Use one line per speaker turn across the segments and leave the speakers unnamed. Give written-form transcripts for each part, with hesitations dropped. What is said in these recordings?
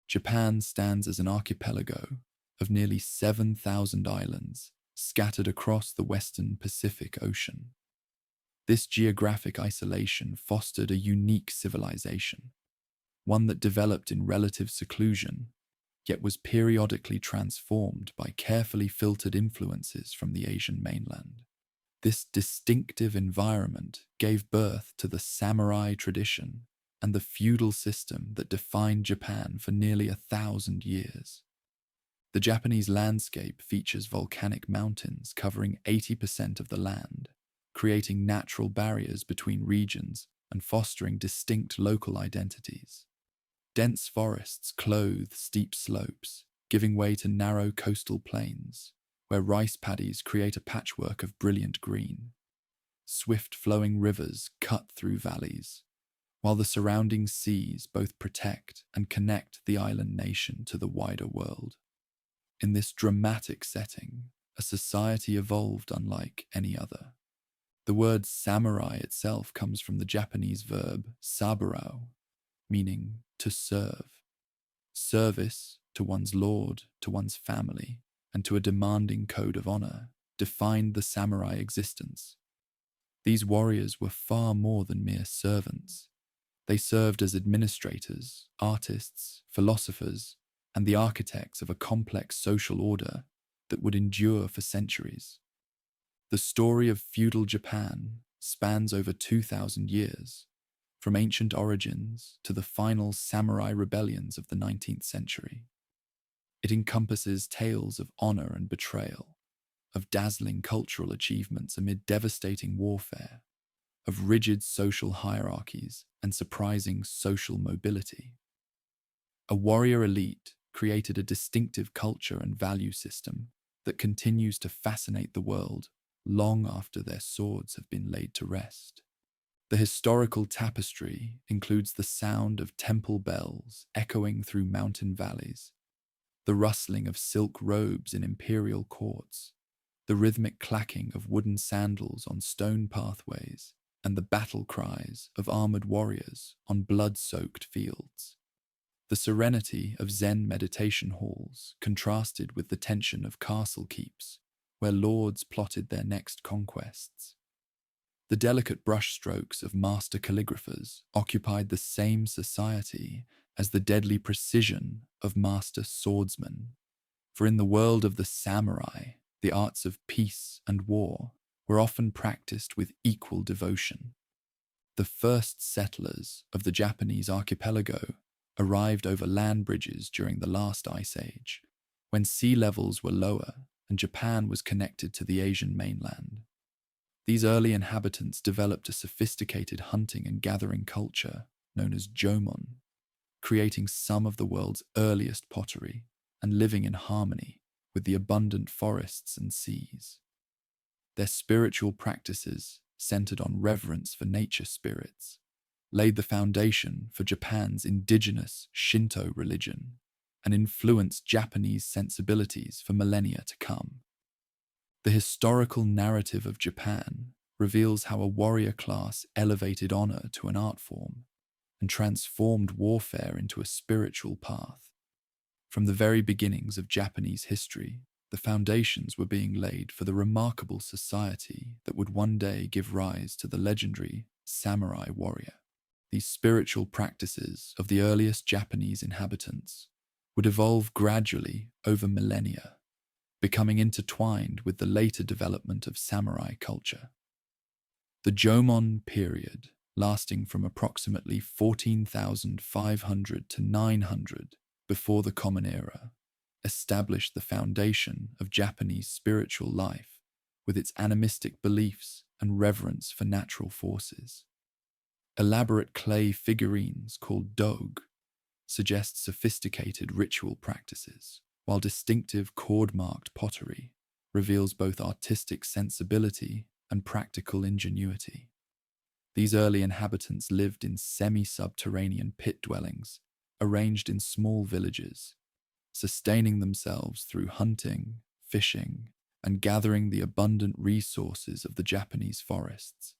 Japan stands as an archipelago of nearly 7,000 islands scattered across the western Pacific Ocean. This geographic isolation fostered a unique civilization, one that developed in relative seclusion, yet was periodically transformed by carefully filtered influences from the Asian mainland. This distinctive environment gave birth to the samurai tradition and the feudal system that defined Japan for nearly 1,000 years. The Japanese landscape features volcanic mountains covering 80% of the land, creating natural barriers between regions and fostering distinct local identities. Dense forests clothe steep slopes, giving way to narrow coastal plains, where rice paddies create a patchwork of brilliant green. Swift flowing rivers cut through valleys, while the surrounding seas both protect and connect the island nation to the wider world. In this dramatic setting, a society evolved unlike any other. The word samurai itself comes from the Japanese verb saburao, meaning to serve. Service to one's lord, to one's family, and to a demanding code of honor defined the samurai existence. These warriors were far more than mere servants. They served as administrators, artists, philosophers, and the architects of a complex social order that would endure for centuries. The story of feudal Japan spans over 2,000 years, from ancient origins to the final samurai rebellions of the 19th century. It encompasses tales of honor and betrayal, of dazzling cultural achievements amid devastating warfare, of rigid social hierarchies and surprising social mobility. A warrior elite created a distinctive culture and value system that continues to fascinate the world long after their swords have been laid to rest. The historical tapestry includes the sound of temple bells echoing through mountain valleys, the rustling of silk robes in imperial courts, the rhythmic clacking of wooden sandals on stone pathways, and the battle cries of armored warriors on blood-soaked fields. The serenity of Zen meditation halls contrasted with the tension of castle keeps, where lords plotted their next conquests. The delicate brushstrokes of master calligraphers occupied the same society as the deadly precision of master swordsmen. For in the world of the samurai, the arts of peace and war were often practiced with equal devotion. The first settlers of the Japanese archipelago arrived over land bridges during the last ice age, when sea levels were lower and Japan was connected to the Asian mainland. These early inhabitants developed a sophisticated hunting and gathering culture known as jomon, creating some of the world's earliest pottery and living in harmony with the abundant forests and seas. Their spiritual practices, centered on reverence for nature spirits, laid the foundation for Japan's indigenous Shinto religion and influenced Japanese sensibilities for millennia to come. The historical narrative of Japan reveals how a warrior class elevated honor to an art form and transformed warfare into a spiritual path. From the very beginnings of Japanese history, the foundations were being laid for the remarkable society that would one day give rise to the legendary samurai warrior. These spiritual practices of the earliest Japanese inhabitants would evolve gradually over millennia, becoming intertwined with the later development of samurai culture. The Jomon period, lasting from approximately 14,500 to 900 before the Common Era, established the foundation of Japanese spiritual life with its animistic beliefs and reverence for natural forces. Elaborate clay figurines called doge suggest sophisticated ritual practices, while distinctive cord-marked pottery reveals both artistic sensibility and practical ingenuity. These early inhabitants lived in semi-subterranean pit dwellings arranged in small villages, sustaining themselves through hunting, fishing, and gathering the abundant resources of the Japanese forests.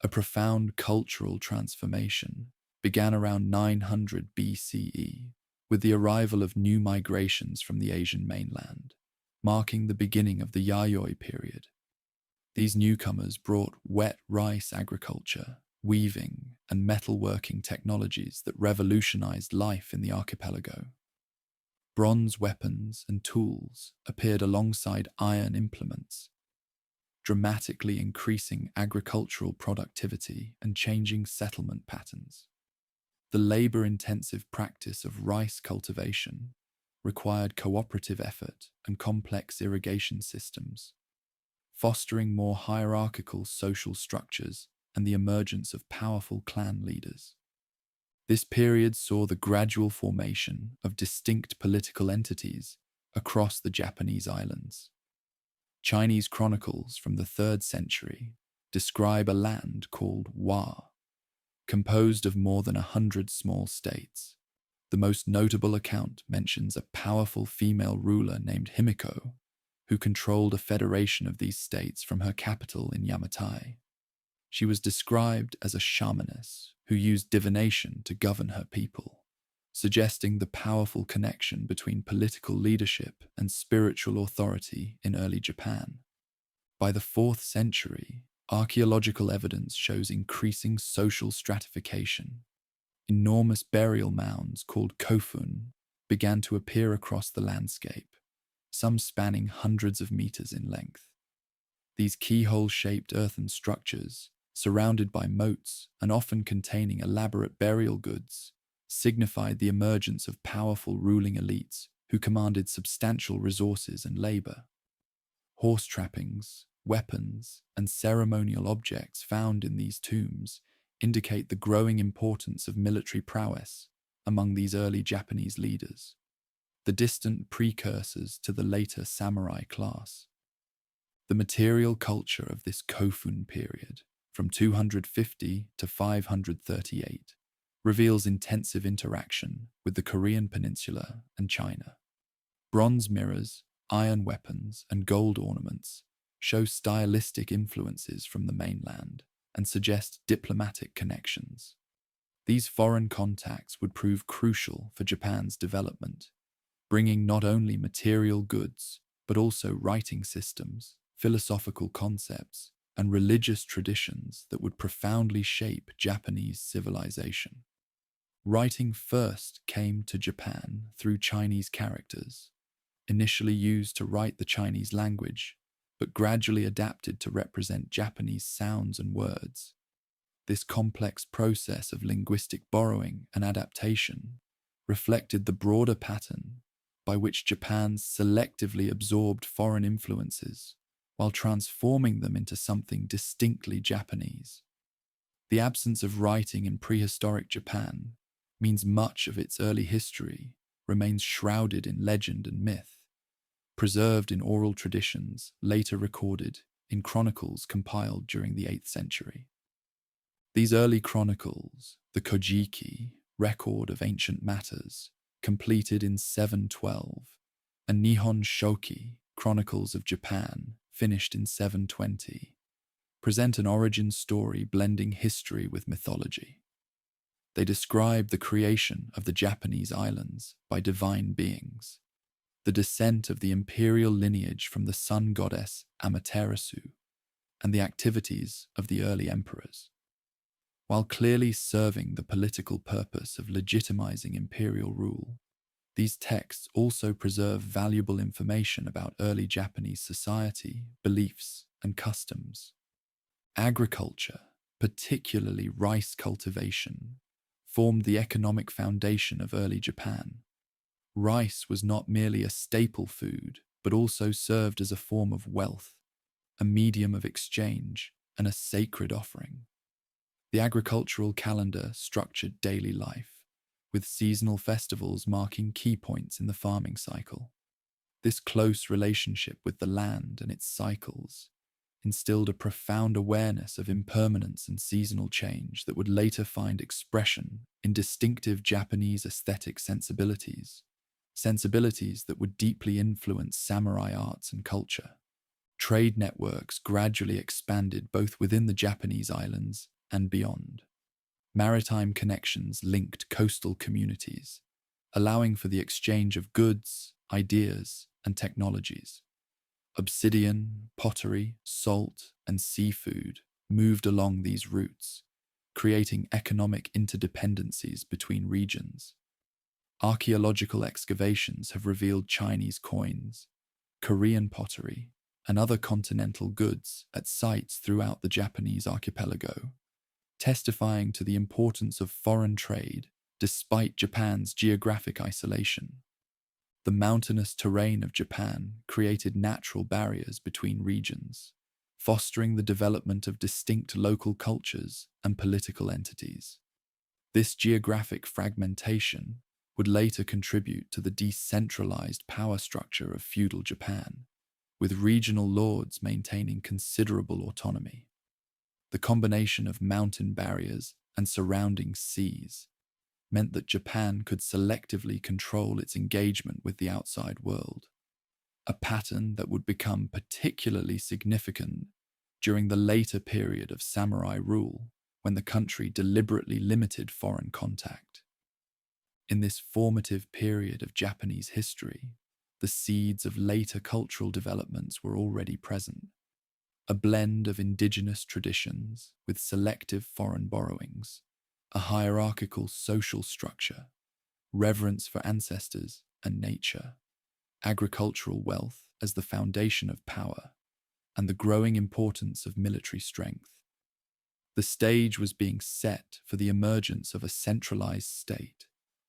A profound cultural transformation began around 900 BCE with the arrival of new migrations from the Asian mainland, marking the beginning of the Yayoi period. These newcomers brought wet rice agriculture, weaving, and metalworking technologies that revolutionized life in the archipelago. Bronze weapons and tools appeared alongside iron implements, dramatically increasing agricultural productivity and changing settlement patterns. The labor-intensive practice of rice cultivation required cooperative effort and complex irrigation systems, fostering more hierarchical social structures and the emergence of powerful clan leaders. This period saw the gradual formation of distinct political entities across the Japanese islands. Chinese chronicles from the 3rd century describe a land called Wa, composed of more than 100 small states. The most notable account mentions a powerful female ruler named Himiko, who controlled a federation of these states from her capital in Yamato. She was described as a shamaness who used divination to govern her people, suggesting the powerful connection between political leadership and spiritual authority in early Japan. By the 4th century, archaeological evidence shows increasing social stratification. Enormous burial mounds called kofun began to appear across the landscape, some spanning hundreds of meters in length. These keyhole-shaped earthen structures, surrounded by moats and often containing elaborate burial goods, signified the emergence of powerful ruling elites who commanded substantial resources and labor. Horse trappings, weapons, and ceremonial objects found in these tombs indicate the growing importance of military prowess among these early Japanese leaders, the distant precursors to the later samurai class. The material culture of this Kofun period, from 250 to 538, reveals intensive interaction with the Korean peninsula and China. Bronze mirrors, iron weapons, and gold ornaments show stylistic influences from the mainland and suggest diplomatic connections. These foreign contacts would prove crucial for Japan's development, bringing not only material goods, but also writing systems, philosophical concepts, and religious traditions that would profoundly shape Japanese civilization. Writing first came to Japan through Chinese characters, initially used to write the Chinese language, but gradually adapted to represent Japanese sounds and words. This complex process of linguistic borrowing and adaptation reflected the broader pattern by which Japan selectively absorbed foreign influences while transforming them into something distinctly Japanese. The absence of writing in prehistoric Japan means much of its early history remains shrouded in legend and myth, preserved in oral traditions later recorded in chronicles compiled during the 8th century. These early chronicles, the Kojiki, record of ancient matters, completed in 712, and Nihon Shoki, chronicles of Japan, finished in 720, present an origin story blending history with mythology. They describe the creation of the Japanese islands by divine beings, the descent of the imperial lineage from the sun goddess Amaterasu, and the activities of the early emperors. While clearly serving the political purpose of legitimizing imperial rule, these texts also preserve valuable information about early Japanese society, beliefs, and customs. Agriculture, particularly rice cultivation, formed the economic foundation of early Japan. Rice was not merely a staple food, but also served as a form of wealth, a medium of exchange, and a sacred offering. The agricultural calendar structured daily life, with seasonal festivals marking key points in the farming cycle. This close relationship with the land and its cycles instilled a profound awareness of impermanence and seasonal change that would later find expression in distinctive Japanese aesthetic sensibilities that would deeply influence samurai arts and culture. Trade networks gradually expanded both within the Japanese islands and beyond. Maritime connections linked coastal communities, allowing for the exchange of goods, ideas, and technologies. Obsidian, pottery, salt, and seafood moved along these routes, creating economic interdependencies between regions. Archaeological excavations have revealed Chinese coins, Korean pottery, and other continental goods at sites throughout the Japanese archipelago, testifying to the importance of foreign trade despite Japan's geographic isolation. The mountainous terrain of Japan created natural barriers between regions, fostering the development of distinct local cultures and political entities. This geographic fragmentation would later contribute to the decentralized power structure of feudal Japan, with regional lords maintaining considerable autonomy. The combination of mountain barriers and surrounding seas meant that Japan could selectively control its engagement with the outside world, a pattern that would become particularly significant during the later period of samurai rule, when the country deliberately limited foreign contact. In this formative period of Japanese history, the seeds of later cultural developments were already present. A blend of indigenous traditions with selective foreign borrowings, a hierarchical social structure, reverence for ancestors and nature, agricultural wealth as the foundation of power, and the growing importance of military strength. The stage was being set for the emergence of a centralized state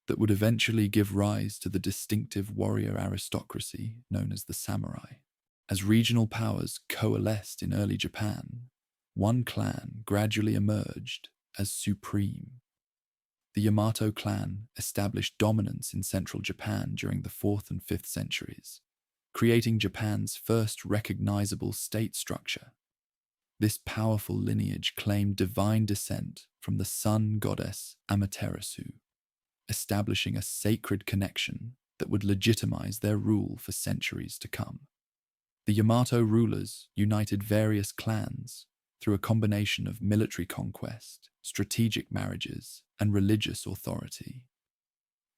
that would eventually give rise to the distinctive warrior aristocracy known as the samurai. As regional powers coalesced in early Japan, one clan gradually emerged as supreme. The Yamato clan established dominance in central Japan during the 4th and 5th centuries, creating Japan's first recognizable state structure. This powerful lineage claimed divine descent from the sun goddess Amaterasu, establishing a sacred connection that would legitimize their rule for centuries to come. The Yamato rulers united various clans through a combination of military conquest, strategic marriages, and religious authority.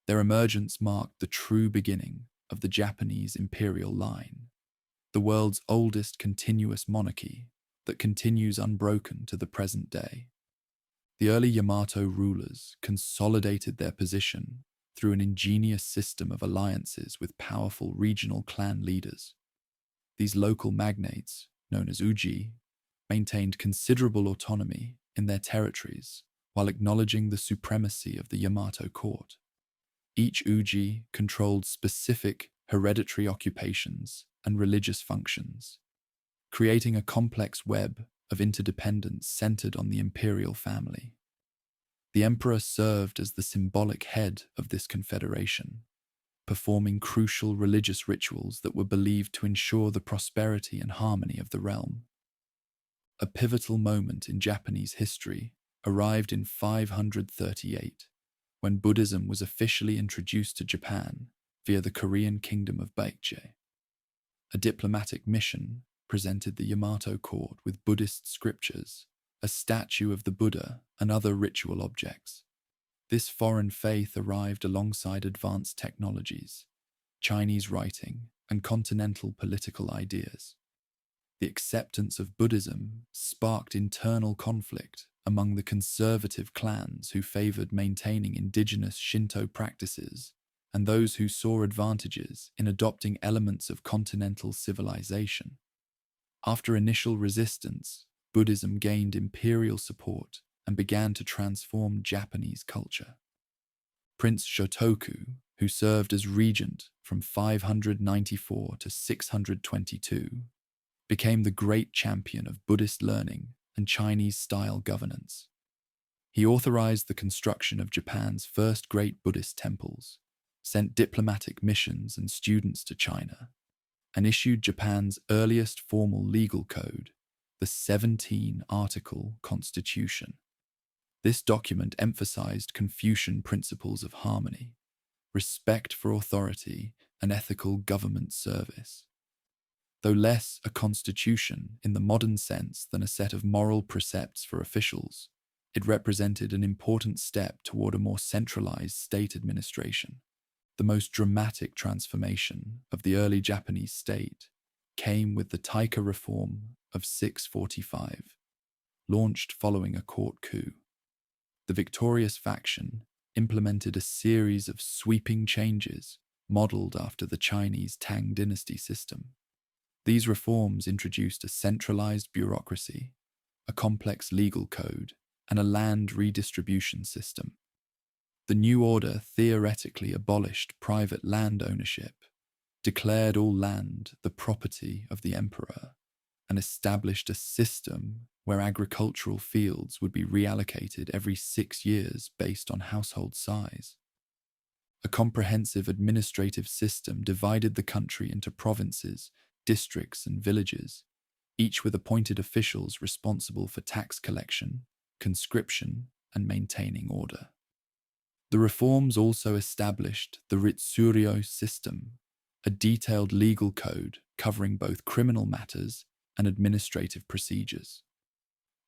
Their emergence marked the true beginning of the Japanese imperial line, the world's oldest continuous monarchy that continues unbroken to the present day. The early Yamato rulers consolidated their position through an ingenious system of alliances with powerful regional clan leaders. These local magnates, known as uji, maintained considerable autonomy in their territories while acknowledging the supremacy of the Yamato court. Each uji controlled specific hereditary occupations and religious functions, creating a complex web of interdependence centered on the imperial family. The emperor served as the symbolic head of this confederation, performing crucial religious rituals that were believed to ensure the prosperity and harmony of the realm. A pivotal moment in Japanese history arrived in 538, when Buddhism was officially introduced to Japan via the Korean kingdom of Baekje. A diplomatic mission presented the Yamato court with Buddhist scriptures, a statue of the Buddha, and other ritual objects. This foreign faith arrived alongside advanced technologies, Chinese writing, and continental political ideas. The acceptance of Buddhism sparked internal conflict among the conservative clans who favored maintaining indigenous Shinto practices and those who saw advantages in adopting elements of continental civilization. After initial resistance, Buddhism gained imperial support and began to transform Japanese culture. Prince Shotoku, who served as regent from 594 to 622, became the great champion of Buddhist learning and Chinese-style governance. He authorized the construction of Japan's first great Buddhist temples, sent diplomatic missions and students to China, and issued Japan's earliest formal legal code, the 17-article Constitution. This document emphasized Confucian principles of harmony, respect for authority, and ethical government service. Though less a constitution in the modern sense than a set of moral precepts for officials, it represented an important step toward a more centralized state administration. The most dramatic transformation of the early Japanese state came with the Taika reform of 645, launched following a court coup. The victorious faction implemented a series of sweeping changes modeled after the Chinese Tang dynasty system. These reforms introduced a centralized bureaucracy, a complex legal code, and a land redistribution system. The new order theoretically abolished private land ownership, declared all land the property of the emperor, and established a system where agricultural fields would be reallocated every 6 years based on household size. A comprehensive administrative system divided the country into provinces, districts, and villages, each with appointed officials responsible for tax collection, conscription, and maintaining order. The reforms also established the Ritsuryo system, a detailed legal code covering both criminal matters and administrative procedures.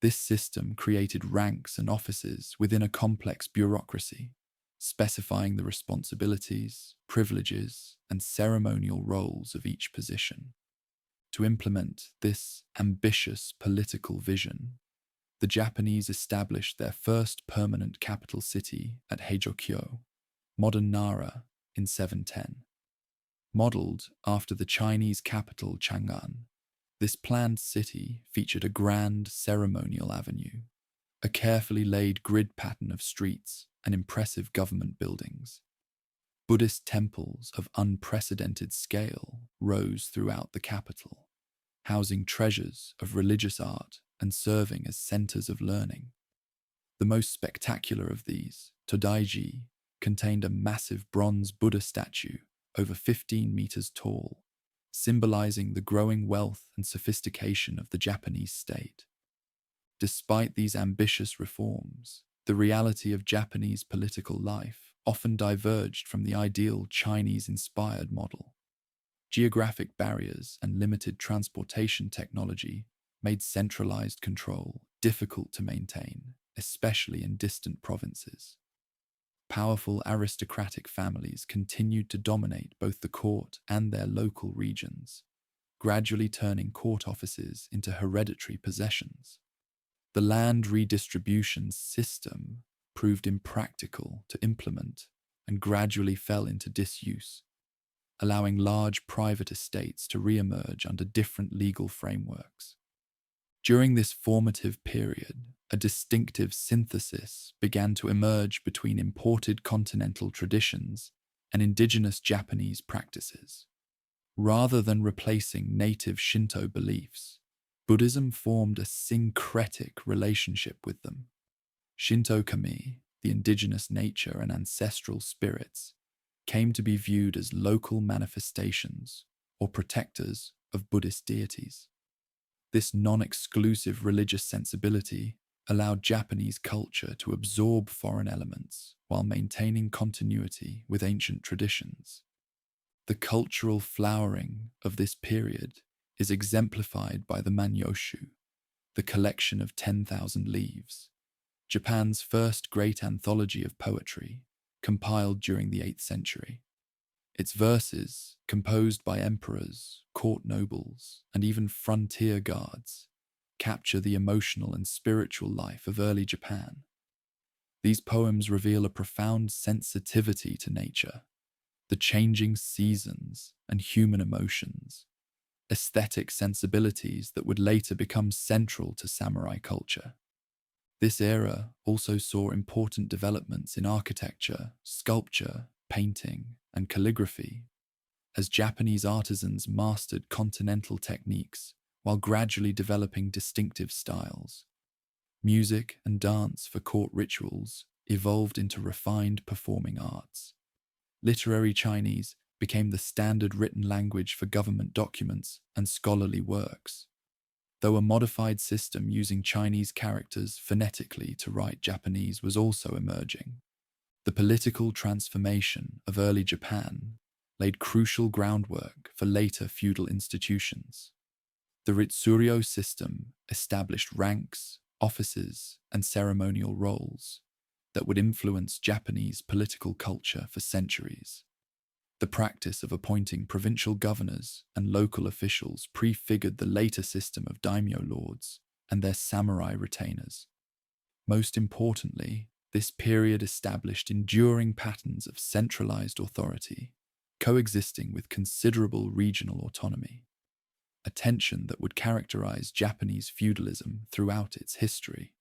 This system created ranks and offices within a complex bureaucracy, specifying the responsibilities, privileges, and ceremonial roles of each position. To implement this ambitious political vision, the Japanese established their first permanent capital city at Heijokyo, modern Nara, in 710. Modeled after the Chinese capital Chang'an, this planned city featured a grand ceremonial avenue, a carefully laid grid pattern of streets, and impressive government buildings. Buddhist temples of unprecedented scale rose throughout the capital, housing treasures of religious art and serving as centers of learning. The most spectacular of these, Todaiji, contained a massive bronze Buddha statue over 15 meters tall, symbolizing the growing wealth and sophistication of the Japanese state. Despite these ambitious reforms, the reality of Japanese political life often diverged from the ideal Chinese-inspired model. Geographic barriers and limited transportation technology made centralized control difficult to maintain, especially in distant provinces. Powerful aristocratic families continued to dominate both the court and their local regions, gradually turning court offices into hereditary possessions. The land redistribution system proved impractical to implement and gradually fell into disuse, allowing large private estates to re-emerge under different legal frameworks. During this formative period, a distinctive synthesis began to emerge between imported continental traditions and indigenous Japanese practices. Rather than replacing native Shinto beliefs, Buddhism formed a syncretic relationship with them. Shinto kami, the indigenous nature and ancestral spirits, came to be viewed as local manifestations or protectors of Buddhist deities. This non-exclusive religious sensibility allowed Japanese culture to absorb foreign elements while maintaining continuity with ancient traditions. The cultural flowering of this period is exemplified by the Manyoshu, the collection of 10,000 leaves, Japan's first great anthology of poetry, compiled during the 8th century. Its verses, composed by emperors, court nobles, and even frontier guards, capture the emotional and spiritual life of early Japan. These poems reveal a profound sensitivity to nature, the changing seasons, and human emotions, aesthetic sensibilities that would later become central to samurai culture. This era also saw important developments in architecture, sculpture, painting, and calligraphy, as Japanese artisans mastered continental techniques while gradually developing distinctive styles. Music and dance for court rituals evolved into refined performing arts. Literary Chinese became the standard written language for government documents and scholarly works, though a modified system using Chinese characters phonetically to write Japanese was also emerging. The political transformation of early Japan laid crucial groundwork for later feudal institutions. The Ritsuryo system established ranks, offices, and ceremonial roles that would influence Japanese political culture for centuries. The practice of appointing provincial governors and local officials prefigured the later system of daimyo lords and their samurai retainers. Most importantly, this period established enduring patterns of centralized authority, coexisting with considerable regional autonomy, a tension that would characterize Japanese feudalism throughout its history.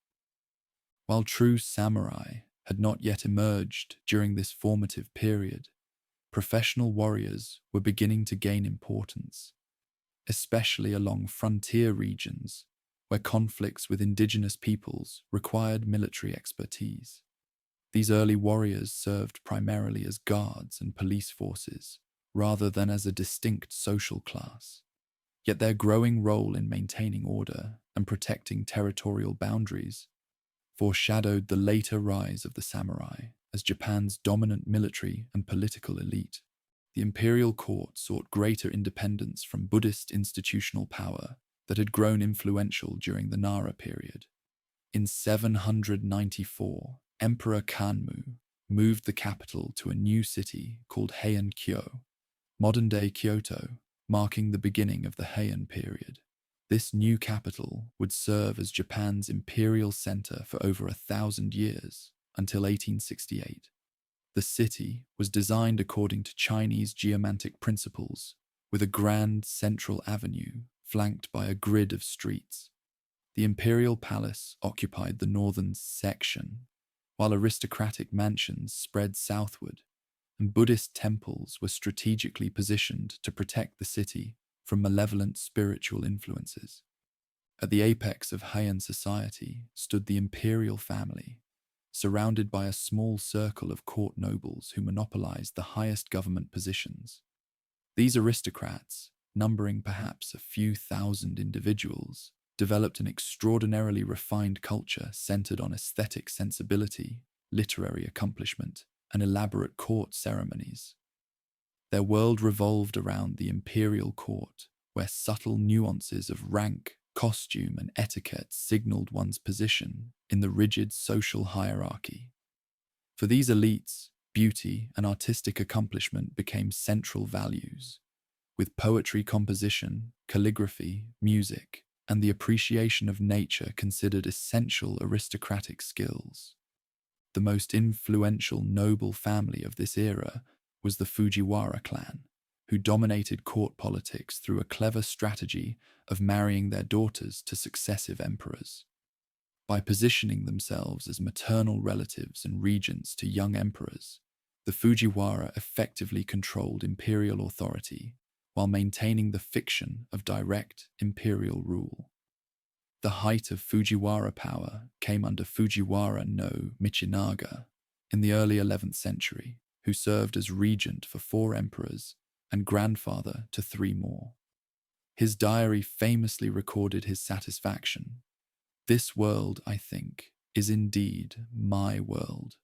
While true samurai had not yet emerged during this formative period, professional warriors were beginning to gain importance, especially along frontier regions where conflicts with indigenous peoples required military expertise. These early warriors served primarily as guards and police forces, rather than as a distinct social class. Yet their growing role in maintaining order and protecting territorial boundaries foreshadowed the later rise of the samurai as Japan's dominant military and political elite. The imperial court sought greater independence from Buddhist institutional power that had grown influential during the Nara period. In 794, Emperor Kanmu moved the capital to a new city called Heian Kyo, modern-day Kyoto, marking the beginning of the Heian period. This new capital would serve as Japan's imperial center for over 1,000 years, until 1868. The city was designed according to Chinese geomantic principles, with a grand central avenue flanked by a grid of streets. The imperial palace occupied the northern section, while aristocratic mansions spread southward, and Buddhist temples were strategically positioned to protect the city from malevolent spiritual influences. At the apex of Heian society stood the imperial family, surrounded by a small circle of court nobles who monopolized the highest government positions. These aristocrats, numbering perhaps a few thousand individuals, developed an extraordinarily refined culture centered on aesthetic sensibility, literary accomplishment, and elaborate court ceremonies. Their world revolved around the imperial court, where subtle nuances of rank, costume, and etiquette signaled one's position in the rigid social hierarchy. For these elites, beauty and artistic accomplishment became central values, with poetry composition, calligraphy, music, and the appreciation of nature considered essential aristocratic skills. The most influential noble family of this era was the Fujiwara clan, who dominated court politics through a clever strategy of marrying their daughters to successive emperors. By positioning themselves as maternal relatives and regents to young emperors, the Fujiwara effectively controlled imperial authority while maintaining the fiction of direct imperial rule. The height of Fujiwara power came under Fujiwara no Michinaga in the early 11th century, who served as regent for 4 emperors and grandfather to 3 more. His diary famously recorded his satisfaction. "This world, I think, is indeed my world."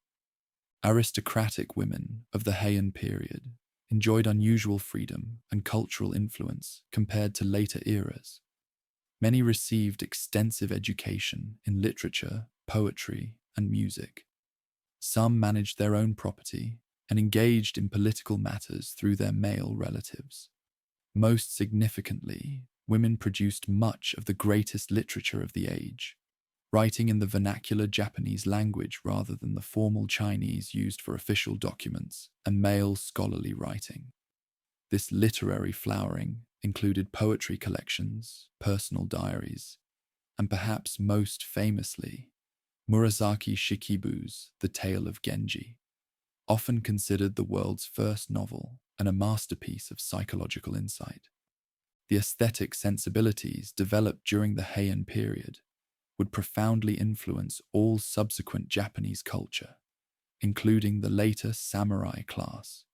Aristocratic women of the Heian period enjoyed unusual freedom and cultural influence compared to later eras. Many received extensive education in literature, poetry, and music. Some managed their own property and engaged in political matters through their male relatives. Most significantly, women produced much of the greatest literature of the age, writing in the vernacular Japanese language rather than the formal Chinese used for official documents and male scholarly writing. This literary flowering included poetry collections, personal diaries, and perhaps most famously, Murasaki Shikibu's The Tale of Genji, often considered the world's first novel and a masterpiece of psychological insight. The aesthetic sensibilities developed during the Heian period would profoundly influence all subsequent Japanese culture, including the later samurai class.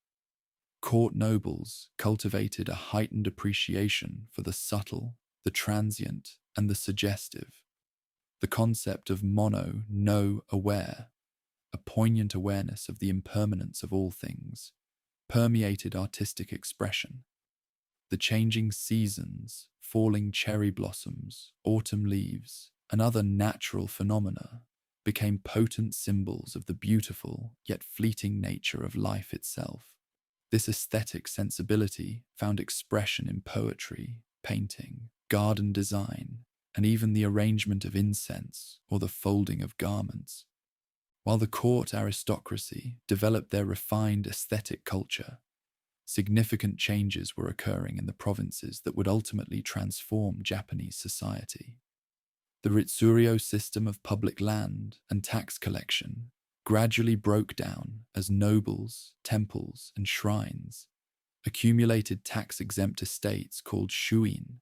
Court nobles cultivated a heightened appreciation for the subtle, the transient, and the suggestive. The concept of mono no aware, a poignant awareness of the impermanence of all things, permeated artistic expression. The changing seasons, falling cherry blossoms, autumn leaves, and other natural phenomena became potent symbols of the beautiful yet fleeting nature of life itself. This aesthetic sensibility found expression in poetry, painting, garden design, and even the arrangement of incense or the folding of garments. While the court aristocracy developed their refined aesthetic culture, significant changes were occurring in the provinces that would ultimately transform Japanese society. The Ritsuryo system of public land and tax collection gradually broke down as nobles, temples, and shrines accumulated tax-exempt estates called shuin.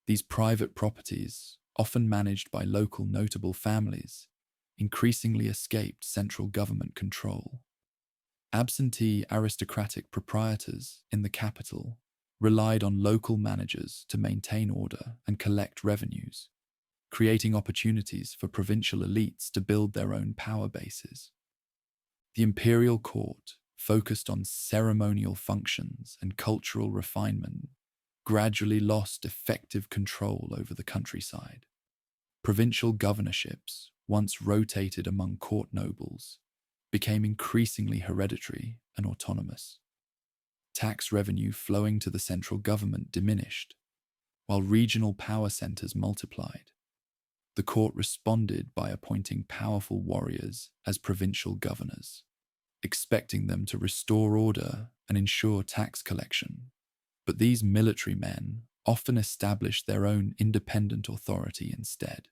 These private properties, often managed by local notable families, increasingly escaped central government control. Absentee aristocratic proprietors in the capital relied on local managers to maintain order and collect revenues, creating opportunities for provincial elites to build their own power bases. The imperial court, focused on ceremonial functions and cultural refinement, gradually lost effective control over the countryside. Provincial governorships, once rotated among court nobles, became increasingly hereditary and autonomous. Tax revenue flowing to the central government diminished, while regional power centers multiplied. The court responded by appointing powerful warriors as provincial governors, expecting them to restore order and ensure tax collection. But these military men often established their own independent authority instead.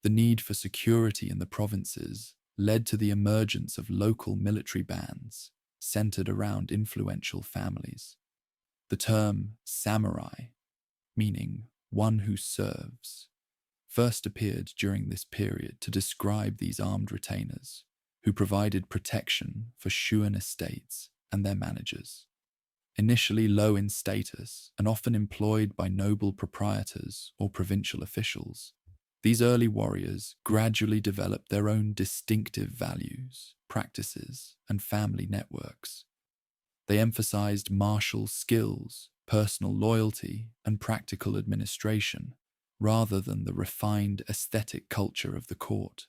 The need for security in the provinces led to the emergence of local military bands centered around influential families. The term samurai, meaning one who serves, first appeared during this period to describe these armed retainers who provided protection for shuin estates and their managers. Initially low in status and often employed by noble proprietors or provincial officials, these early warriors gradually developed their own distinctive values, practices, and family networks. They emphasized martial skills, personal loyalty, and practical administration, rather than the refined aesthetic culture of the court.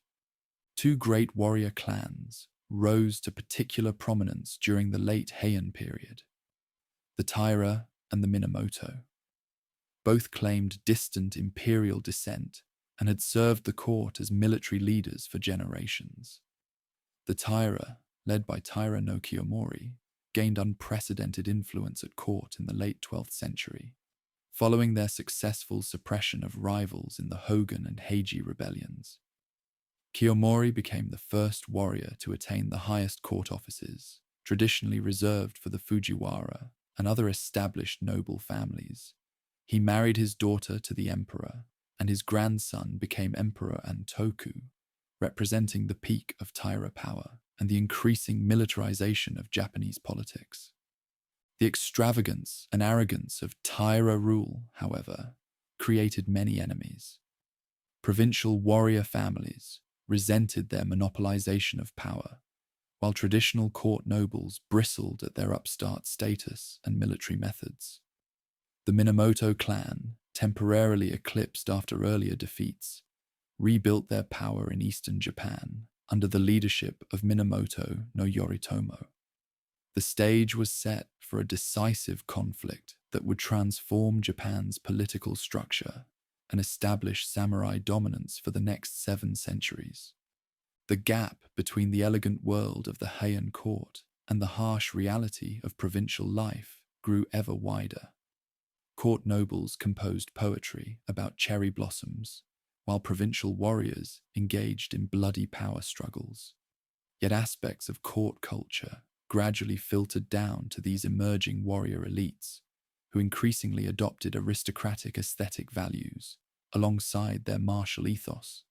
Two great warrior clans rose to particular prominence during the late Heian period: the Taira and the Minamoto. Both claimed distant imperial descent and had served the court as military leaders for generations. The Taira, led by Taira no Kiyomori, gained unprecedented influence at court in the late 12th century, following their successful suppression of rivals in the Hogan and Heiji rebellions. Kiyomori became the first warrior to attain the highest court offices, traditionally reserved for the Fujiwara and other established noble families. He married his daughter to the emperor, and his grandson became Emperor Antoku, representing the peak of Taira power and the increasing militarization of Japanese politics. The extravagance and arrogance of Taira rule, however, created many enemies. Provincial warrior families resented their monopolization of power, while traditional court nobles bristled at their upstart status and military methods. The Minamoto clan, temporarily eclipsed after earlier defeats, rebuilt their power in eastern Japan under the leadership of Minamoto no Yoritomo. The stage was set for a decisive conflict that would transform Japan's political structure and establish samurai dominance for the next 7 centuries. The gap between the elegant world of the Heian court and the harsh reality of provincial life grew ever wider. Court nobles composed poetry about cherry blossoms, while provincial warriors engaged in bloody power struggles. Yet aspects of court culture gradually filtered down to these emerging warrior elites, who increasingly adopted aristocratic aesthetic values alongside their martial ethos.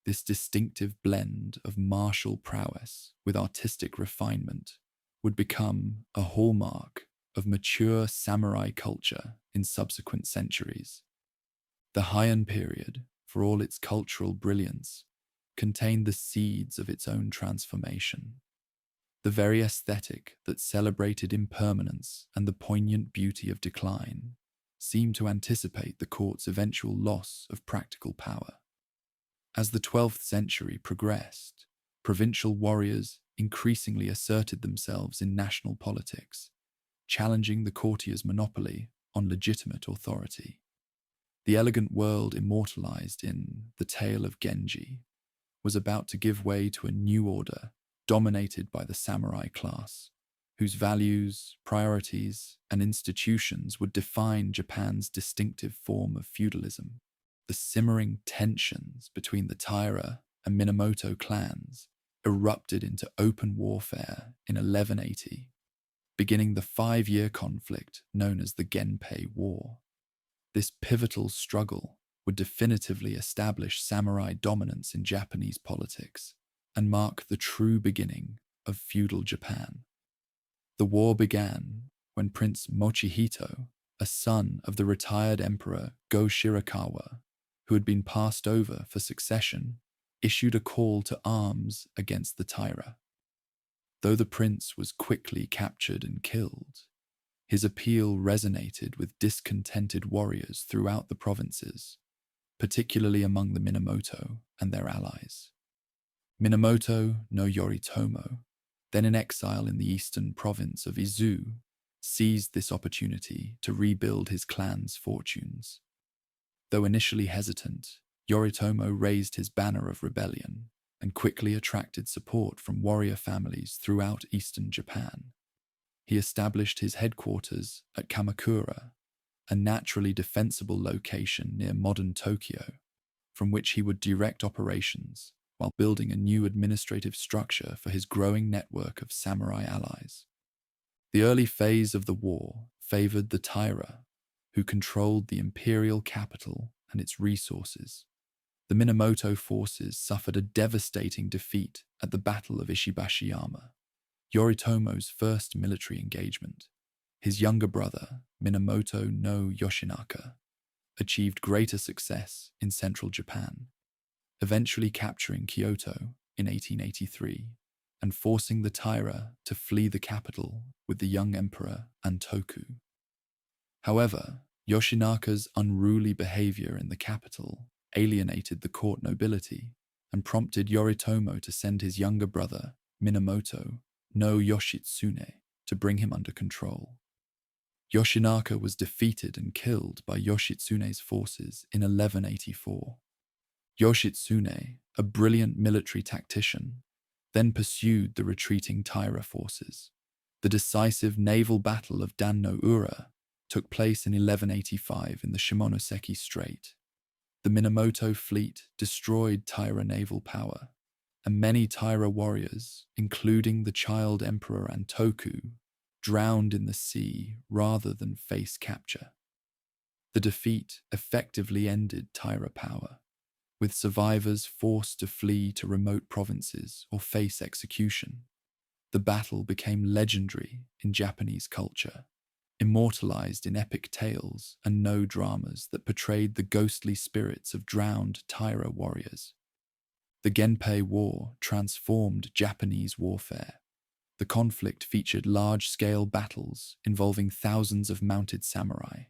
This distinctive blend of martial prowess with artistic refinement would become a hallmark of mature samurai culture in subsequent centuries. The Heian period, for all its cultural brilliance, contained the seeds of its own transformation. The very aesthetic that celebrated impermanence and the poignant beauty of decline seemed to anticipate the court's eventual loss of practical power. As the 12th century progressed, provincial warriors increasingly asserted themselves in national politics, challenging the courtier's monopoly on legitimate authority. The elegant world immortalized in The Tale of Genji was about to give way to a new order dominated by the samurai class, whose values, priorities, and institutions would define Japan's distinctive form of feudalism. The simmering tensions between the Taira and Minamoto clans erupted into open warfare in 1180, beginning the 5-year conflict known as the Genpei War. This pivotal struggle would definitively establish samurai dominance in Japanese politics and mark the true beginning of feudal Japan. The war began when Prince Mochihito, a son of the retired Emperor Go Shirakawa, who had been passed over for succession, issued a call to arms against the Taira. Though the prince was quickly captured and killed, his appeal resonated with discontented warriors throughout the provinces, particularly among the Minamoto and their allies. Minamoto no Yoritomo, then in exile in the eastern province of Izu, seized this opportunity to rebuild his clan's fortunes. Though initially hesitant, Yoritomo raised his banner of rebellion and quickly attracted support from warrior families throughout eastern Japan. He established his headquarters at Kamakura, a naturally defensible location near modern Tokyo, from which he would direct operations while building a new administrative structure for his growing network of samurai allies. The early phase of the war favored the Taira, who controlled the imperial capital and its resources. The Minamoto forces suffered a devastating defeat at the Battle of Ishibashiyama, Yoritomo's first military engagement. His younger brother, Minamoto no Yoshinaka, achieved greater success in central Japan, eventually capturing Kyoto in 1883 and forcing the Taira to flee the capital with the young emperor Antoku. However, Yoshinaka's unruly behavior in the capital alienated the court nobility and prompted Yoritomo to send his younger brother, Minamoto no Yoshitsune, to bring him under control. Yoshinaka was defeated and killed by Yoshitsune's forces in 1184. Yoshitsune, a brilliant military tactician, then pursued the retreating Taira forces. The decisive naval battle of Dan-no-Ura took place in 1185 in the Shimonoseki Strait. The Minamoto fleet destroyed Taira naval power, and many Taira warriors, including the child Emperor Antoku, drowned in the sea rather than face capture. The defeat effectively ended Taira power, with survivors forced to flee to remote provinces or face execution. The battle became legendary in Japanese culture, immortalized in epic tales and no-dramas that portrayed the ghostly spirits of drowned Taira warriors. The Genpei War transformed Japanese warfare. The conflict featured large-scale battles involving thousands of mounted samurai,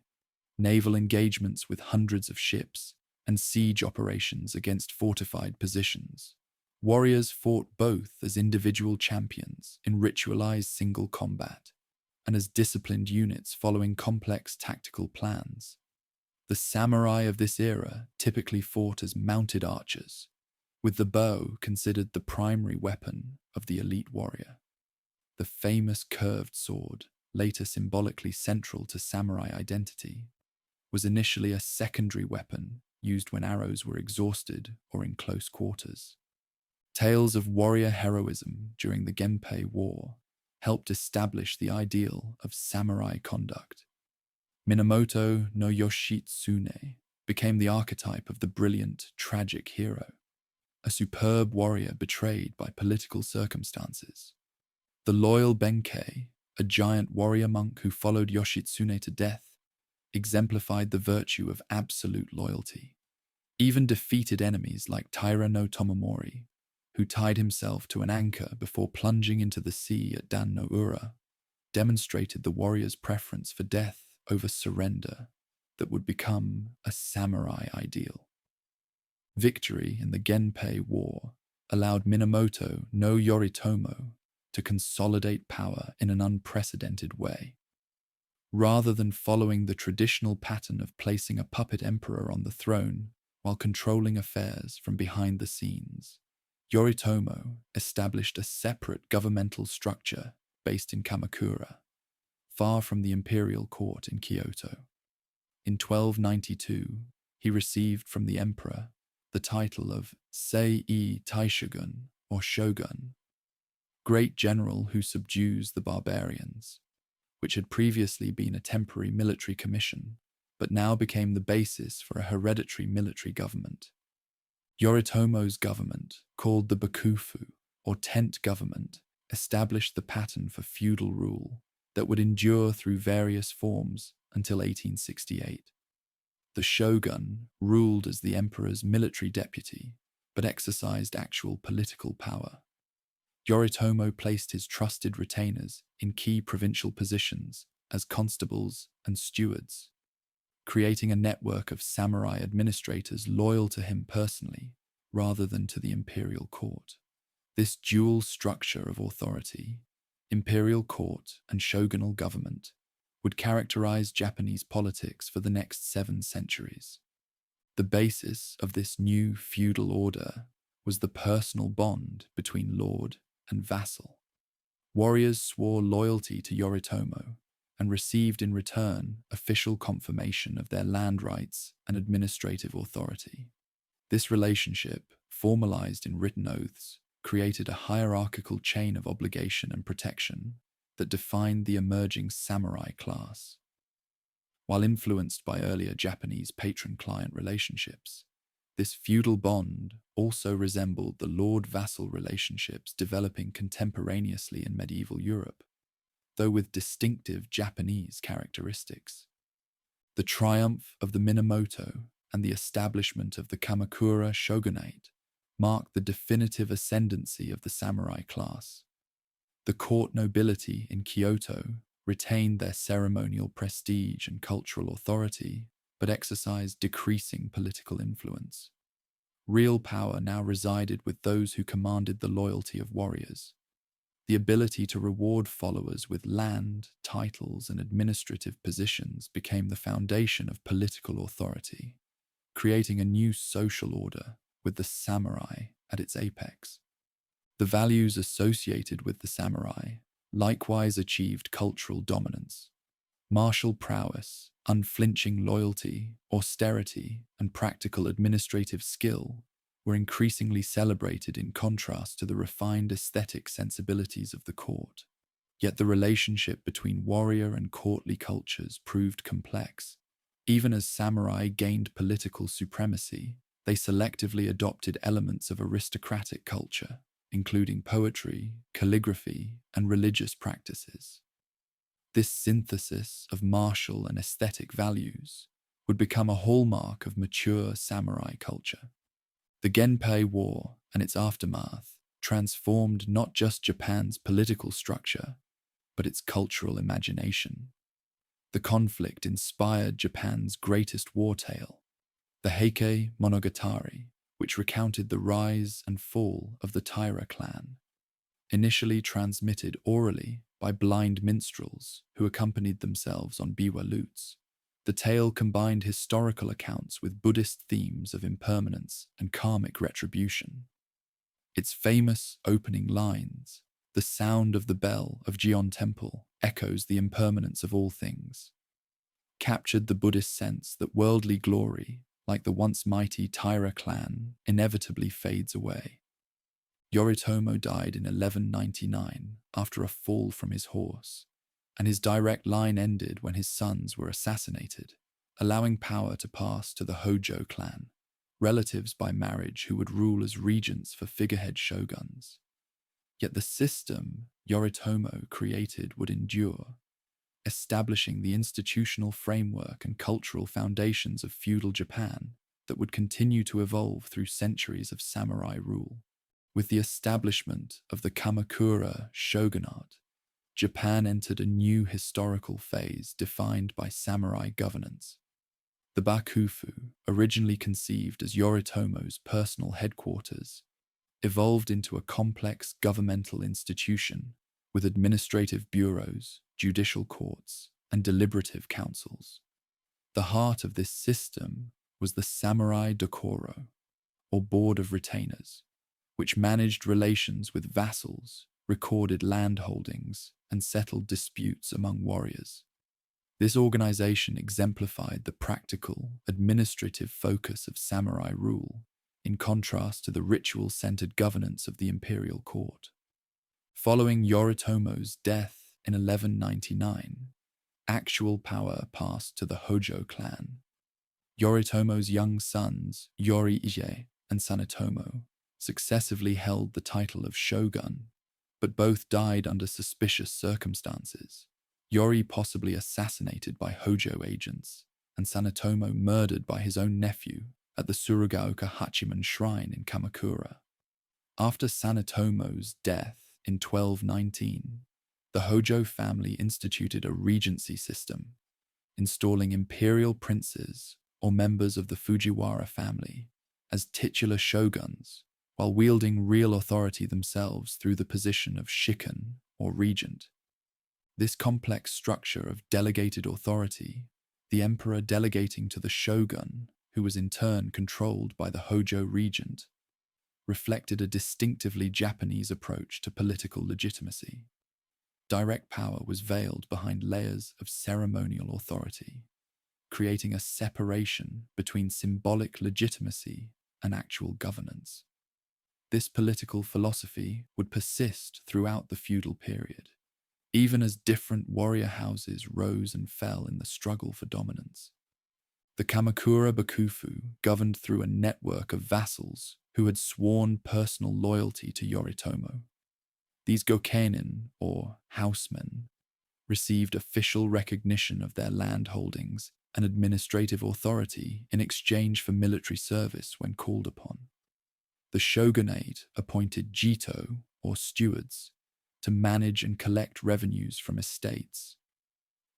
naval engagements with hundreds of ships, and siege operations against fortified positions. Warriors fought both as individual champions in ritualized single combat and as disciplined units following complex tactical plans. The samurai of this era typically fought as mounted archers, with the bow considered the primary weapon of the elite warrior. The famous curved sword, later symbolically central to samurai identity, was initially a secondary weapon used when arrows were exhausted or in close quarters. Tales of warrior heroism during the Genpei War helped establish the ideal of samurai conduct. Minamoto no Yoshitsune became the archetype of the brilliant, tragic hero, a superb warrior betrayed by political circumstances. The loyal Benkei, a giant warrior monk who followed Yoshitsune to death, exemplified the virtue of absolute loyalty. Even defeated enemies like Taira no Tomomori, who tied himself to an anchor before plunging into the sea at Dan-no-Ura, demonstrated the warrior's preference for death over surrender that would become a samurai ideal. Victory in the Genpei War allowed Minamoto no Yoritomo to consolidate power in an unprecedented way. Rather than following the traditional pattern of placing a puppet emperor on the throne while controlling affairs from behind the scenes, Yoritomo established a separate governmental structure based in Kamakura, far from the imperial court in Kyoto. In 1292, he received from the emperor the title of Sei Taishogun, or shogun, great general who subdues the barbarians, which had previously been a temporary military commission, but now became the basis for a hereditary military government. Yoritomo's government, called the Bakufu, or tent government, established the pattern for feudal rule that would endure through various forms until 1868. The shogun ruled as the emperor's military deputy, but exercised actual political power. Yoritomo placed his trusted retainers in key provincial positions as constables and stewards, creating a network of samurai administrators loyal to him personally rather than to the imperial court. This dual structure of authority, imperial court and shogunal government, would characterize Japanese politics for the next 7 centuries. The basis of this new feudal order was the personal bond between lord and vassal. Warriors swore loyalty to Yoritomo and received in return official confirmation of their land rights and administrative authority. This relationship, formalized in written oaths, created a hierarchical chain of obligation and protection that defined the emerging samurai class. While influenced by earlier Japanese patron-client relationships, this feudal bond also resembled the lord-vassal relationships developing contemporaneously in medieval Europe, though with distinctive Japanese characteristics. The triumph of the Minamoto and the establishment of the Kamakura Shogunate marked the definitive ascendancy of the samurai class. The court nobility in Kyoto retained their ceremonial prestige and cultural authority, but exercised decreasing political influence. Real power now resided with those who commanded the loyalty of warriors. The ability to reward followers with land, titles, and administrative positions became the foundation of political authority, creating a new social order with the samurai at its apex. The values associated with the samurai likewise achieved cultural dominance. Martial prowess, unflinching loyalty, austerity, and practical administrative skill were increasingly celebrated in contrast to the refined aesthetic sensibilities of the court. Yet the relationship between warrior and courtly cultures proved complex. Even as samurai gained political supremacy, they selectively adopted elements of aristocratic culture, including poetry, calligraphy, and religious practices. This synthesis of martial and aesthetic values would become a hallmark of mature samurai culture. The Genpei War and its aftermath transformed not just Japan's political structure, but its cultural imagination. The conflict inspired Japan's greatest war tale, the Heike Monogatari, which recounted the rise and fall of the Taira clan. Initially transmitted orally by blind minstrels who accompanied themselves on biwa lutes, the tale combined historical accounts with Buddhist themes of impermanence and karmic retribution. Its famous opening lines, "The sound of the bell of Gion Temple echoes the impermanence of all things," captured the Buddhist sense that worldly glory, like the once mighty Taira clan, inevitably fades away. Yoritomo died in 1199 after a fall from his horse, and his direct line ended when his sons were assassinated, allowing power to pass to the Hojo clan, relatives by marriage who would rule as regents for figurehead shoguns. Yet the system Yoritomo created would endure, establishing the institutional framework and cultural foundations of feudal Japan that would continue to evolve through centuries of samurai rule. With the establishment of the Kamakura Shogunate, Japan entered a new historical phase defined by samurai governance. The Bakufu, originally conceived as Yoritomo's personal headquarters, evolved into a complex governmental institution with administrative bureaus, judicial courts, and deliberative councils. The heart of this system was the samurai dokoro, or board of retainers, which managed relations with vassals, recorded land holdings, and settled disputes among warriors. This organization exemplified the practical, administrative focus of samurai rule, in contrast to the ritual-centered governance of the imperial court. Following Yoritomo's death in 1199, actual power passed to the Hojo clan. Yoritomo's young sons, Yori-ije and Sanetomo, successively held the title of shogun, but both died under suspicious circumstances. Yori possibly assassinated by Hojo agents, and Sanetomo murdered by his own nephew at the Tsurugaoka Hachiman shrine in Kamakura. After Sanetomo's death in 1219, the Hojo family instituted a regency system, installing imperial princes or members of the Fujiwara family as titular shoguns, while wielding real authority themselves through the position of shikken or regent. This complex structure of delegated authority, the emperor delegating to the shogun, who was in turn controlled by the Hojo regent, reflected a distinctively Japanese approach to political legitimacy. Direct power was veiled behind layers of ceremonial authority, creating a separation between symbolic legitimacy and actual governance. This political philosophy would persist throughout the feudal period, even as different warrior houses rose and fell in the struggle for dominance. The Kamakura Bakufu governed through a network of vassals who had sworn personal loyalty to Yoritomo. These gokenin, or housemen, received official recognition of their land holdings and administrative authority in exchange for military service when called upon. The shogunate appointed jito, or stewards, to manage and collect revenues from estates,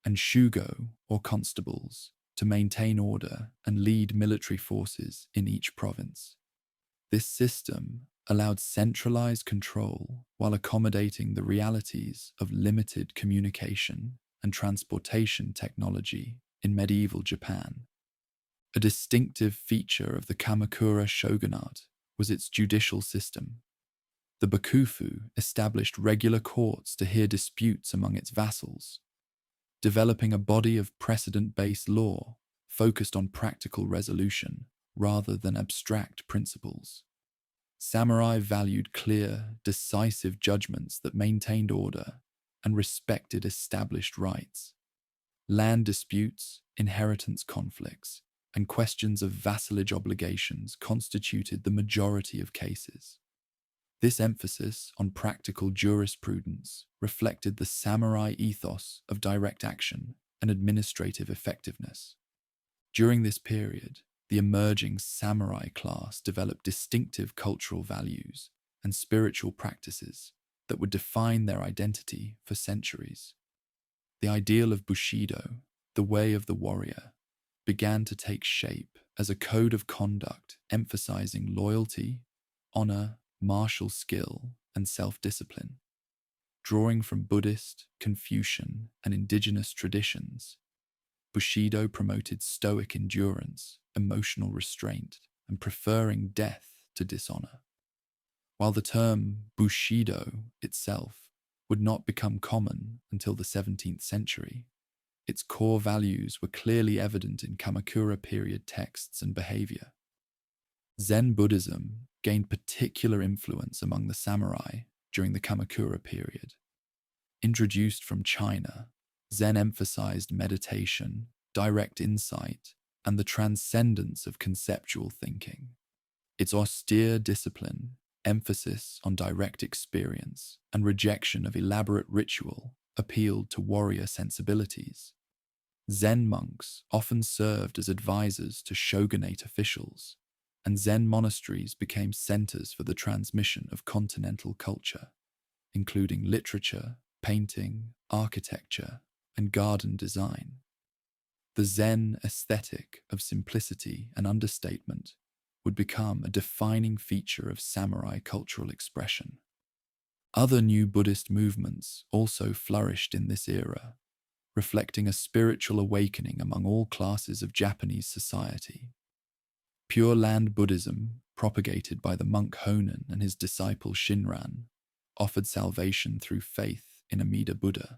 and shugo, or constables, to maintain order and lead military forces in each province. This system allowed centralized control while accommodating the realities of limited communication and transportation technology in medieval Japan. A distinctive feature of the Kamakura Shogunate was its judicial system. The Bakufu established regular courts to hear disputes among its vassals, developing a body of precedent-based law focused on practical resolution rather than abstract principles. Samurai valued clear, decisive judgments that maintained order and respected established rights. Land disputes, inheritance conflicts, and questions of vassalage obligations constituted the majority of cases. This emphasis on practical jurisprudence reflected the samurai ethos of direct action and administrative effectiveness. During this period, the emerging samurai class developed distinctive cultural values and spiritual practices that would define their identity for centuries. The ideal of Bushido, the way of the warrior, began to take shape as a code of conduct emphasizing loyalty, honor, martial skill, and self-discipline. Drawing from Buddhist, Confucian, and indigenous traditions, Bushido promoted stoic endurance, emotional restraint, and preferring death to dishonor. While the term Bushido itself would not become common until the 17th century, its core values were clearly evident in Kamakura period texts and behavior. Zen Buddhism gained particular influence among the samurai during the Kamakura period. Introduced from China, Zen emphasized meditation, direct insight, and the transcendence of conceptual thinking. Its austere discipline, emphasis on direct experience, and rejection of elaborate ritual appealed to warrior sensibilities. Zen monks often served as advisors to shogunate officials, and Zen monasteries became centers for the transmission of continental culture, including literature, painting, architecture, and garden design. The Zen aesthetic of simplicity and understatement would become a defining feature of samurai cultural expression. Other new Buddhist movements also flourished in this era, reflecting a spiritual awakening among all classes of Japanese society. Pure Land Buddhism, propagated by the monk Honen and his disciple Shinran, offered salvation through faith in Amida Buddha,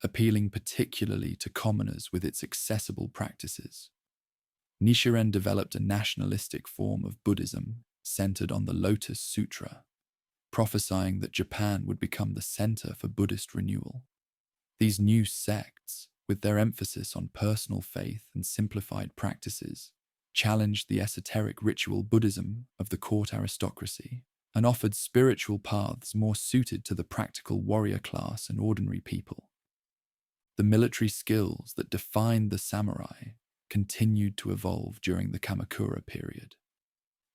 appealing particularly to commoners with its accessible practices. Nichiren developed a nationalistic form of Buddhism centered on the Lotus Sutra, prophesying that Japan would become the center for Buddhist renewal. These new sects, with their emphasis on personal faith and simplified practices, challenged the esoteric ritual Buddhism of the court aristocracy and offered spiritual paths more suited to the practical warrior class and ordinary people. The military skills that defined the samurai continued to evolve during the Kamakura period.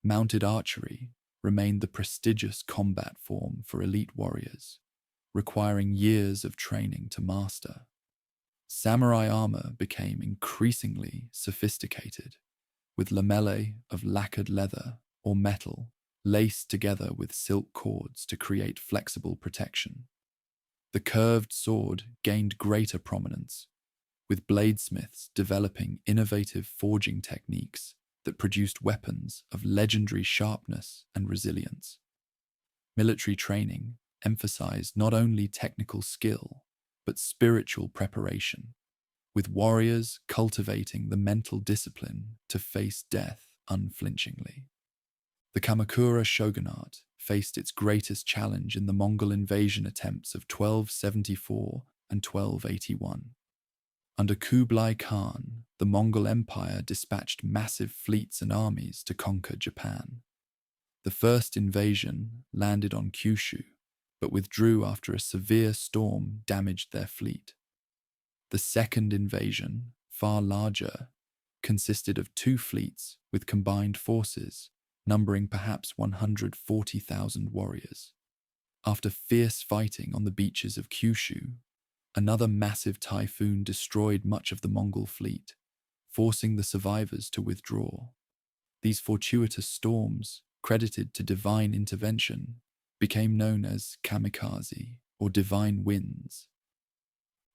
Mounted archery remained the prestigious combat form for elite warriors, requiring years of training to master. Samurai armor became increasingly sophisticated, with lamellae of lacquered leather or metal laced together with silk cords to create flexible protection. The curved sword gained greater prominence, with bladesmiths developing innovative forging techniques that produced weapons of legendary sharpness and resilience. Military training emphasized not only technical skill, but spiritual preparation, with warriors cultivating the mental discipline to face death unflinchingly. The Kamakura Shogunate faced its greatest challenge in the Mongol invasion attempts of 1274 and 1281. Under Kublai Khan, the Mongol Empire dispatched massive fleets and armies to conquer Japan. The first invasion landed on Kyushu, but withdrew after a severe storm damaged their fleet. The second invasion, far larger, consisted of 2 fleets with combined forces, numbering perhaps 140,000 warriors. After fierce fighting on the beaches of Kyushu, another massive typhoon destroyed much of the Mongol fleet, forcing the survivors to withdraw. These fortuitous storms, credited to divine intervention, became known as kamikaze, or divine winds.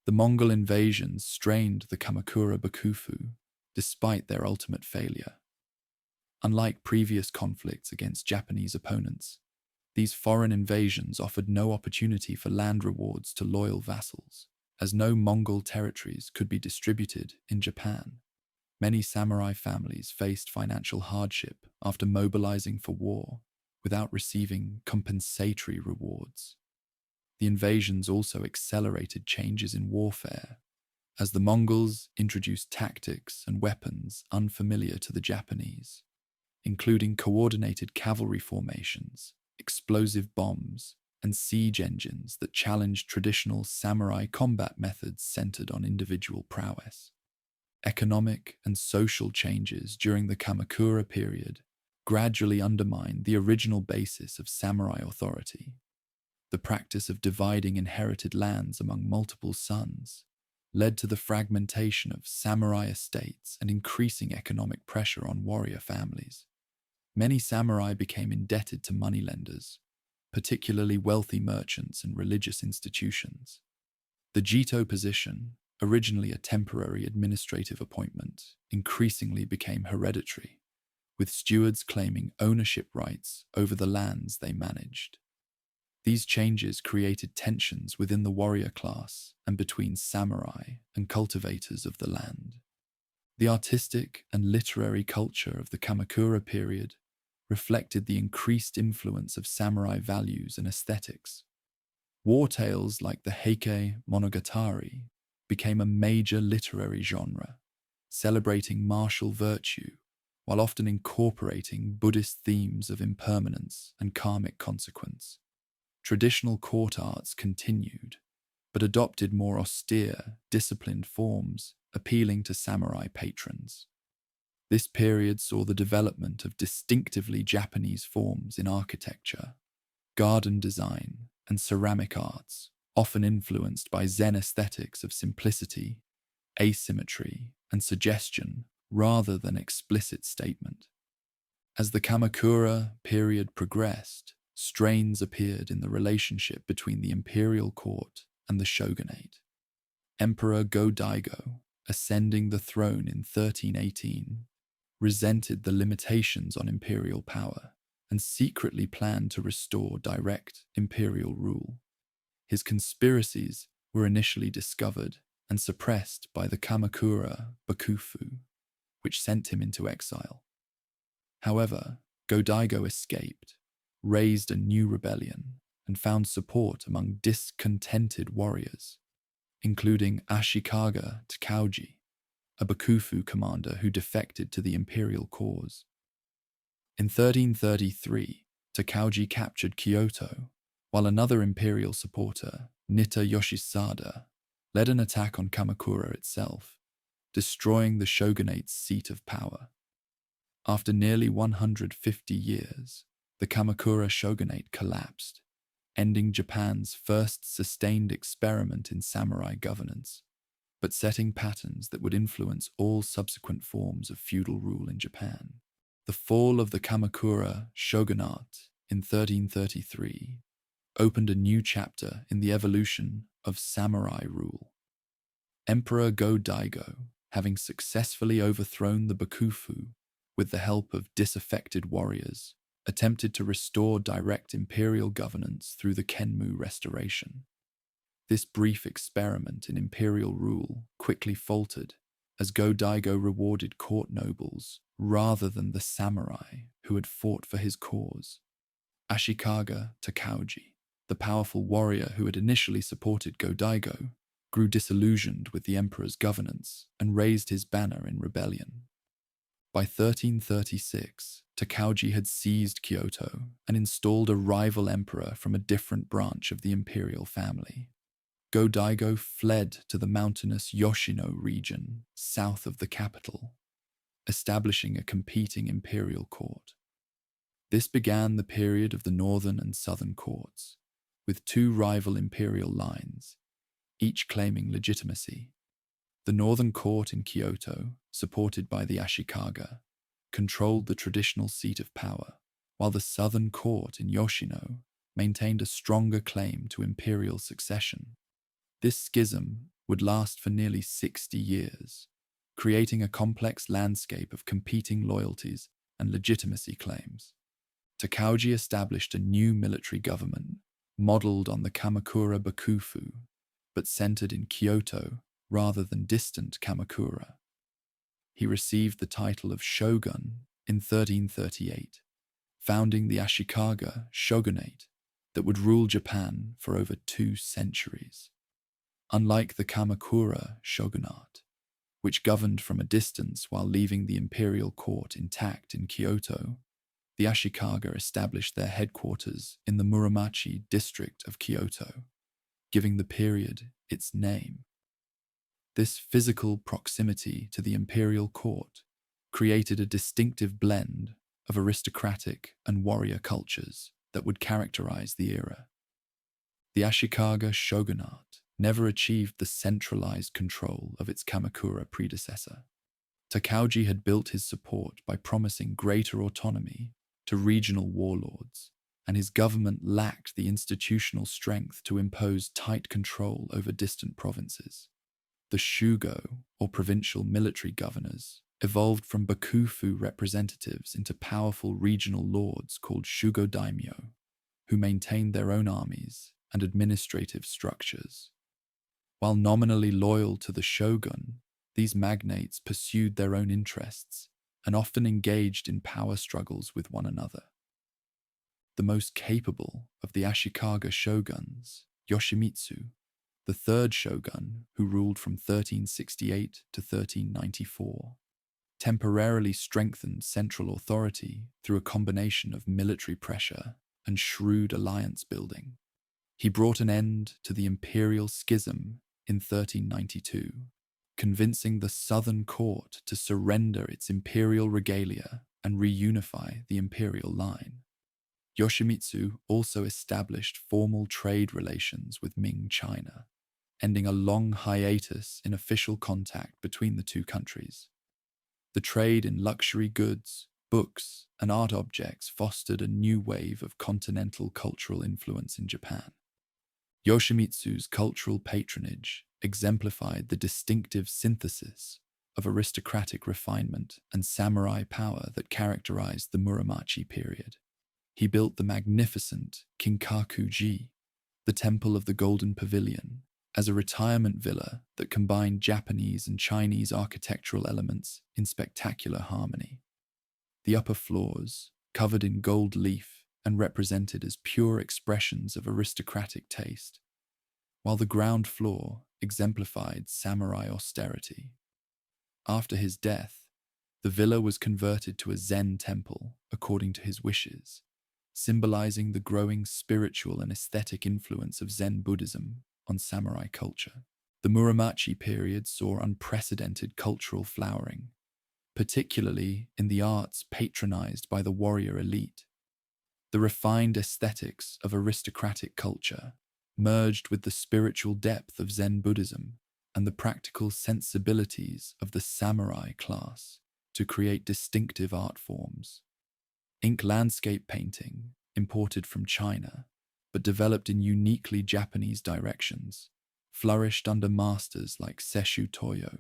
The Mongol invasions strained the Kamakura Bakufu, despite their ultimate failure. Unlike previous conflicts against Japanese opponents, these foreign invasions offered no opportunity for land rewards to loyal vassals, as no Mongol territories could be distributed in Japan. Many samurai families faced financial hardship after mobilizing for war without receiving compensatory rewards. The invasions also accelerated changes in warfare, as the Mongols introduced tactics and weapons unfamiliar to the Japanese, including coordinated cavalry formations, explosive bombs, and siege engines that challenged traditional samurai combat methods centered on individual prowess. Economic and social changes during the Kamakura period gradually undermined the original basis of samurai authority. The practice of dividing inherited lands among multiple sons led to the fragmentation of samurai estates and increasing economic pressure on warrior families. Many samurai became indebted to moneylenders, particularly wealthy merchants and religious institutions. The Jito position, originally a temporary administrative appointment, increasingly became hereditary, with stewards claiming ownership rights over the lands they managed. These changes created tensions within the warrior class and between samurai and cultivators of the land. The artistic and literary culture of the Kamakura period reflected the increased influence of samurai values and aesthetics. War tales like the Heike Monogatari became a major literary genre, celebrating martial virtue while often incorporating Buddhist themes of impermanence and karmic consequence. Traditional court arts continued, but adopted more austere, disciplined forms, appealing to samurai patrons. This period saw the development of distinctively Japanese forms in architecture, garden design, and ceramic arts, often influenced by Zen aesthetics of simplicity, asymmetry, and suggestion rather than explicit statement. As the Kamakura period progressed, strains appeared in the relationship between the imperial court and the shogunate. Emperor Go-Daigo, ascending the throne in 1318, resented the limitations on imperial power and secretly planned to restore direct imperial rule. His conspiracies were initially discovered and suppressed by the Kamakura Bakufu, which sent him into exile. However, Go-Daigo escaped, raised a new rebellion, and found support among discontented warriors, including Ashikaga Takauji, a Bakufu commander who defected to the imperial cause. In 1333, Takauji captured Kyoto, while another imperial supporter, Nitta Yoshisada, led an attack on Kamakura itself, destroying the shogunate's seat of power. After nearly 150 years, the Kamakura Shogunate collapsed, ending Japan's first sustained experiment in samurai governance, but setting patterns that would influence all subsequent forms of feudal rule in Japan. The fall of the Kamakura Shogunate in 1333 opened a new chapter in the evolution of samurai rule. Emperor Go-Daigo, having successfully overthrown the Bakufu with the help of disaffected warriors, attempted to restore direct imperial governance through the Kenmu Restoration. This brief experiment in imperial rule quickly faltered as Go-Daigo rewarded court nobles rather than the samurai who had fought for his cause. Ashikaga Takauji, the powerful warrior who had initially supported Go-Daigo, grew disillusioned with the emperor's governance and raised his banner in rebellion. By 1336, Takauji had seized Kyoto and installed a rival emperor from a different branch of the imperial family. Go-Daigo fled to the mountainous Yoshino region south of the capital, establishing a competing imperial court. This began the period of the northern and southern courts, with two rival imperial lines, each claiming legitimacy. The northern court in Kyoto, supported by the Ashikaga, controlled the traditional seat of power, while the southern court in Yoshino maintained a stronger claim to imperial succession. This schism would last for nearly 60 years, creating a complex landscape of competing loyalties and legitimacy claims. Takauji established a new military government modeled on the Kamakura Bakufu, but centered in Kyoto rather than distant Kamakura. He received the title of shogun in 1338, founding the Ashikaga Shogunate that would rule Japan for over 2 centuries. Unlike the Kamakura Shogunate, which governed from a distance while leaving the imperial court intact in Kyoto, the Ashikaga established their headquarters in the Muromachi district of Kyoto, giving the period its name. This physical proximity to the imperial court created a distinctive blend of aristocratic and warrior cultures that would characterize the era. The Ashikaga Shogunate never achieved the centralized control of its Kamakura predecessor. Takauji had built his support by promising greater autonomy to regional warlords, and his government lacked the institutional strength to impose tight control over distant provinces. The Shugo, or provincial military governors, evolved from Bakufu representatives into powerful regional lords called Shugo daimyo, who maintained their own armies and administrative structures. While nominally loyal to the shogun, these magnates pursued their own interests and often engaged in power struggles with one another. The most capable of the Ashikaga shoguns, Yoshimitsu, the third shogun who ruled from 1368 to 1394, temporarily strengthened central authority through a combination of military pressure and shrewd alliance building. He brought an end to the imperial schism in 1392, convincing the southern court to surrender its imperial regalia and reunify the imperial line. Yoshimitsu also established formal trade relations with Ming China, ending a long hiatus in official contact between the two countries. The trade in luxury goods, books, and art objects fostered a new wave of continental cultural influence in Japan. Yoshimitsu's cultural patronage exemplified the distinctive synthesis of aristocratic refinement and samurai power that characterized the Muromachi period. He built the magnificent Kinkaku-ji, the Temple of the Golden Pavilion, as a retirement villa that combined Japanese and Chinese architectural elements in spectacular harmony. The upper floors, covered in gold leaf and represented as pure expressions of aristocratic taste, while the ground floor exemplified samurai austerity. After his death, the villa was converted to a Zen temple according to his wishes, symbolizing the growing spiritual and aesthetic influence of Zen Buddhism on samurai culture. The Muromachi period saw unprecedented cultural flowering, particularly in the arts patronized by the warrior elite. The refined aesthetics of aristocratic culture merged with the spiritual depth of Zen Buddhism and the practical sensibilities of the samurai class to create distinctive art forms. Ink landscape painting, imported from China, but developed in uniquely Japanese directions, flourished under masters like Sesshu Toyo,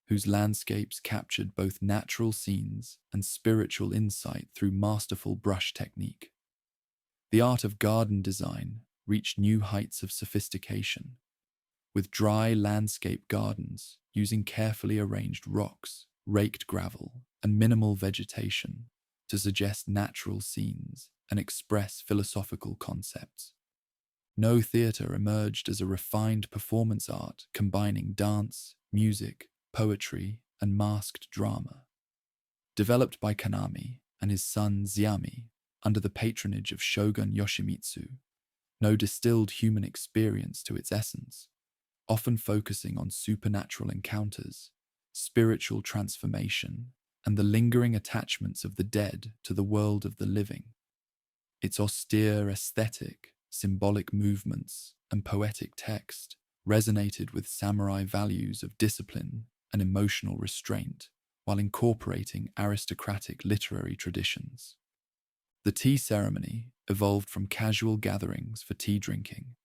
whose landscapes captured both natural scenes and spiritual insight through masterful brush technique. The art of garden design reached new heights of sophistication, with dry landscape gardens using carefully arranged rocks, raked gravel, and minimal vegetation to suggest natural scenes and express philosophical concepts. No theater emerged as a refined performance art combining dance, music, poetry, and masked drama. Developed by Kanami and his son Zeami under the patronage of Shogun Yoshimitsu, No distilled human experience to its essence, often focusing on supernatural encounters, spiritual transformation, and the lingering attachments of the dead to the world of the living. Its austere aesthetic, symbolic movements, and poetic text resonated with samurai values of discipline and emotional restraint, while incorporating aristocratic literary traditions. The tea ceremony evolved from casual gatherings for tea drinking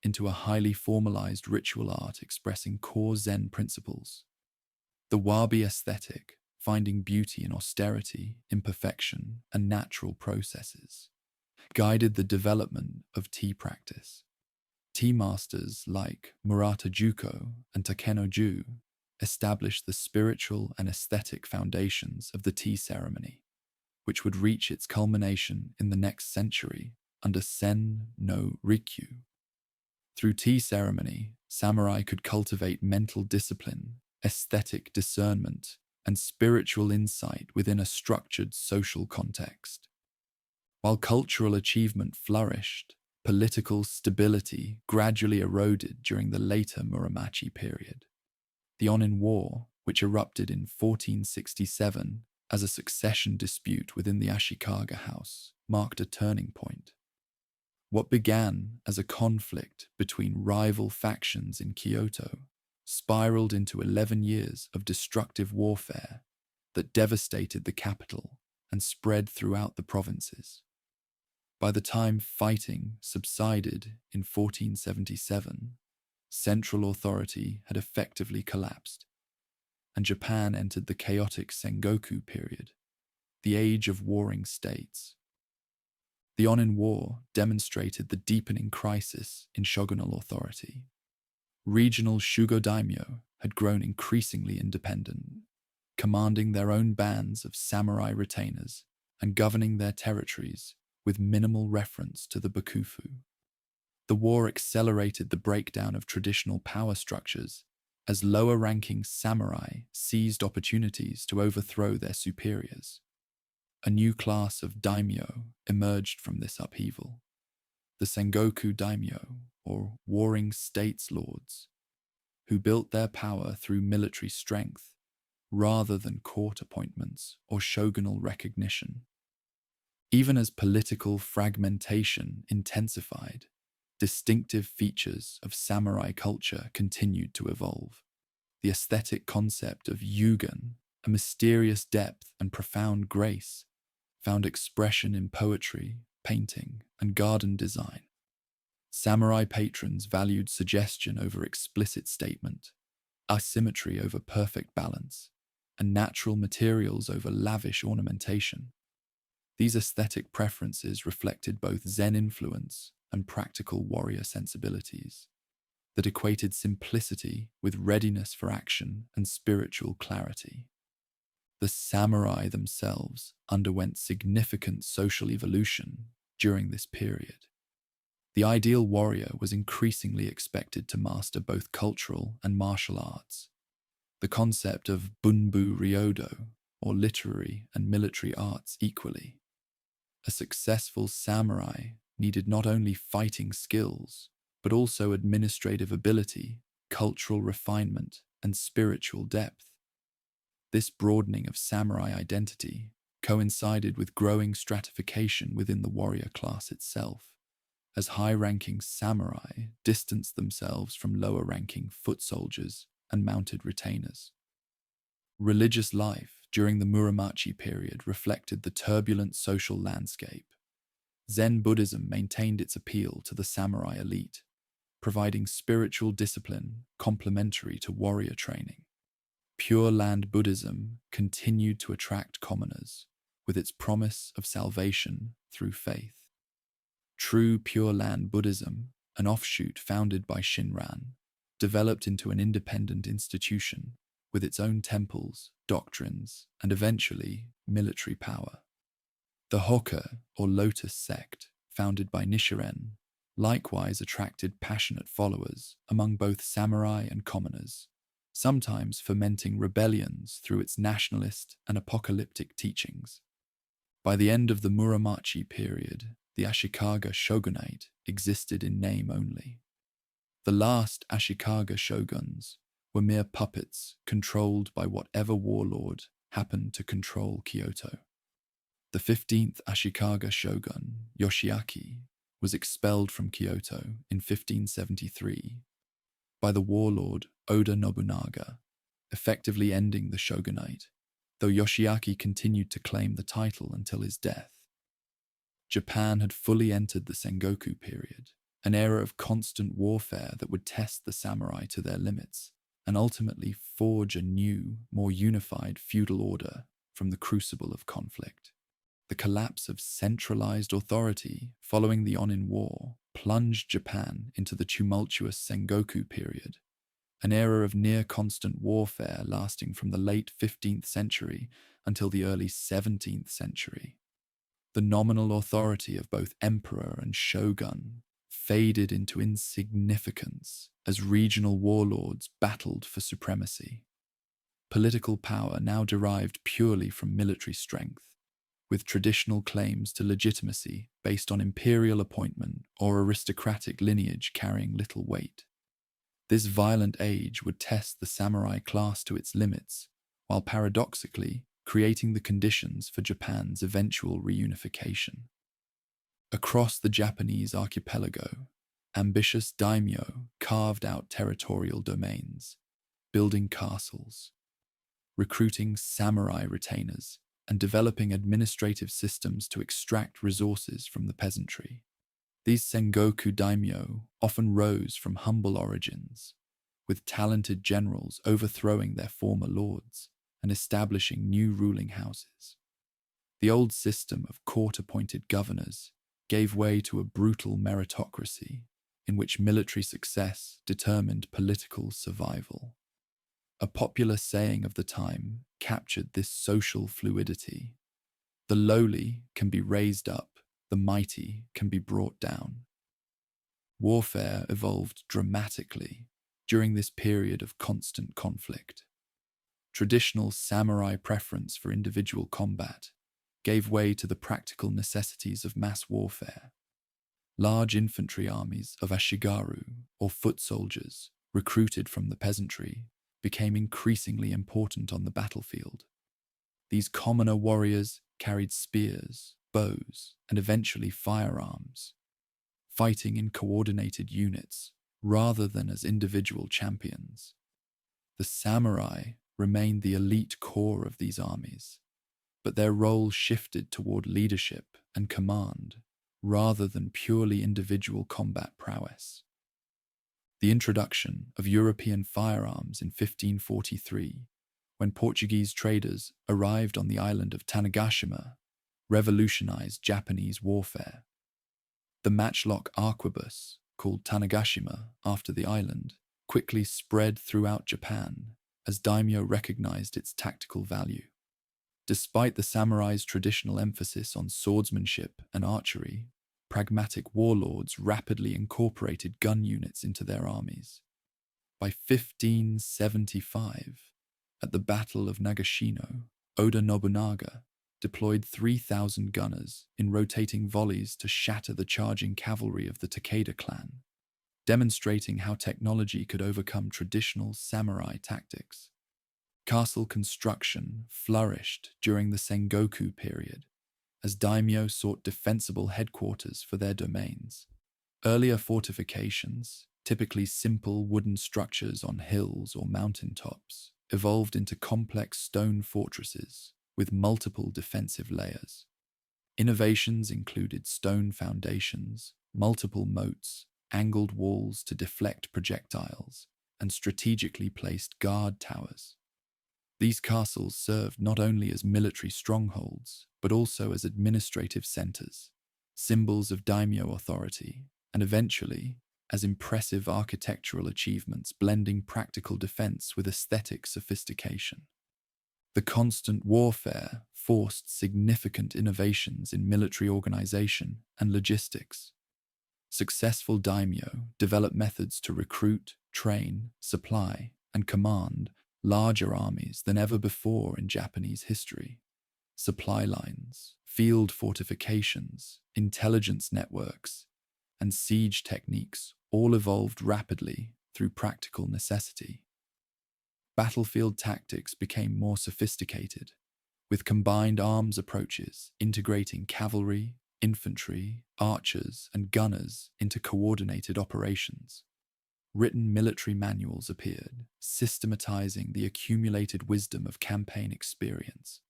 into a highly formalized ritual art expressing core Zen principles. The wabi aesthetic, finding beauty in austerity, imperfection, and natural processes, guided the development of tea practice. Tea masters like Murata Juko and Takeno Ju established the spiritual and aesthetic foundations of the tea ceremony, which would reach its culmination in the next century under Sen no Rikyu. Through tea ceremony, samurai could cultivate mental discipline, aesthetic discernment, and spiritual insight within a structured social context. While cultural achievement flourished, political stability gradually eroded during the later Muromachi period. The Onin War, which erupted in 1467 as a succession dispute within the Ashikaga house, marked a turning point. What began as a conflict between rival factions in Kyoto spiraled into 11 years of destructive warfare that devastated the capital and spread throughout the provinces. By the time fighting subsided in 1477, central authority had effectively collapsed, and Japan entered the chaotic Sengoku period, the age of warring states. The Onin War demonstrated the deepening crisis in shogunal authority. Regional Shugo daimyo had grown increasingly independent, commanding their own bands of samurai retainers and governing their territories with minimal reference to the Bakufu. The war accelerated the breakdown of traditional power structures as lower-ranking samurai seized opportunities to overthrow their superiors. A new class of daimyo emerged from this upheaval, the Sengoku daimyo, or warring states lords, who built their power through military strength rather than court appointments or shogunal recognition. Even as political fragmentation intensified, distinctive features of samurai culture continued to evolve. The aesthetic concept of yugen, a mysterious depth and profound grace, found expression in poetry, painting, and garden design. Samurai patrons valued suggestion over explicit statement, asymmetry over perfect balance, and natural materials over lavish ornamentation. These aesthetic preferences reflected both Zen influence and practical warrior sensibilities that equated simplicity with readiness for action and spiritual clarity. The samurai themselves underwent significant social evolution during this period. The ideal warrior was increasingly expected to master both cultural and martial arts. The concept of bunbu ryodo, or literary and military arts equally. A successful samurai needed not only fighting skills, but also administrative ability, cultural refinement, and spiritual depth. This broadening of samurai identity coincided with growing stratification within the warrior class itself, as high-ranking samurai distanced themselves from lower-ranking foot soldiers and mounted retainers. Religious life during the Muromachi period reflected the turbulent social landscape. Zen Buddhism maintained its appeal to the samurai elite, providing spiritual discipline complementary to warrior training. Pure Land Buddhism continued to attract commoners, with its promise of salvation through faith. True Pure Land Buddhism, an offshoot founded by Shinran, developed into an independent institution with its own temples, doctrines, and eventually military power. The Hoka, or Lotus sect, founded by Nichiren, likewise attracted passionate followers among both samurai and commoners, sometimes fomenting rebellions through its nationalist and apocalyptic teachings. By the end of the Muromachi period, the Ashikaga Shogunate existed in name only. The last Ashikaga shoguns were mere puppets controlled by whatever warlord happened to control Kyoto. The 15th Ashikaga shogun, Yoshiaki, was expelled from Kyoto in 1573 by the warlord Oda Nobunaga, effectively ending the shogunate, though Yoshiaki continued to claim the title until his death. Japan had fully entered the Sengoku period, an era of constant warfare that would test the samurai to their limits and ultimately forge a new, more unified feudal order from the crucible of conflict. The collapse of centralized authority following the Onin War plunged Japan into the tumultuous Sengoku period, an era of near-constant warfare lasting from the late 15th century until the early 17th century. The nominal authority of both emperor and shogun faded into insignificance as regional warlords battled for supremacy. Political power now derived purely from military strength, with traditional claims to legitimacy based on imperial appointment or aristocratic lineage carrying little weight. This violent age would test the samurai class to its limits, while paradoxically creating the conditions for Japan's eventual reunification. Across the Japanese archipelago, ambitious daimyo carved out territorial domains, building castles, recruiting samurai retainers, and developing administrative systems to extract resources from the peasantry. These Sengoku daimyo often rose from humble origins, with talented generals overthrowing their former lords and establishing new ruling houses. The old system of court-appointed governors gave way to a brutal meritocracy in which military success determined political survival. A popular saying of the time captured this social fluidity. The lowly can be raised up, the mighty can be brought down. Warfare evolved dramatically during this period of constant conflict. Traditional samurai preference for individual combat gave way to the practical necessities of mass warfare. Large infantry armies of ashigaru, or foot soldiers, recruited from the peasantry, became increasingly important on the battlefield. These commoner warriors carried spears, bows, and eventually firearms, fighting in coordinated units rather than as individual champions. The samurai remained the elite core of these armies, but their role shifted toward leadership and command rather than purely individual combat prowess. The introduction of European firearms in 1543, when Portuguese traders arrived on the island of Tanegashima, revolutionized Japanese warfare. The matchlock arquebus, called Tanegashima after the island, quickly spread throughout Japan as daimyo recognized its tactical value. Despite the samurai's traditional emphasis on swordsmanship and archery, pragmatic warlords rapidly incorporated gun units into their armies. By 1575, at the Battle of Nagashino, Oda Nobunaga deployed 3,000 gunners in rotating volleys to shatter the charging cavalry of the Takeda clan, demonstrating how technology could overcome traditional samurai tactics. Castle construction flourished during the Sengoku period, as daimyo sought defensible headquarters for their domains. Earlier fortifications, typically simple wooden structures on hills or mountaintops, evolved into complex stone fortresses with multiple defensive layers. Innovations included stone foundations, multiple moats, angled walls to deflect projectiles, and strategically placed guard towers. These castles served not only as military strongholds, but also as administrative centers, symbols of daimyo authority, and eventually as impressive architectural achievements blending practical defense with aesthetic sophistication. The constant warfare forced significant innovations in military organization and logistics. Successful daimyo developed methods to recruit, train, supply, and command larger armies than ever before in Japanese history. Supply lines, field fortifications, intelligence networks, and siege techniques all evolved rapidly through practical necessity. Battlefield tactics became more sophisticated, with combined arms approaches integrating cavalry, infantry, archers, and gunners into coordinated operations. Written military manuals appeared, systematizing the accumulated wisdom of campaign experience.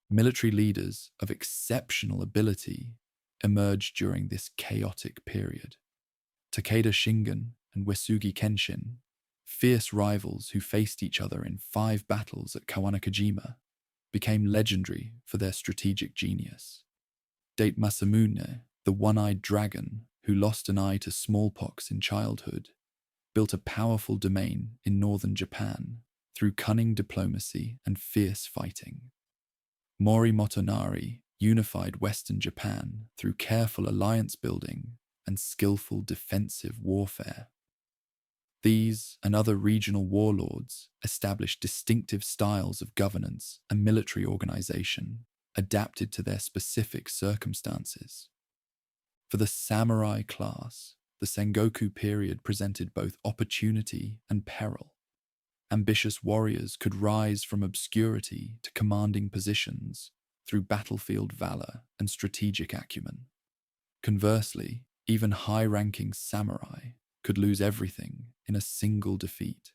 Military leaders of exceptional ability emerged during this chaotic period. Takeda Shingen and Uesugi Kenshin, fierce rivals who faced each other in 5 battles at Kawanakajima, became legendary for their strategic genius. Date Masamune, the one-eyed dragon who lost an eye to smallpox in childhood, built a powerful domain in northern Japan through cunning diplomacy and fierce fighting. Mori Motonari unified western Japan through careful alliance building and skillful defensive warfare. These and other regional warlords established distinctive styles of governance and military organization adapted to their specific circumstances. For the samurai class, the Sengoku period presented both opportunity and peril. Ambitious warriors could rise from obscurity to commanding positions through battlefield valor and strategic acumen. Conversely, even high-ranking samurai could lose everything in a single defeat.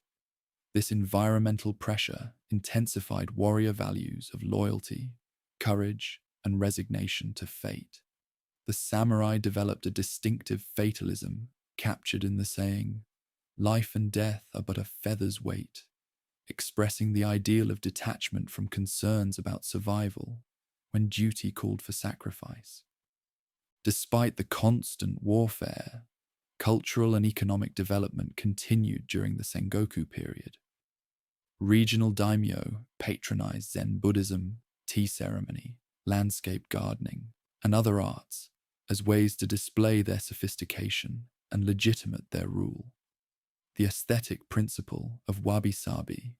This environmental pressure intensified warrior values of loyalty, courage, and resignation to fate. The samurai developed a distinctive fatalism captured in the saying, "Life and death are but a feather's weight," expressing the ideal of detachment from concerns about survival when duty called for sacrifice. Despite the constant warfare, cultural and economic development continued during the Sengoku period. Regional daimyo patronized Zen Buddhism, tea ceremony, landscape gardening, and other arts as ways to display their sophistication and legitimate their rule. The aesthetic principle of wabi-sabi,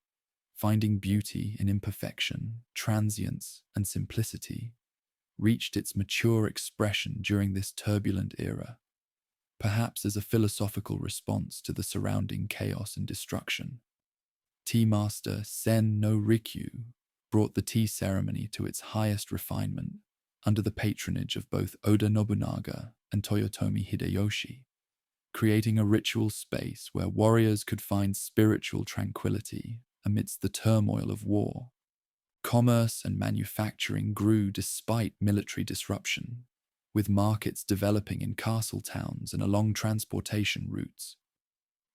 finding beauty in imperfection, transience, and simplicity, reached its mature expression during this turbulent era, perhaps as a philosophical response to the surrounding chaos and destruction. Tea master Sen no Rikyu brought the tea ceremony to its highest refinement under the patronage of both Oda Nobunaga and Toyotomi Hideyoshi, creating a ritual space where warriors could find spiritual tranquility amidst the turmoil of war. Commerce and manufacturing grew despite military disruption, with markets developing in castle towns and along transportation routes.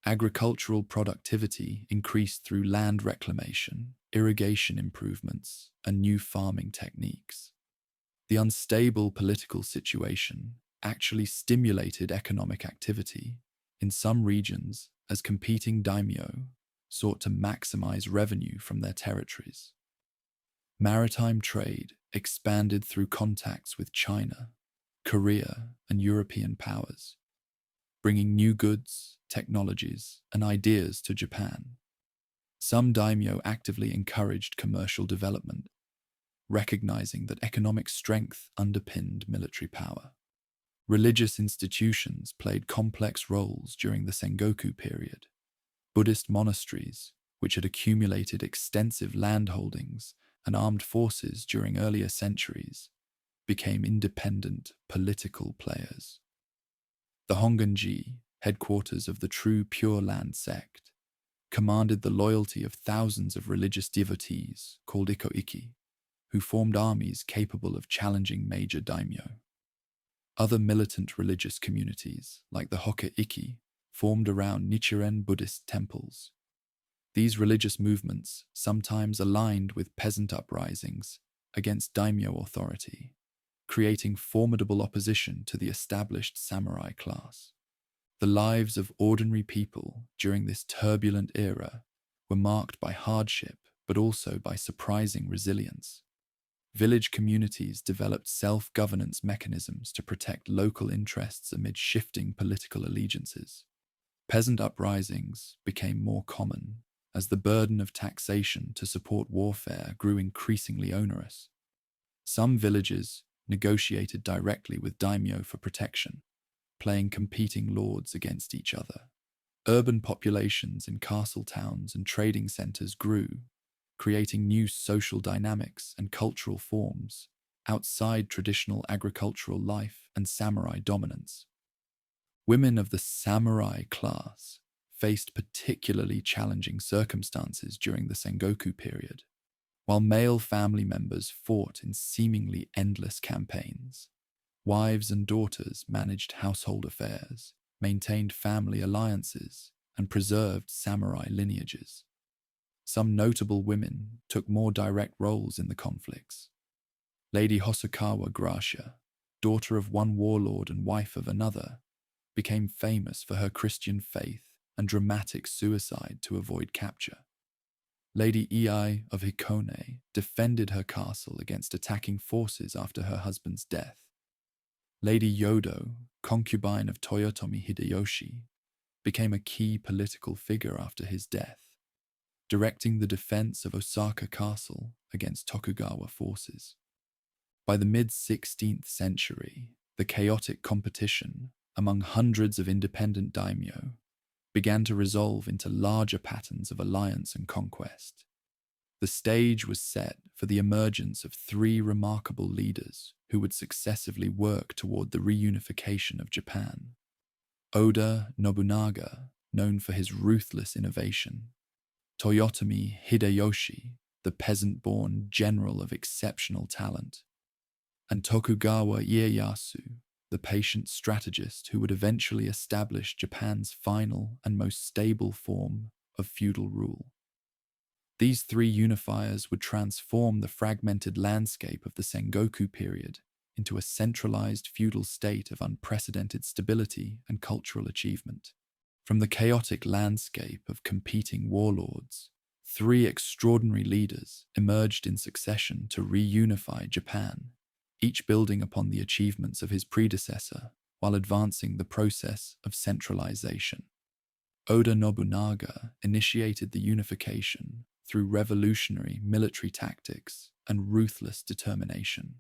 Agricultural productivity increased through land reclamation, irrigation improvements, and new farming techniques. The unstable political situation actually stimulated economic activity in some regions as competing daimyo sought to maximize revenue from their territories. Maritime trade expanded through contacts with China, Korea, and European powers, bringing new goods, technologies, and ideas to Japan. Some daimyo actively encouraged commercial development, recognizing that economic strength underpinned military power. Religious institutions played complex roles during the Sengoku period. Buddhist monasteries, which had accumulated extensive landholdings and armed forces during earlier centuries, became independent political players. The Honganji, headquarters of the true Pure Land sect, commanded the loyalty of thousands of religious devotees called Iko-iki, who formed armies capable of challenging major daimyo. Other militant religious communities, like the Hokke-iki, formed around Nichiren Buddhist temples. These religious movements sometimes aligned with peasant uprisings against daimyo authority, creating formidable opposition to the established samurai class. The lives of ordinary people during this turbulent era were marked by hardship, but also by surprising resilience. Village communities developed self-governance mechanisms to protect local interests amid shifting political allegiances. Peasant uprisings became more common as the burden of taxation to support warfare grew increasingly onerous. Some villages negotiated directly with daimyo for protection, playing competing lords against each other. Urban populations in castle towns and trading centers grew, creating new social dynamics and cultural forms outside traditional agricultural life and samurai dominance. Women of the samurai class faced particularly challenging circumstances during the Sengoku period. While male family members fought in seemingly endless campaigns, wives and daughters managed household affairs, maintained family alliances, and preserved samurai lineages. Some notable women took more direct roles in the conflicts. Lady Hosokawa Gracia, daughter of one warlord and wife of another, became famous for her Christian faith and dramatic suicide to avoid capture. Lady Iai of Hikone defended her castle against attacking forces after her husband's death. Lady Yodo, concubine of Toyotomi Hideyoshi, became a key political figure after his death, directing the defense of Osaka Castle against Tokugawa forces. By the mid-16th century, the chaotic competition among hundreds of independent daimyo began to resolve into larger patterns of alliance and conquest. The stage was set for the emergence of three remarkable leaders who would successively work toward the reunification of Japan. Oda Nobunaga, known for his ruthless innovation; Toyotomi Hideyoshi, the peasant-born general of exceptional talent; and Tokugawa Ieyasu, the patient strategist who would eventually establish Japan's final and most stable form of feudal rule. These three unifiers would transform the fragmented landscape of the Sengoku period into a centralized feudal state of unprecedented stability and cultural achievement. From the chaotic landscape of competing warlords, three extraordinary leaders emerged in succession to reunify Japan, each building upon the achievements of his predecessor while advancing the process of centralization. Oda Nobunaga initiated the unification through revolutionary military tactics and ruthless determination.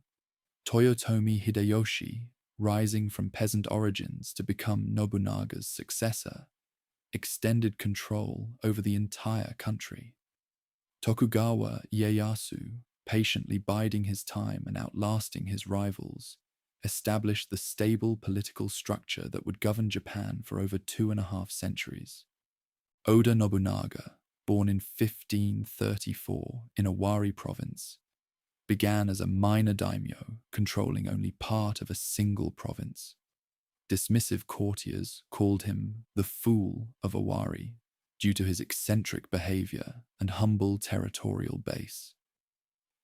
Toyotomi Hideyoshi, rising from peasant origins to become Nobunaga's successor, extended control over the entire country. Tokugawa Ieyasu, patiently biding his time and outlasting his rivals, established the stable political structure that would govern Japan for over 2.5 centuries. Oda Nobunaga, born in 1534 in Owari province, began as a minor daimyo controlling only part of a single province. Dismissive courtiers called him the Fool of Owari due to his eccentric behavior and humble territorial base.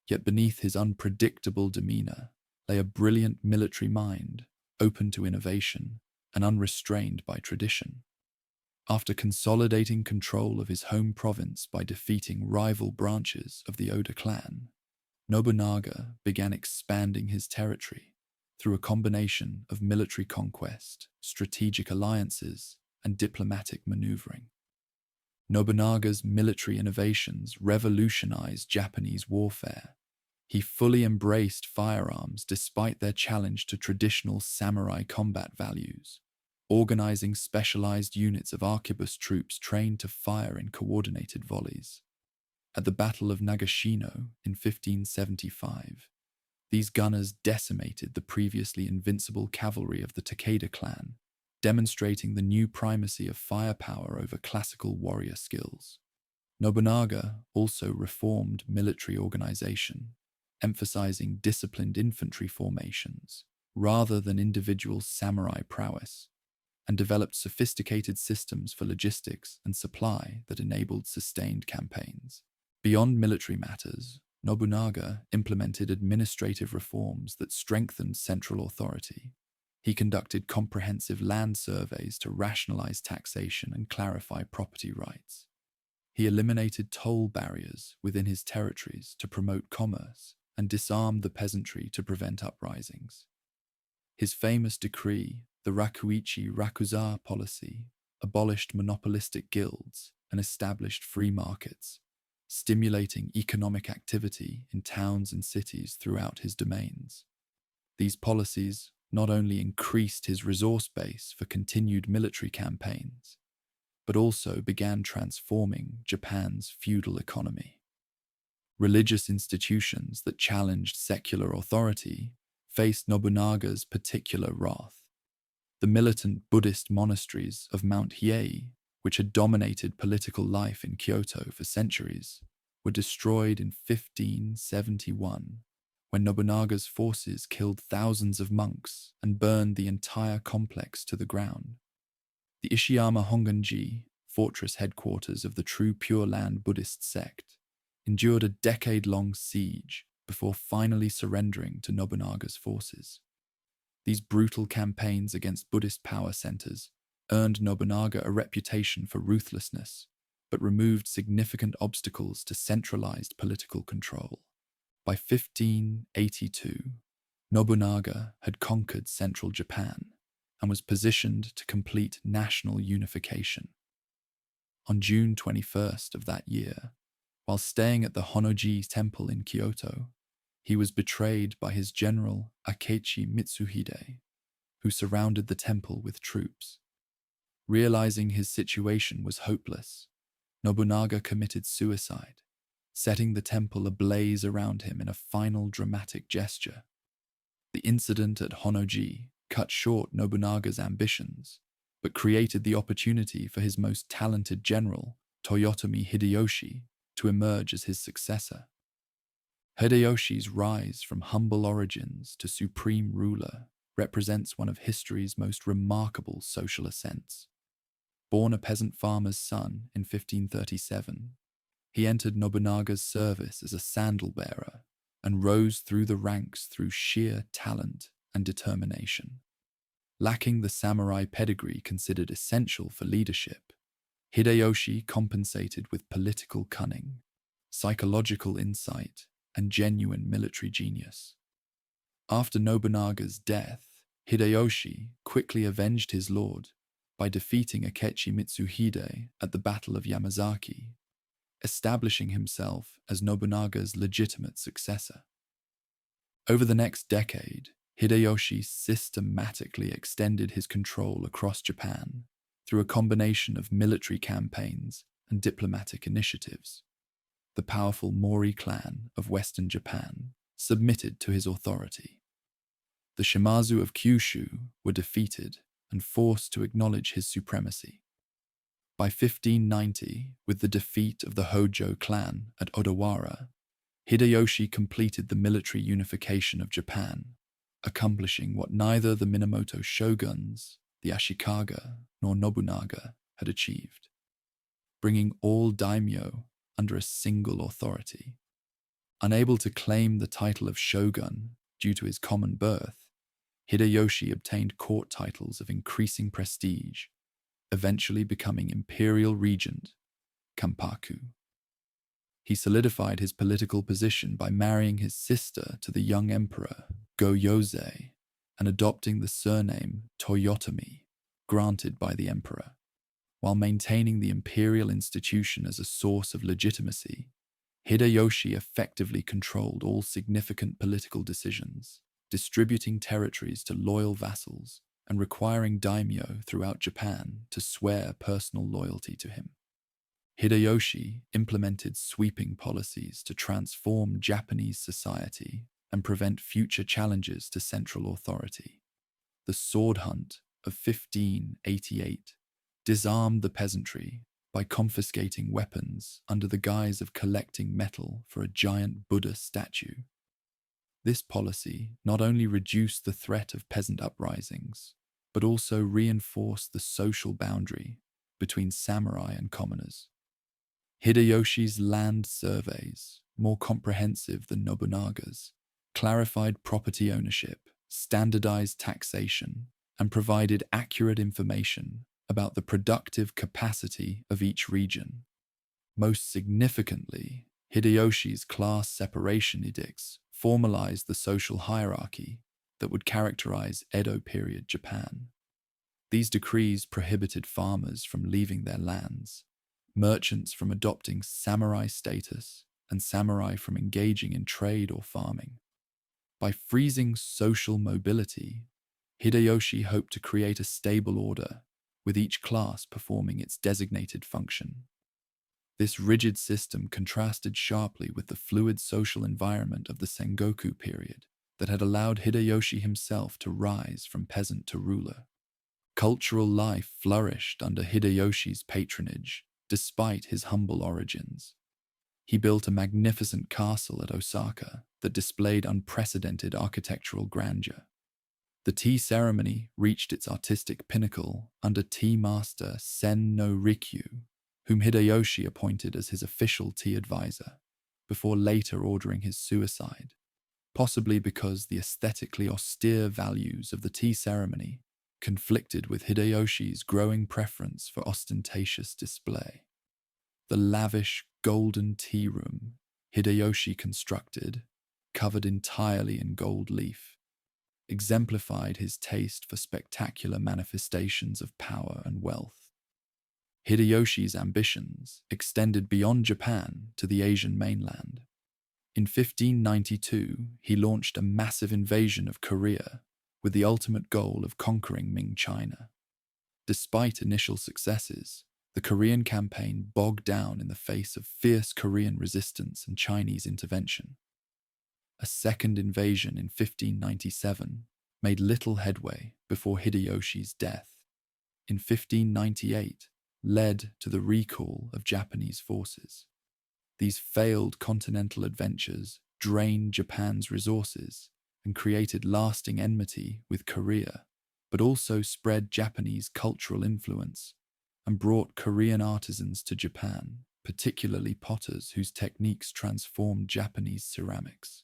Yet beneath his unpredictable demeanor lay a brilliant military mind, open to innovation and unrestrained by tradition. After consolidating control of his home province by defeating rival branches of the Oda clan, Nobunaga began expanding his territory through a combination of military conquest, strategic alliances, and diplomatic maneuvering. Nobunaga's military innovations revolutionized Japanese warfare. He fully embraced firearms despite their challenge to traditional samurai combat values, organizing specialized units of arquebus troops trained to fire in coordinated volleys. At the Battle of Nagashino in 1575, these gunners decimated the previously invincible cavalry of the Takeda clan, demonstrating the new primacy of firepower over classical warrior skills. Nobunaga also reformed military organization, emphasizing disciplined infantry formations rather than individual samurai prowess, and developed sophisticated systems for logistics and supply that enabled sustained campaigns. Beyond military matters, Nobunaga implemented administrative reforms that strengthened central authority. He conducted comprehensive land surveys to rationalize taxation and clarify property rights. He eliminated toll barriers within his territories to promote commerce and disarmed the peasantry to prevent uprisings. His famous decree, the Rakuichi Rakuza policy, abolished monopolistic guilds and established free markets, stimulating economic activity in towns and cities throughout his domains. These policies not only increased his resource base for continued military campaigns, but also began transforming Japan's feudal economy. Religious institutions that challenged secular authority faced Nobunaga's particular wrath. The militant Buddhist monasteries of Mount Hiei, which had dominated political life in Kyoto for centuries, were destroyed in 1571 when Nobunaga's forces killed thousands of monks and burned the entire complex to the ground. The Ishiyama Honganji, fortress headquarters of the true Pure Land Buddhist sect, endured a decade-long siege before finally surrendering to Nobunaga's forces. These brutal campaigns against Buddhist power centers earned Nobunaga a reputation for ruthlessness, but removed significant obstacles to centralized political control. By 1582, Nobunaga had conquered central Japan and was positioned to complete national unification. On June 21st of that year, while staying at the Honnoji Temple in Kyoto, he was betrayed by his general Akechi Mitsuhide, who surrounded the temple with troops. Realizing his situation was hopeless, Nobunaga committed suicide, setting the temple ablaze around him in a final dramatic gesture. The incident at Honnoji cut short Nobunaga's ambitions, but created the opportunity for his most talented general, Toyotomi Hideyoshi, to emerge as his successor. Hideyoshi's rise from humble origins to supreme ruler represents one of history's most remarkable social ascents. Born a peasant farmer's son in 1537, he entered Nobunaga's service as a sandal-bearer and rose through the ranks through sheer talent and determination. Lacking the samurai pedigree considered essential for leadership, Hideyoshi compensated with political cunning, psychological insight, and genuine military genius. After Nobunaga's death, Hideyoshi quickly avenged his lord by defeating Akechi Mitsuhide at the Battle of Yamazaki, establishing himself as Nobunaga's legitimate successor. Over the next decade, Hideyoshi systematically extended his control across Japan through a combination of military campaigns and diplomatic initiatives. The powerful Mori clan of Western Japan submitted to his authority. The Shimazu of Kyushu were defeated and forced to acknowledge his supremacy. By 1590, with the defeat of the Hojo clan at Odawara, Hideyoshi completed the military unification of Japan, accomplishing what neither the Minamoto shoguns, the Ashikaga, nor Nobunaga had achieved, bringing all daimyo under a single authority. Unable to claim the title of shogun due to his common birth, Hideyoshi obtained court titles of increasing prestige, eventually becoming imperial regent, Kampaku. He solidified his political position by marrying his sister to the young emperor Go-Yozei and adopting the surname Toyotomi, granted by the emperor. While maintaining the imperial institution as a source of legitimacy, Hideyoshi effectively controlled all significant political decisions, distributing territories to loyal vassals and requiring daimyo throughout Japan to swear personal loyalty to him. Hideyoshi implemented sweeping policies to transform Japanese society and prevent future challenges to central authority. The sword hunt of 1588 disarmed the peasantry by confiscating weapons under the guise of collecting metal for a giant Buddha statue. This policy not only reduced the threat of peasant uprisings, but also reinforced the social boundary between samurai and commoners. Hideyoshi's land surveys, more comprehensive than Nobunaga's, clarified property ownership, standardized taxation, and provided accurate information about the productive capacity of each region. Most significantly, Hideyoshi's class separation edicts formalized the social hierarchy that would characterize Edo period Japan. These decrees prohibited farmers from leaving their lands, merchants from adopting samurai status, and samurai from engaging in trade or farming. By freezing social mobility, Hideyoshi hoped to create a stable order, with each class performing its designated function. This rigid system contrasted sharply with the fluid social environment of the Sengoku period that had allowed Hideyoshi himself to rise from peasant to ruler. Cultural life flourished under Hideyoshi's patronage, despite his humble origins. He built a magnificent castle at Osaka that displayed unprecedented architectural grandeur. The tea ceremony reached its artistic pinnacle under tea master Sen no Rikyu, whom Hideyoshi appointed as his official tea advisor, before later ordering his suicide, possibly because the aesthetically austere values of the tea ceremony conflicted with Hideyoshi's growing preference for ostentatious display. The lavish golden tea room Hideyoshi constructed, covered entirely in gold leaf, exemplified his taste for spectacular manifestations of power and wealth. Hideyoshi's ambitions extended beyond Japan to the Asian mainland. In 1592, he launched a massive invasion of Korea with the ultimate goal of conquering Ming China. Despite initial successes, the Korean campaign bogged down in the face of fierce Korean resistance and Chinese intervention. A second invasion in 1597 made little headway before Hideyoshi's death. In 1598, led to the recall of Japanese forces. These failed continental adventures drained Japan's resources and created lasting enmity with Korea, but also spread Japanese cultural influence and brought Korean artisans to Japan, particularly potters whose techniques transformed Japanese ceramics.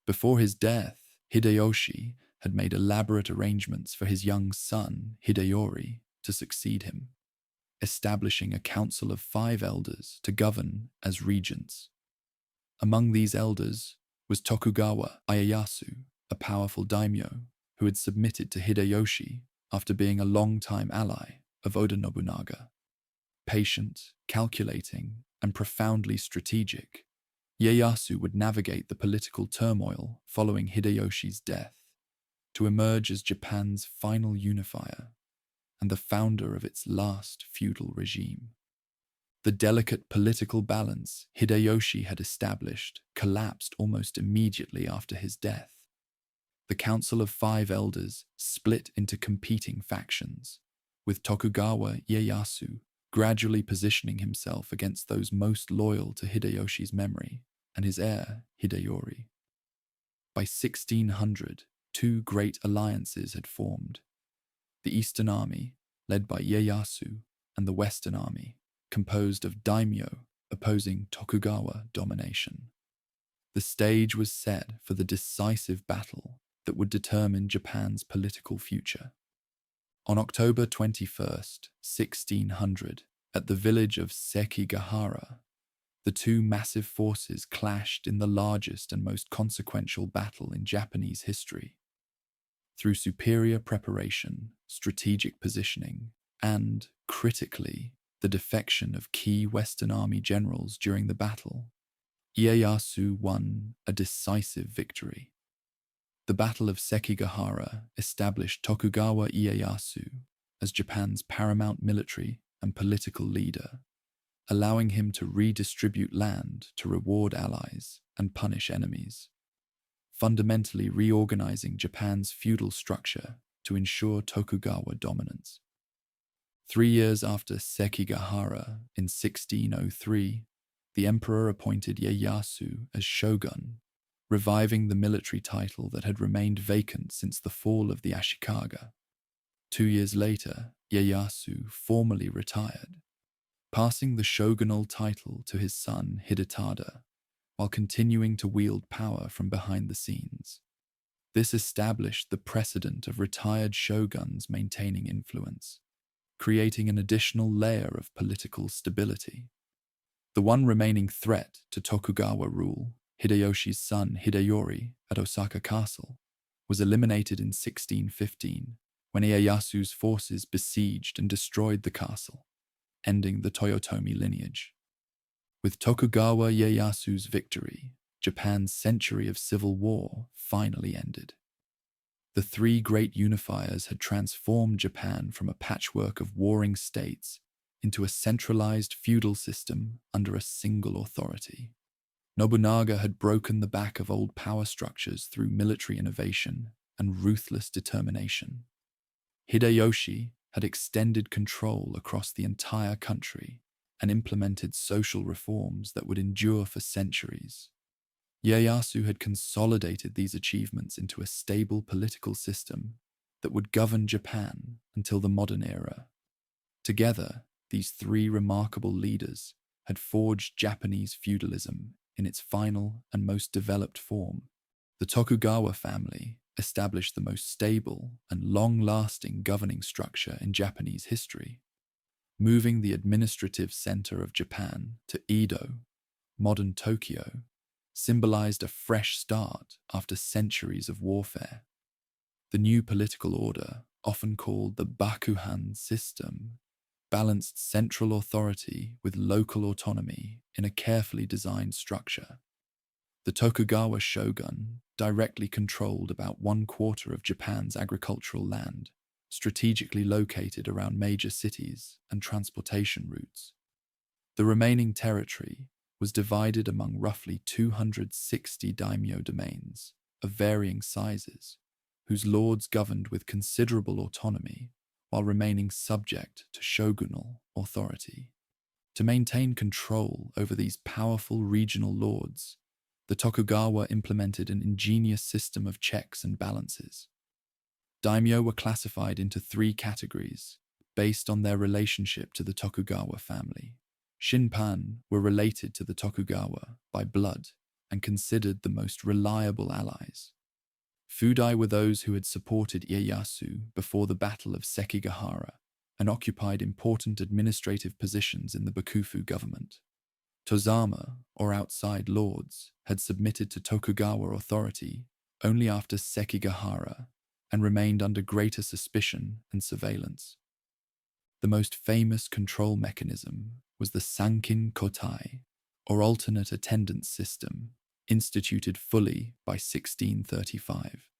Before his death, Hideyoshi had made elaborate arrangements for his young son, Hideyori, to succeed him, establishing a council of 5 elders to govern as regents. Among these elders was Tokugawa Ieyasu, a powerful daimyo who had submitted to Hideyoshi after being a long-time ally of Oda Nobunaga. Patient, calculating, and profoundly strategic, Ieyasu would navigate the political turmoil following Hideyoshi's death to emerge as Japan's final unifier and the founder of its last feudal regime. The delicate political balance Hideyoshi had established collapsed almost immediately after his death. The Council of 5 Elders split into competing factions, with Tokugawa Ieyasu gradually positioning himself against those most loyal to Hideyoshi's memory and his heir, Hideyori. By 1600, two great alliances had formed: the Eastern Army, led by Ieyasu, and the Western Army, composed of daimyo opposing Tokugawa domination. The stage was set for the decisive battle that would determine Japan's political future. On October 21st, 1600, at the village of Sekigahara, the two massive forces clashed in the largest and most consequential battle in Japanese history. Through superior preparation, strategic positioning, and, critically, the defection of key Western Army generals during the battle, Ieyasu won a decisive victory. The Battle of Sekigahara established Tokugawa Ieyasu as Japan's paramount military and political leader, allowing him to redistribute land to reward allies and punish enemies, fundamentally reorganizing Japan's feudal structure to ensure Tokugawa dominance. 3 years after Sekigahara, in 1603, the emperor appointed Ieyasu as shogun, reviving the military title that had remained vacant since the fall of the Ashikaga. 2 years later, Ieyasu formally retired, passing the shogunal title to his son Hidetada, while continuing to wield power from behind the scenes. This established the precedent of retired shoguns maintaining influence, creating an additional layer of political stability. The one remaining threat to Tokugawa rule, Hideyoshi's son Hideyori at Osaka Castle, was eliminated in 1615 when Ieyasu's forces besieged and destroyed the castle, ending the Toyotomi lineage. With Tokugawa Ieyasu's victory, Japan's century of civil war finally ended. The three great unifiers had transformed Japan from a patchwork of warring states into a centralized feudal system under a single authority. Nobunaga had broken the back of old power structures through military innovation and ruthless determination. Hideyoshi had extended control across the entire country and implemented social reforms that would endure for centuries. Ieyasu had consolidated these achievements into a stable political system that would govern Japan until the modern era. Together, these three remarkable leaders had forged Japanese feudalism in its final and most developed form. The Tokugawa family established the most stable and long-lasting governing structure in Japanese history, moving the administrative center of Japan to Edo, modern Tokyo, symbolized a fresh start after centuries of warfare. The new political order, often called the Bakuhan system, balanced central authority with local autonomy in a carefully designed structure. The Tokugawa shogun directly controlled about 1/4 of Japan's agricultural land, strategically located around major cities and transportation routes. The remaining territory was divided among roughly 260 daimyo domains of varying sizes, whose lords governed with considerable autonomy while remaining subject to shogunal authority. To maintain control over these powerful regional lords, the Tokugawa implemented an ingenious system of checks and balances. Daimyo were classified into 3 categories based on their relationship to the Tokugawa family. Shinpan were related to the Tokugawa by blood and considered the most reliable allies. Fudai were those who had supported Ieyasu before the Battle of Sekigahara and occupied important administrative positions in the Bakufu government. Tozama, or outside lords, had submitted to Tokugawa authority only after Sekigahara and remained under greater suspicion and surveillance. The most famous control mechanism was the Sankin Kotai, or alternate attendance system, instituted fully by 1635.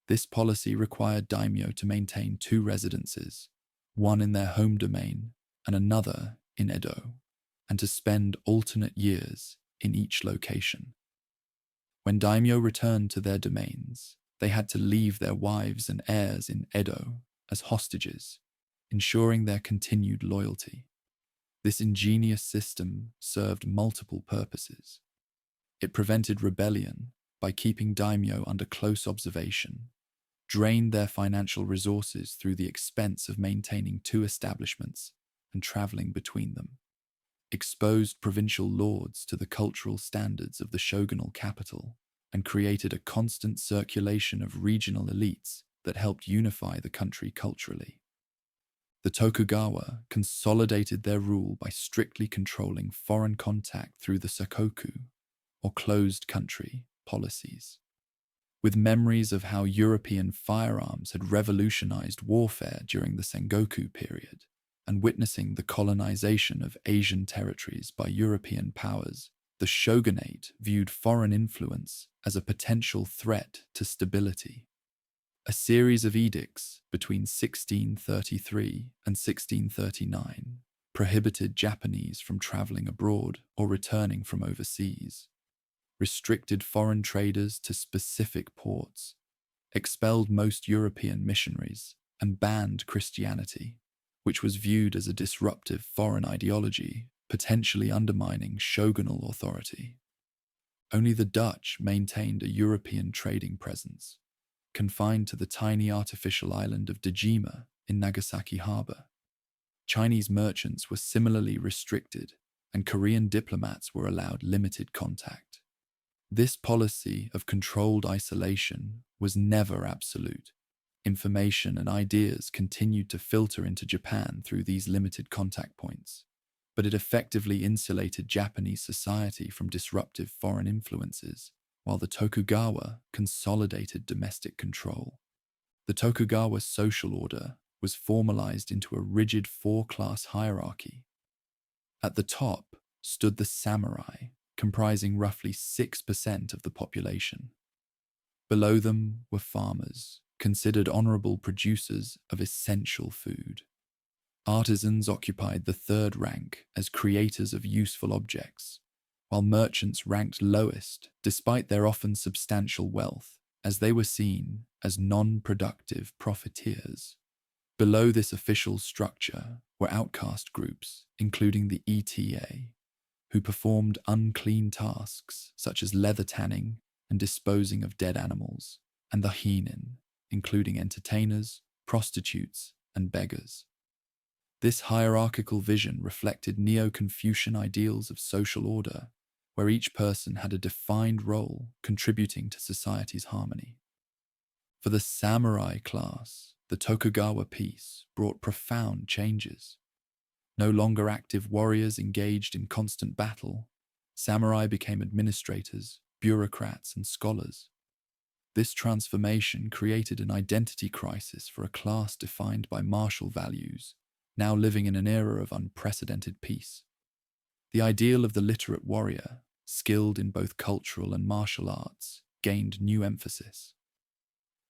This policy required daimyo to maintain 2 residences, one in their home domain and another in Edo, and to spend alternate years in each location. When daimyo returned to their domains, they had to leave their wives and heirs in Edo as hostages, ensuring their continued loyalty. This ingenious system served multiple purposes. It prevented rebellion by keeping daimyo under close observation, drained their financial resources through the expense of maintaining two establishments and traveling between them, exposed provincial lords to the cultural standards of the shogunal capital, and created a constant circulation of regional elites that helped unify the country culturally. The Tokugawa consolidated their rule by strictly controlling foreign contact through the Sakoku, or closed country, policies. With memories of how European firearms had revolutionized warfare during the Sengoku period, and witnessing the colonization of Asian territories by European powers, the shogunate viewed foreign influence as a potential threat to stability. A series of edicts between 1633 and 1639 prohibited Japanese from traveling abroad or returning from overseas, restricted foreign traders to specific ports, expelled most European missionaries, and banned Christianity, which was viewed as a disruptive foreign ideology, potentially undermining shogunal authority. Only the Dutch maintained a European trading presence, confined to the tiny artificial island of Dejima in Nagasaki harbor. Chinese merchants were similarly restricted, and Korean diplomats were allowed limited contact. This policy of controlled isolation was never absolute. Information and ideas continued to filter into Japan through these limited contact points, but it effectively insulated Japanese society from disruptive foreign influences, while the Tokugawa consolidated domestic control. The Tokugawa social order was formalized into a rigid four-class hierarchy. At the top stood the samurai, comprising roughly 6% of the population. Below them were farmers, considered honorable producers of essential food. Artisans occupied the third rank as creators of useful objects, while merchants ranked lowest despite their often substantial wealth, as they were seen as non-productive profiteers. Below this official structure were outcast groups, including the ETA, who performed unclean tasks such as leather tanning and disposing of dead animals, and the Hinin, including entertainers, prostitutes, and beggars. This hierarchical vision reflected Neo-Confucian ideals of social order, where each person had a defined role contributing to society's harmony. For the samurai class, the Tokugawa peace brought profound changes. No longer active warriors engaged in constant battle, samurai became administrators, bureaucrats, and scholars. This transformation created an identity crisis for a class defined by martial values, now living in an era of unprecedented peace. The ideal of the literate warrior, skilled in both cultural and martial arts, gained new emphasis.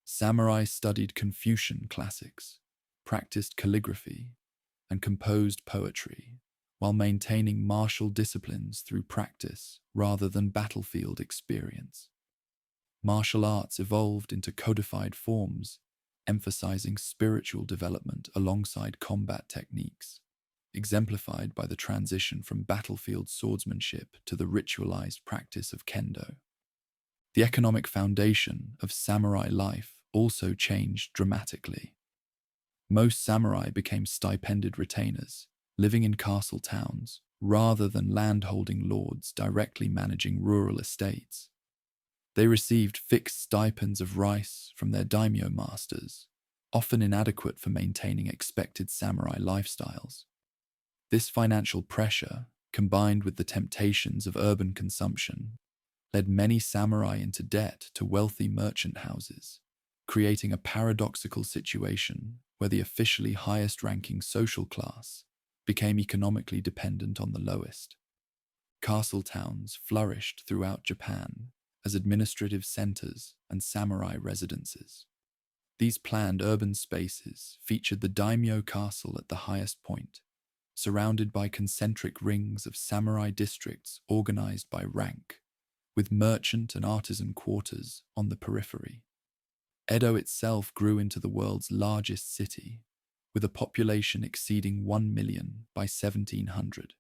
Samurai studied Confucian classics, practiced calligraphy, and composed poetry, while maintaining martial disciplines through practice rather than battlefield experience. Martial arts evolved into codified forms, emphasizing spiritual development alongside combat techniques, exemplified by the transition from battlefield swordsmanship to the ritualized practice of kendo. The economic foundation of samurai life also changed dramatically. Most samurai became stipended retainers, living in castle towns, rather than landholding lords directly managing rural estates. They received fixed stipends of rice from their daimyo masters, often inadequate for maintaining expected samurai lifestyles. This financial pressure, combined with the temptations of urban consumption, led many samurai into debt to wealthy merchant houses, creating a paradoxical situation where the officially highest-ranking social class became economically dependent on the lowest. Castle towns flourished throughout Japan as administrative centers and samurai residences. These planned urban spaces featured the daimyo castle at the highest point, surrounded by concentric rings of samurai districts organized by rank, with merchant and artisan quarters on the periphery. Edo itself grew into the world's largest city, with a population exceeding 1 million by 1700.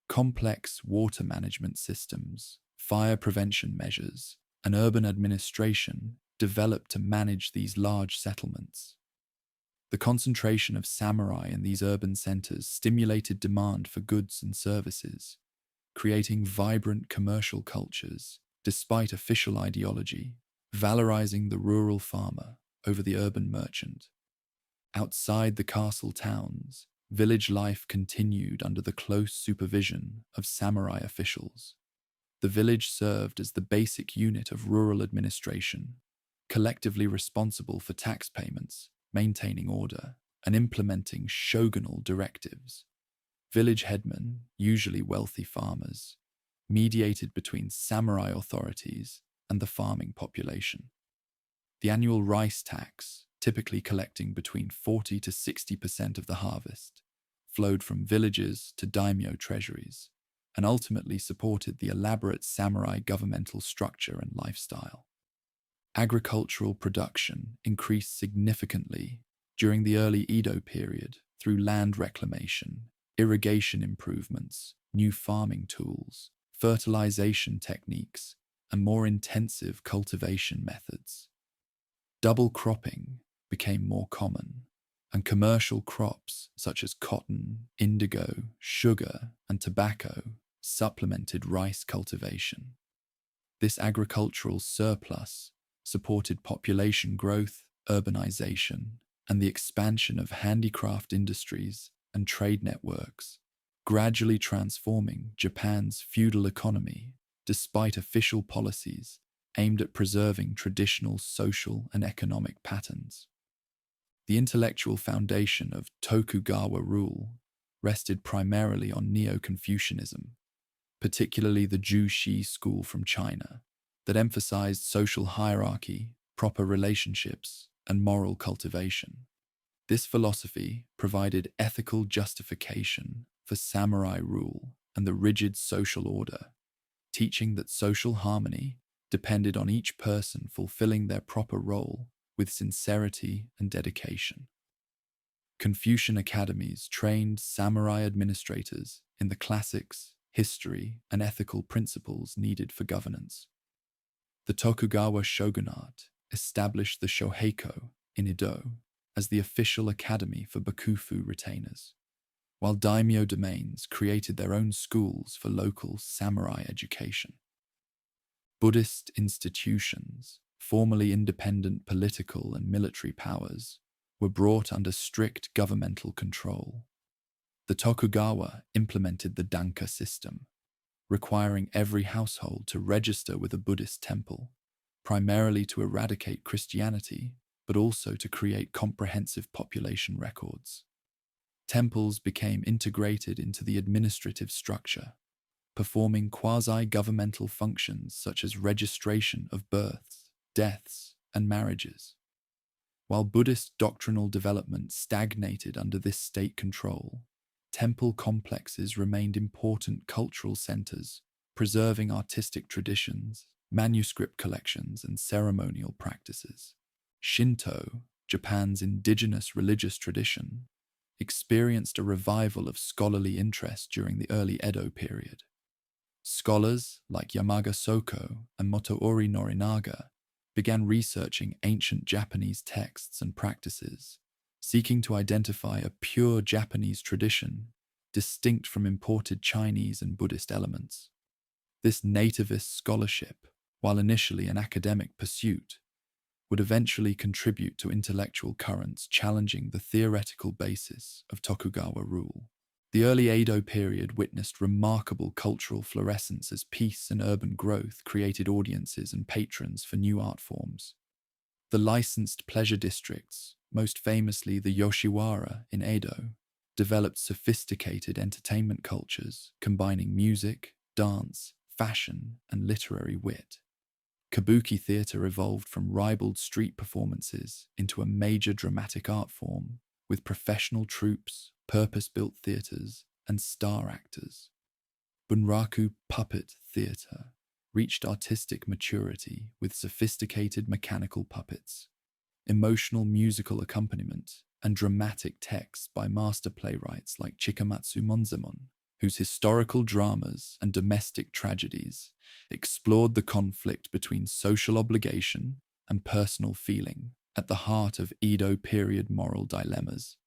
Complex water management systems, fire prevention measures, and urban administration developed to manage these large settlements. The concentration of samurai in these urban centers stimulated demand for goods and services, creating vibrant commercial cultures despite official ideology, valorizing the rural farmer over the urban merchant. Outside the castle towns, village life continued under the close supervision of samurai officials. The village served as the basic unit of rural administration, collectively responsible for tax payments, maintaining order, and implementing shogunal directives. Village headmen, usually wealthy farmers, mediated between samurai authorities and the farming population. The annual rice tax, typically collecting between 40 to 60% of the harvest, flowed from villages to daimyo treasuries, and ultimately supported the elaborate samurai governmental structure and lifestyle. Agricultural production increased significantly during the early Edo period through land reclamation, irrigation improvements, new farming tools, fertilization techniques, and more intensive cultivation methods. Double cropping became more common, and commercial crops such as cotton, indigo, sugar, and tobacco supplemented rice cultivation. This agricultural surplus supported population growth, urbanization, and the expansion of handicraft industries and trade networks, gradually transforming Japan's feudal economy despite official policies aimed at preserving traditional social and economic patterns. The intellectual foundation of Tokugawa rule rested primarily on Neo-Confucianism, particularly the Jushi school from China, that emphasized social hierarchy, proper relationships, and moral cultivation. This philosophy provided ethical justification for samurai rule and the rigid social order, teaching that social harmony depended on each person fulfilling their proper role with sincerity and dedication. Confucian academies trained samurai administrators in the classics, history, and ethical principles needed for governance. The Tokugawa Shogunate established the Shoheiko in Edo as the official academy for bakufu retainers, while daimyo domains created their own schools for local samurai education. Buddhist institutions, formerly independent political and military powers, were brought under strict governmental control. The Tokugawa implemented the danka system, requiring every household to register with a Buddhist temple, primarily to eradicate Christianity, but also to create comprehensive population records. Temples became integrated into the administrative structure, performing quasi-governmental functions such as registration of births, deaths, and marriages. While Buddhist doctrinal development stagnated under this state control, temple complexes remained important cultural centers, preserving artistic traditions, manuscript collections, and ceremonial practices. Shinto, Japan's indigenous religious tradition, experienced a revival of scholarly interest during the early Edo period. Scholars like Yamaga Soko and Motoori Norinaga began researching ancient Japanese texts and practices, seeking to identify a pure Japanese tradition distinct from imported Chinese and Buddhist elements. This nativist scholarship, while initially an academic pursuit, would eventually contribute to intellectual currents challenging the theoretical basis of Tokugawa rule. The early Edo period witnessed remarkable cultural fluorescence as peace and urban growth created audiences and patrons for new art forms. The licensed pleasure districts, most famously the Yoshiwara in Edo, developed sophisticated entertainment cultures combining music, dance, fashion, and literary wit. Kabuki theatre evolved from ribald street performances into a major dramatic art form, with professional troupes, purpose-built theatres, and star actors. Bunraku puppet theatre reached artistic maturity with sophisticated mechanical puppets, emotional musical accompaniment, and dramatic texts by master playwrights like Chikamatsu Monzemon, whose historical dramas and domestic tragedies explored the conflict between social obligation and personal feeling at the heart of Edo period moral dilemmas.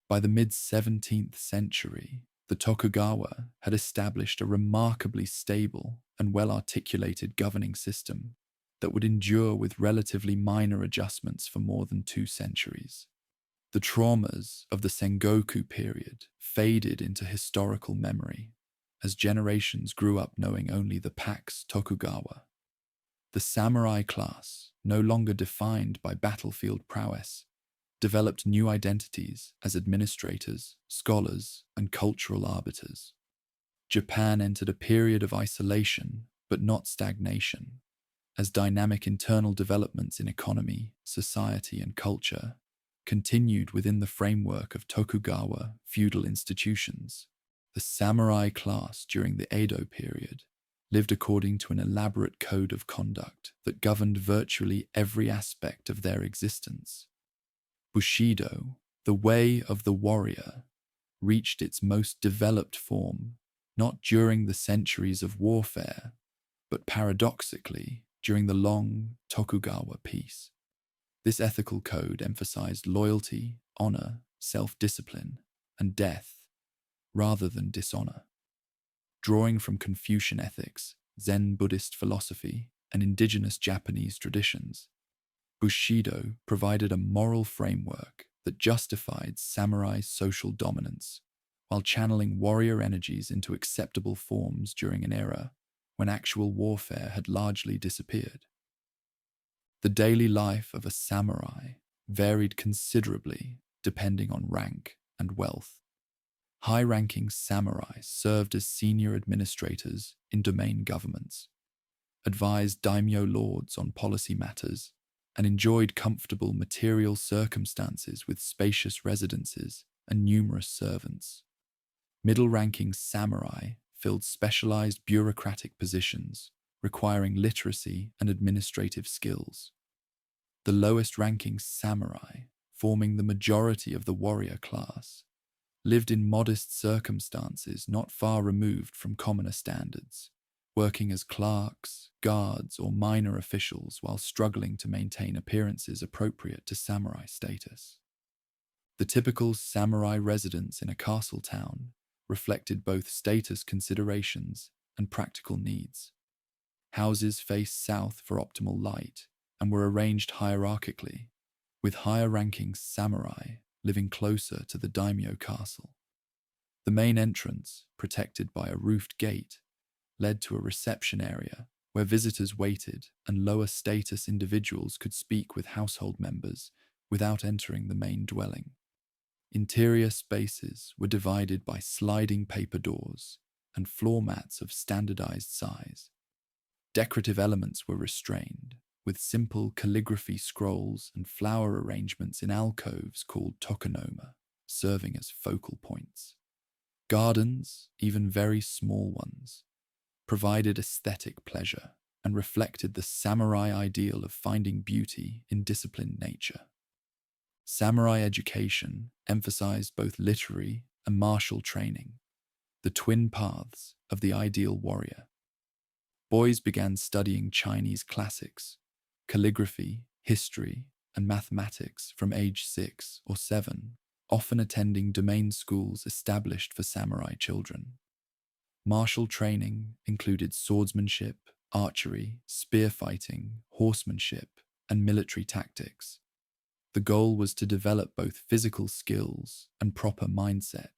By the mid-17th century, the Tokugawa had established a remarkably stable and well-articulated governing system that would endure with relatively minor adjustments for more than 2 centuries. The traumas of the Sengoku period faded into historical memory as generations grew up knowing only the Pax Tokugawa. The samurai class, no longer defined by battlefield prowess, developed new identities as administrators, scholars, and cultural arbiters. Japan entered a period of isolation, but not stagnation, as dynamic internal developments in economy, society, and culture continued within the framework of Tokugawa feudal institutions. The samurai class during the Edo period lived according to an elaborate code of conduct that governed virtually every aspect of their existence. Bushido, the way of the warrior, reached its most developed form not during the centuries of warfare, but paradoxically during the long Tokugawa peace. This ethical code emphasized loyalty, honor, self-discipline, and death, rather than dishonor. Drawing from Confucian ethics, Zen Buddhist philosophy, and indigenous Japanese traditions, Bushido provided a moral framework that justified samurai's social dominance while channeling warrior energies into acceptable forms during an era when actual warfare had largely disappeared. The daily life of a samurai varied considerably depending on rank and wealth. High-ranking samurai served as senior administrators in domain governments, advised daimyo lords on policy matters, and enjoyed comfortable material circumstances with spacious residences and numerous servants. Middle-ranking samurai filled specialized bureaucratic positions requiring literacy and administrative skills. The lowest-ranking samurai, forming the majority of the warrior class, lived in modest circumstances not far removed from commoner standards, working as clerks, guards, or minor officials while struggling to maintain appearances appropriate to samurai status. The typical samurai residence in a castle town reflected both status considerations and practical needs. Houses faced south for optimal light and were arranged hierarchically, with higher-ranking samurai living closer to the daimyo castle. The main entrance, protected by a roofed gate, led to a reception area where visitors waited and lower-status individuals could speak with household members without entering the main dwelling. Interior spaces were divided by sliding paper doors and floor mats of standardized size. Decorative elements were restrained, with simple calligraphy scrolls and flower arrangements in alcoves called tokonoma, serving as focal points. Gardens, even very small ones, provided aesthetic pleasure and reflected the samurai ideal of finding beauty in disciplined nature. Samurai education emphasized both literary and martial training, the twin paths of the ideal warrior. Boys began studying Chinese classics, calligraphy, history, and mathematics from age 6 or 7, often attending domain schools established for samurai children. Martial training included swordsmanship, archery, spear fighting, horsemanship, and military tactics. The goal was to develop both physical skills and proper mindset,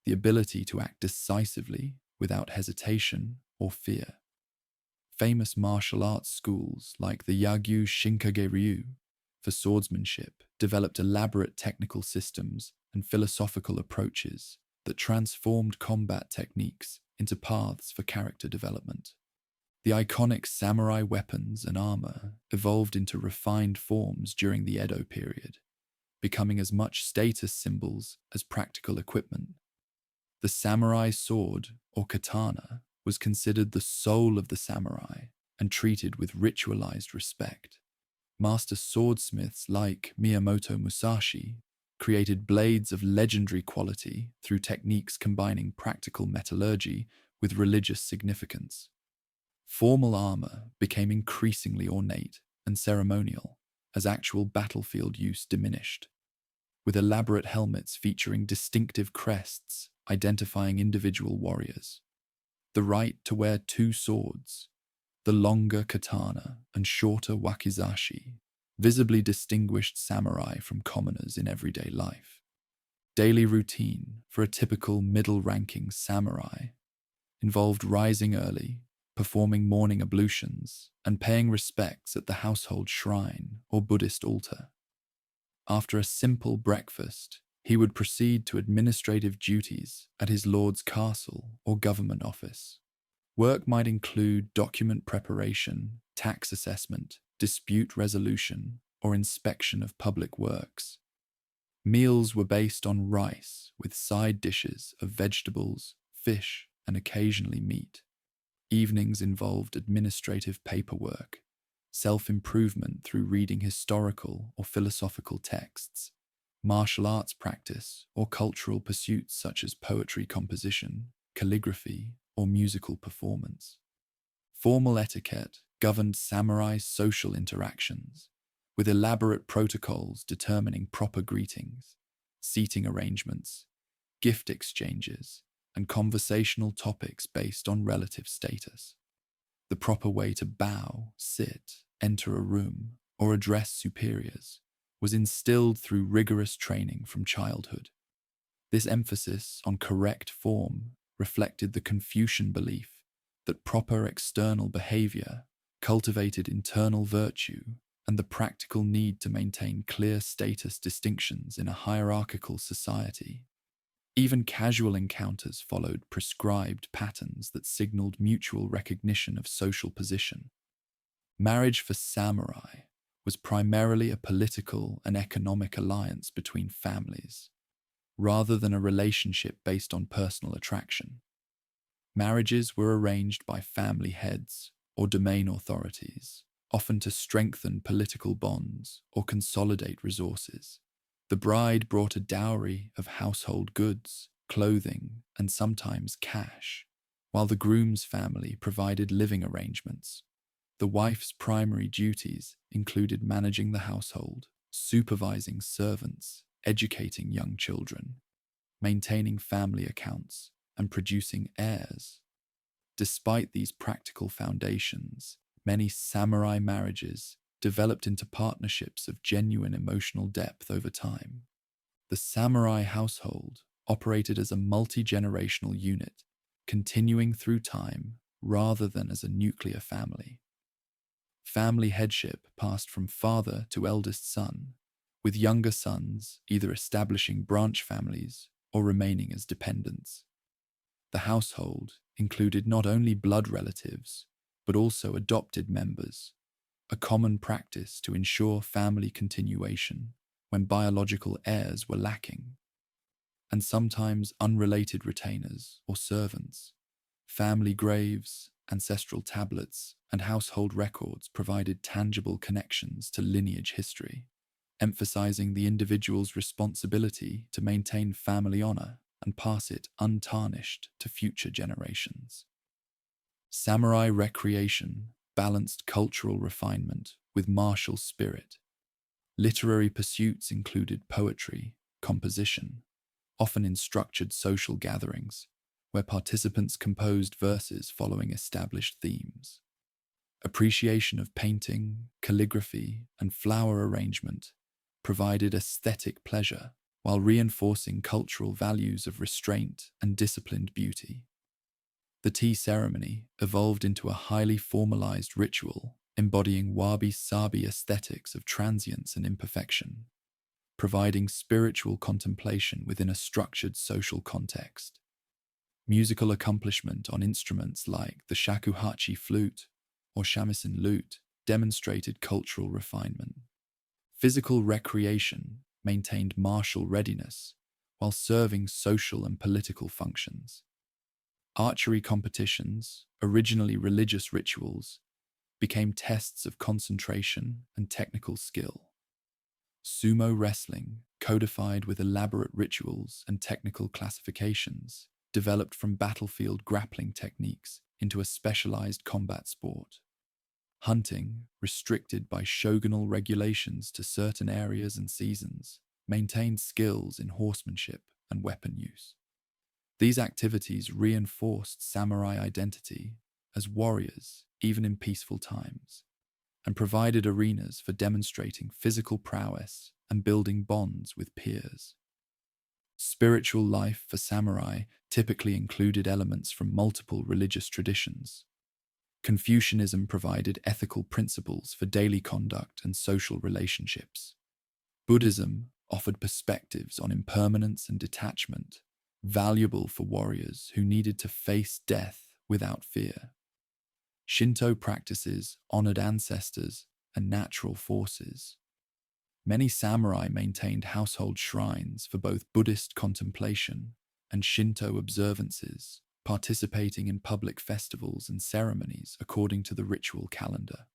the ability to act decisively without hesitation or fear. Famous martial arts schools like the Yagyu Shinkage-ryu for swordsmanship developed elaborate technical systems and philosophical approaches that transformed combat techniques into paths for character development. The iconic samurai weapons and armor evolved into refined forms during the Edo period, becoming as much status symbols as practical equipment. The samurai sword, or katana, was considered the soul of the samurai and treated with ritualized respect. Master swordsmiths like Miyamoto Musashi created blades of legendary quality through techniques combining practical metallurgy with religious significance. Formal armor became increasingly ornate and ceremonial as actual battlefield use diminished, with elaborate helmets featuring distinctive crests identifying individual warriors. The right to wear two swords, the longer katana and shorter wakizashi, visibly distinguished samurai from commoners in everyday life. Daily routine for a typical middle-ranking samurai involved rising early, performing morning ablutions, and paying respects at the household shrine or Buddhist altar. After a simple breakfast, he would proceed to administrative duties at his lord's castle or government office. Work might include document preparation, tax assessment, dispute resolution, or inspection of public works. Meals were based on rice with side dishes of vegetables, fish, and occasionally meat. Evenings involved administrative paperwork, self-improvement through reading historical or philosophical texts, martial arts practice, or cultural pursuits such as poetry composition, calligraphy, or musical performance. Formal etiquette governed samurai's social interactions, with elaborate protocols determining proper greetings, seating arrangements, gift exchanges, and conversational topics based on relative status. The proper way to bow, sit, enter a room, or address superiors was instilled through rigorous training from childhood. This emphasis on correct form reflected the Confucian belief that proper external behavior cultivated internal virtue and the practical need to maintain clear status distinctions in a hierarchical society. Even casual encounters followed prescribed patterns that signaled mutual recognition of social position. Marriage for samurai was primarily a political and economic alliance between families, rather than a relationship based on personal attraction. Marriages were arranged by family heads or domain authorities, often to strengthen political bonds or consolidate resources. The bride brought a dowry of household goods, clothing, and sometimes cash, while the groom's family provided living arrangements. The wife's primary duties included managing the household, supervising servants, educating young children, maintaining family accounts, and producing heirs. Despite these practical foundations, many samurai marriages developed into partnerships of genuine emotional depth over time. The samurai household operated as a multi-generational unit, continuing through time rather than as a nuclear family. Family headship passed from father to eldest son, with younger sons either establishing branch families or remaining as dependents. The household included not only blood relatives, but also adopted members, a common practice to ensure family continuation when biological heirs were lacking, and sometimes unrelated retainers or servants. Family graves, ancestral tablets, and household records provided tangible connections to lineage history, emphasizing the individual's responsibility to maintain family honor and pass it untarnished to future generations. Samurai recreation balanced cultural refinement with martial spirit. Literary pursuits included poetry, composition, often in structured social gatherings, where participants composed verses following established themes. Appreciation of painting, calligraphy, and flower arrangement provided aesthetic pleasure while reinforcing cultural values of restraint and disciplined beauty. The tea ceremony evolved into a highly formalized ritual embodying wabi-sabi aesthetics of transience and imperfection, providing spiritual contemplation within a structured social context. Musical accomplishment on instruments like the shakuhachi flute or shamisen lute demonstrated cultural refinement. Physical recreation maintained martial readiness while serving social and political functions. Archery competitions, originally religious rituals, became tests of concentration and technical skill. Sumo wrestling, codified with elaborate rituals and technical classifications, developed from battlefield grappling techniques into a specialized combat sport. Hunting, restricted by shogunal regulations to certain areas and seasons, maintained skills in horsemanship and weapon use. These activities reinforced samurai identity as warriors, even in peaceful times, and provided arenas for demonstrating physical prowess and building bonds with peers. Spiritual life for samurai typically included elements from multiple religious traditions. Confucianism provided ethical principles for daily conduct and social relationships. Buddhism offered perspectives on impermanence and detachment, valuable for warriors who needed to face death without fear. Shinto practices honored ancestors and natural forces. Many samurai maintained household shrines for both Buddhist contemplation and Shinto observances, participating in public festivals and ceremonies according to the ritual calendar.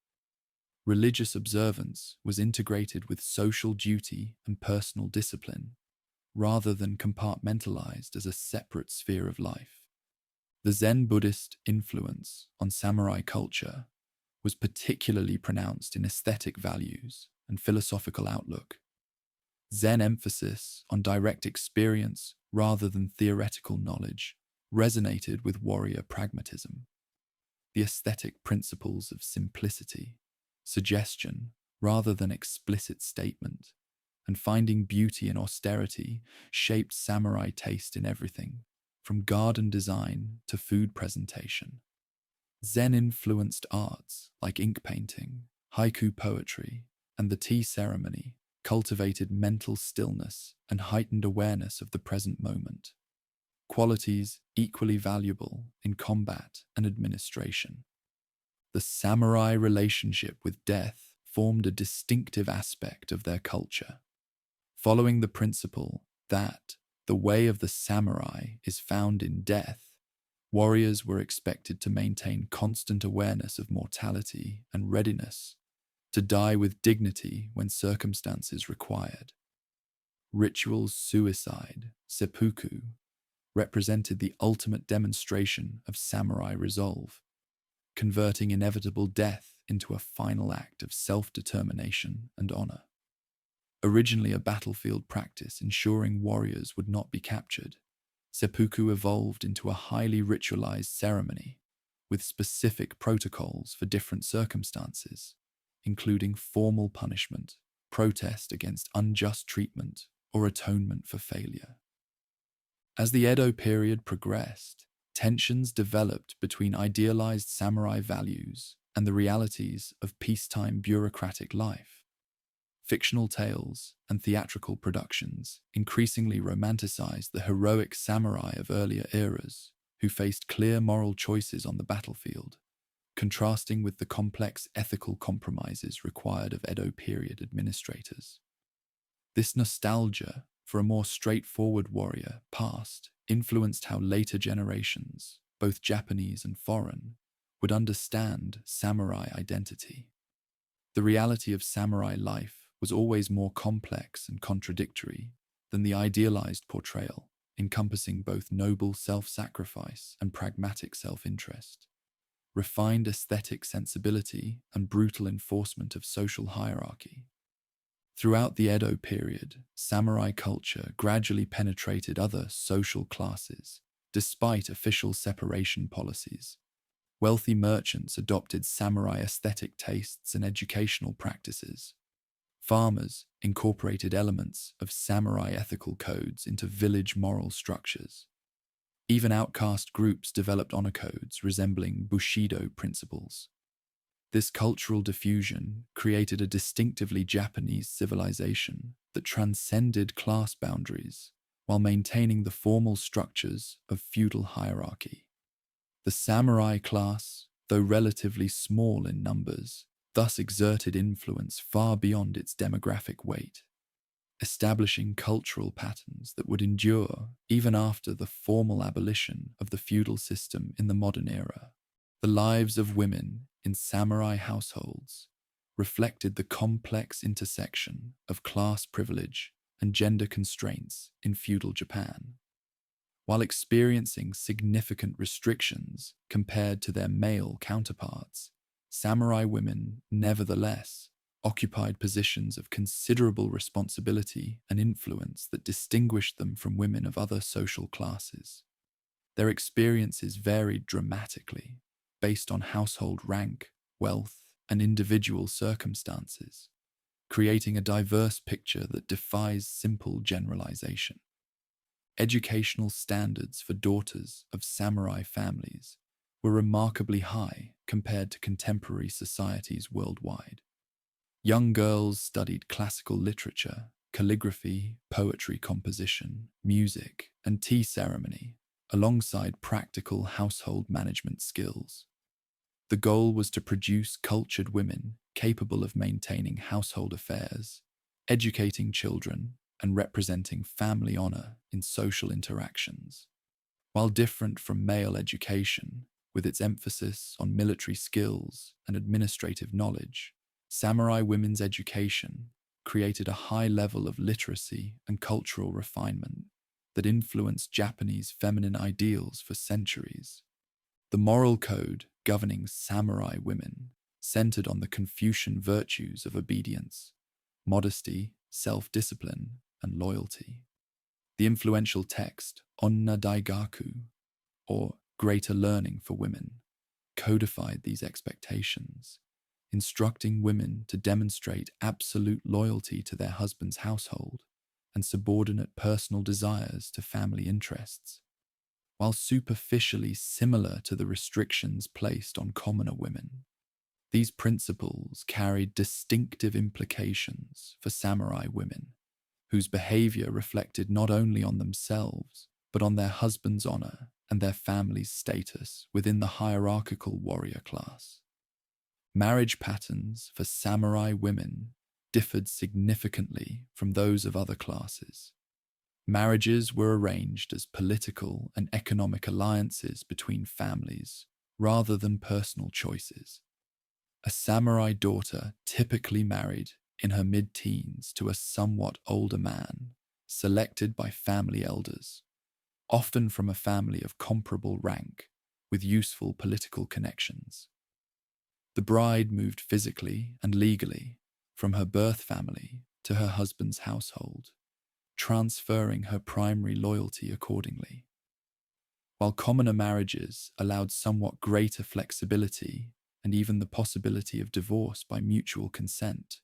Religious observance was integrated with social duty and personal discipline, rather than compartmentalized as a separate sphere of life. The Zen Buddhist influence on samurai culture was particularly pronounced in aesthetic values and philosophical outlook. Zen emphasis on direct experience rather than theoretical knowledge resonated with warrior pragmatism. The aesthetic principles of simplicity, suggestion rather than explicit statement, and finding beauty in austerity shaped samurai taste in everything, from garden design to food presentation. Zen-influenced arts like ink painting, haiku poetry, and the tea ceremony cultivated mental stillness and heightened awareness of the present moment, qualities equally valuable in combat and administration. The samurai relationship with death formed a distinctive aspect of their culture. Following the principle that the way of the samurai is found in death, warriors were expected to maintain constant awareness of mortality and readiness to die with dignity when circumstances required. Ritual suicide, seppuku, represented the ultimate demonstration of samurai resolve, converting inevitable death into a final act of self-determination and honor. Originally a battlefield practice ensuring warriors would not be captured, seppuku evolved into a highly ritualized ceremony with specific protocols for different circumstances, including formal punishment, protest against unjust treatment, or atonement for failure. As the Edo period progressed, tensions developed between idealized samurai values and the realities of peacetime bureaucratic life. Fictional tales and theatrical productions increasingly romanticized the heroic samurai of earlier eras who faced clear moral choices on the battlefield, contrasting with the complex ethical compromises required of Edo period administrators. This nostalgia for a more straightforward warrior past influenced how later generations, both Japanese and foreign, would understand samurai identity. The reality of samurai life was always more complex and contradictory than the idealized portrayal, encompassing both noble self-sacrifice and pragmatic self-interest, refined aesthetic sensibility and brutal enforcement of social hierarchy. Throughout the Edo period, samurai culture gradually penetrated other social classes, despite official separation policies. Wealthy merchants adopted samurai aesthetic tastes and educational practices. Farmers incorporated elements of samurai ethical codes into village moral structures. Even outcast groups developed honor codes resembling Bushido principles. This cultural diffusion created a distinctively Japanese civilization that transcended class boundaries while maintaining the formal structures of feudal hierarchy. The samurai class, though relatively small in numbers, thus exerted influence far beyond its demographic weight, establishing cultural patterns that would endure even after the formal abolition of the feudal system in the modern era. The lives of women in samurai households reflected the complex intersection of class privilege and gender constraints in feudal Japan. While experiencing significant restrictions compared to their male counterparts, samurai women nevertheless occupied positions of considerable responsibility and influence that distinguished them from women of other social classes. Their experiences varied dramatically based on household rank, wealth, and individual circumstances, creating a diverse picture that defies simple generalization. Educational standards for daughters of samurai families were remarkably high compared to contemporary societies worldwide. Young girls studied classical literature, calligraphy, poetry composition, music, and tea ceremony, alongside practical household management skills. The goal was to produce cultured women capable of maintaining household affairs, educating children, and representing family honor in social interactions. While different from male education, with its emphasis on military skills and administrative knowledge, samurai women's education created a high level of literacy and cultural refinement that influenced Japanese feminine ideals for centuries. The moral code governing samurai women centered on the Confucian virtues of obedience, modesty, self-discipline, and loyalty. The influential text Onna Daigaku, or Greater Learning for Women, codified these expectations, instructing women to demonstrate absolute loyalty to their husband's household and subordinate personal desires to family interests. While superficially similar to the restrictions placed on commoner women, these principles carried distinctive implications for samurai women, whose behavior reflected not only on themselves, but on their husband's honor and their family's status within the hierarchical warrior class. Marriage patterns for samurai women differed significantly from those of other classes. Marriages were arranged as political and economic alliances between families rather than personal choices. A samurai daughter typically married in her mid-teens to a somewhat older man, selected by family elders, often from a family of comparable rank with useful political connections. The bride moved physically and legally from her birth family to her husband's household, transferring her primary loyalty accordingly. While commoner marriages allowed somewhat greater flexibility and even the possibility of divorce by mutual consent,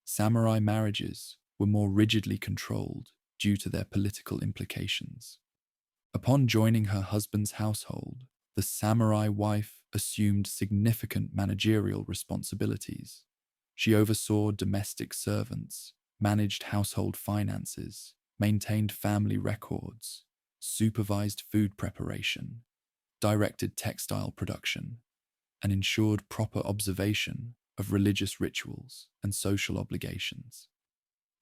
samurai marriages were more rigidly controlled due to their political implications. Upon joining her husband's household, the samurai wife assumed significant managerial responsibilities. She oversaw domestic servants, managed household finances, maintained family records, supervised food preparation, directed textile production, and ensured proper observation of religious rituals and social obligations.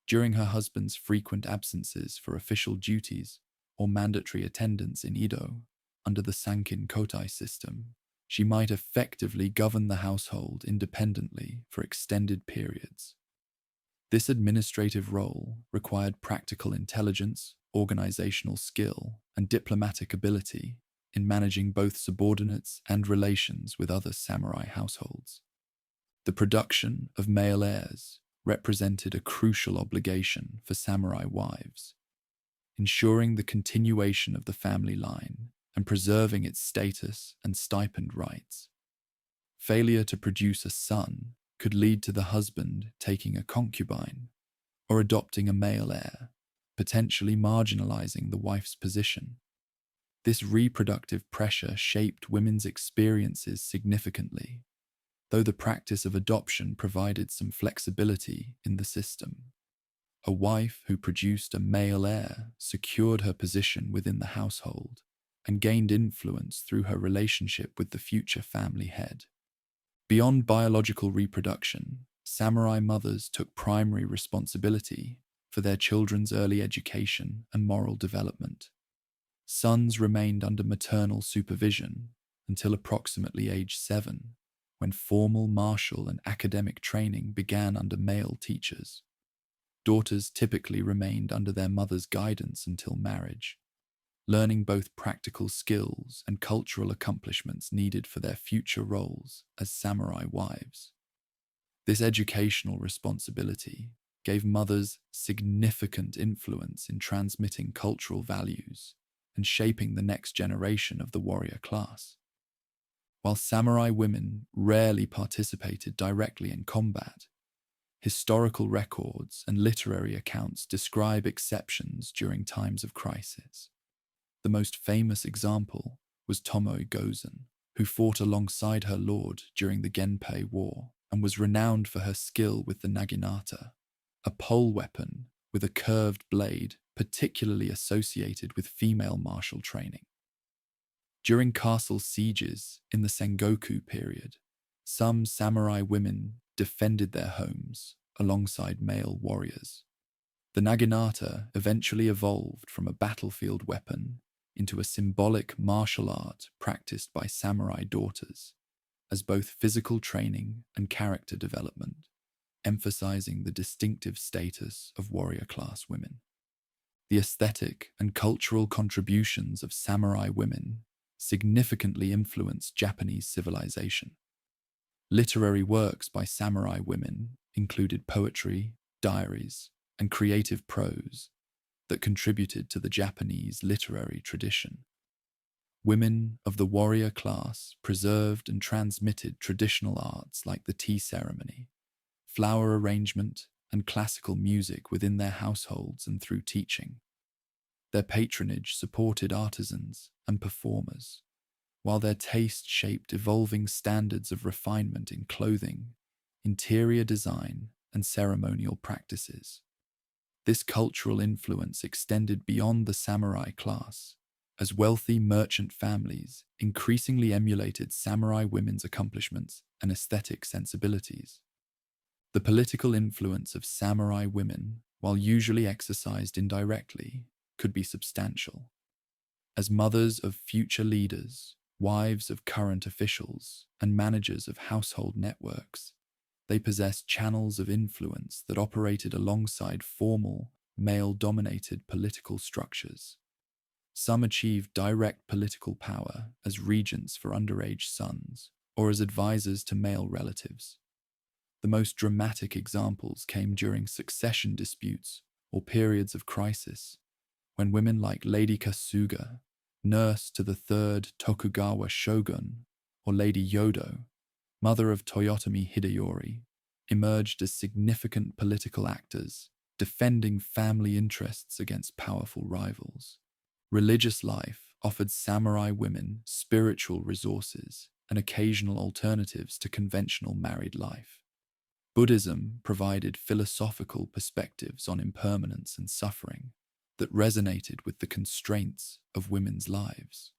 During her husband's frequent absences for official duties or mandatory attendance in Edo, under the Sankin Kotai system, she might effectively govern the household independently for extended periods. This administrative role required practical intelligence, organizational skill, and diplomatic ability in managing both subordinates and relations with other samurai households. The production of male heirs represented a crucial obligation for samurai wives, ensuring the continuation of the family line and preserving its status and stipend rights. Failure to produce a son could lead to the husband taking a concubine or adopting a male heir, potentially marginalizing the wife's position. This reproductive pressure shaped women's experiences significantly, though the practice of adoption provided some flexibility in the system. A wife who produced a male heir secured her position within the household and gained influence through her relationship with the future family head. Beyond biological reproduction, samurai mothers took primary responsibility for their children's early education and moral development. Sons remained under maternal supervision until approximately age 7, when formal martial and academic training began under male teachers. Daughters typically remained under their mother's guidance until marriage, learning both practical skills and cultural accomplishments needed for their future roles as samurai wives. This educational responsibility gave mothers significant influence in transmitting cultural values and shaping the next generation of the warrior class. While samurai women rarely participated directly in combat, historical records and literary accounts describe exceptions during times of crisis. The most famous example was Tomoe Gozen, who fought alongside her lord during the Genpei War and was renowned for her skill with the naginata, a pole weapon with a curved blade particularly associated with female martial training. During castle sieges in the Sengoku period, some samurai women defended their homes alongside male warriors. The naginata eventually evolved from a battlefield weapon into a symbolic martial art practiced by samurai daughters as both physical training and character development, emphasizing the distinctive status of warrior class women. The aesthetic and cultural contributions of samurai women significantly influenced Japanese civilization. Literary works by samurai women included poetry, diaries, and creative prose that contributed to the Japanese literary tradition. Women of the warrior class preserved and transmitted traditional arts like the tea ceremony, flower arrangement, and classical music within their households and through teaching. Their patronage supported artisans and performers, while their taste shaped evolving standards of refinement in clothing, interior design, and ceremonial practices. This cultural influence extended beyond the samurai class, as wealthy merchant families increasingly emulated samurai women's accomplishments and aesthetic sensibilities. The political influence of samurai women, while usually exercised indirectly, could be substantial. As mothers of future leaders, wives of current officials, and managers of household networks, they possessed channels of influence that operated alongside formal, male-dominated political structures. Some achieved direct political power as regents for underage sons or as advisors to male relatives. The most dramatic examples came during succession disputes or periods of crisis, when women like Lady Kasuga, nurse to the third Tokugawa shogun, or Lady Yodo, mother of Toyotomi Hideyori, emerged as significant political actors, defending family interests against powerful rivals. Religious life offered samurai women spiritual resources and occasional alternatives to conventional married life. Buddhism provided philosophical perspectives on impermanence and suffering that resonated with the constraints of women's lives.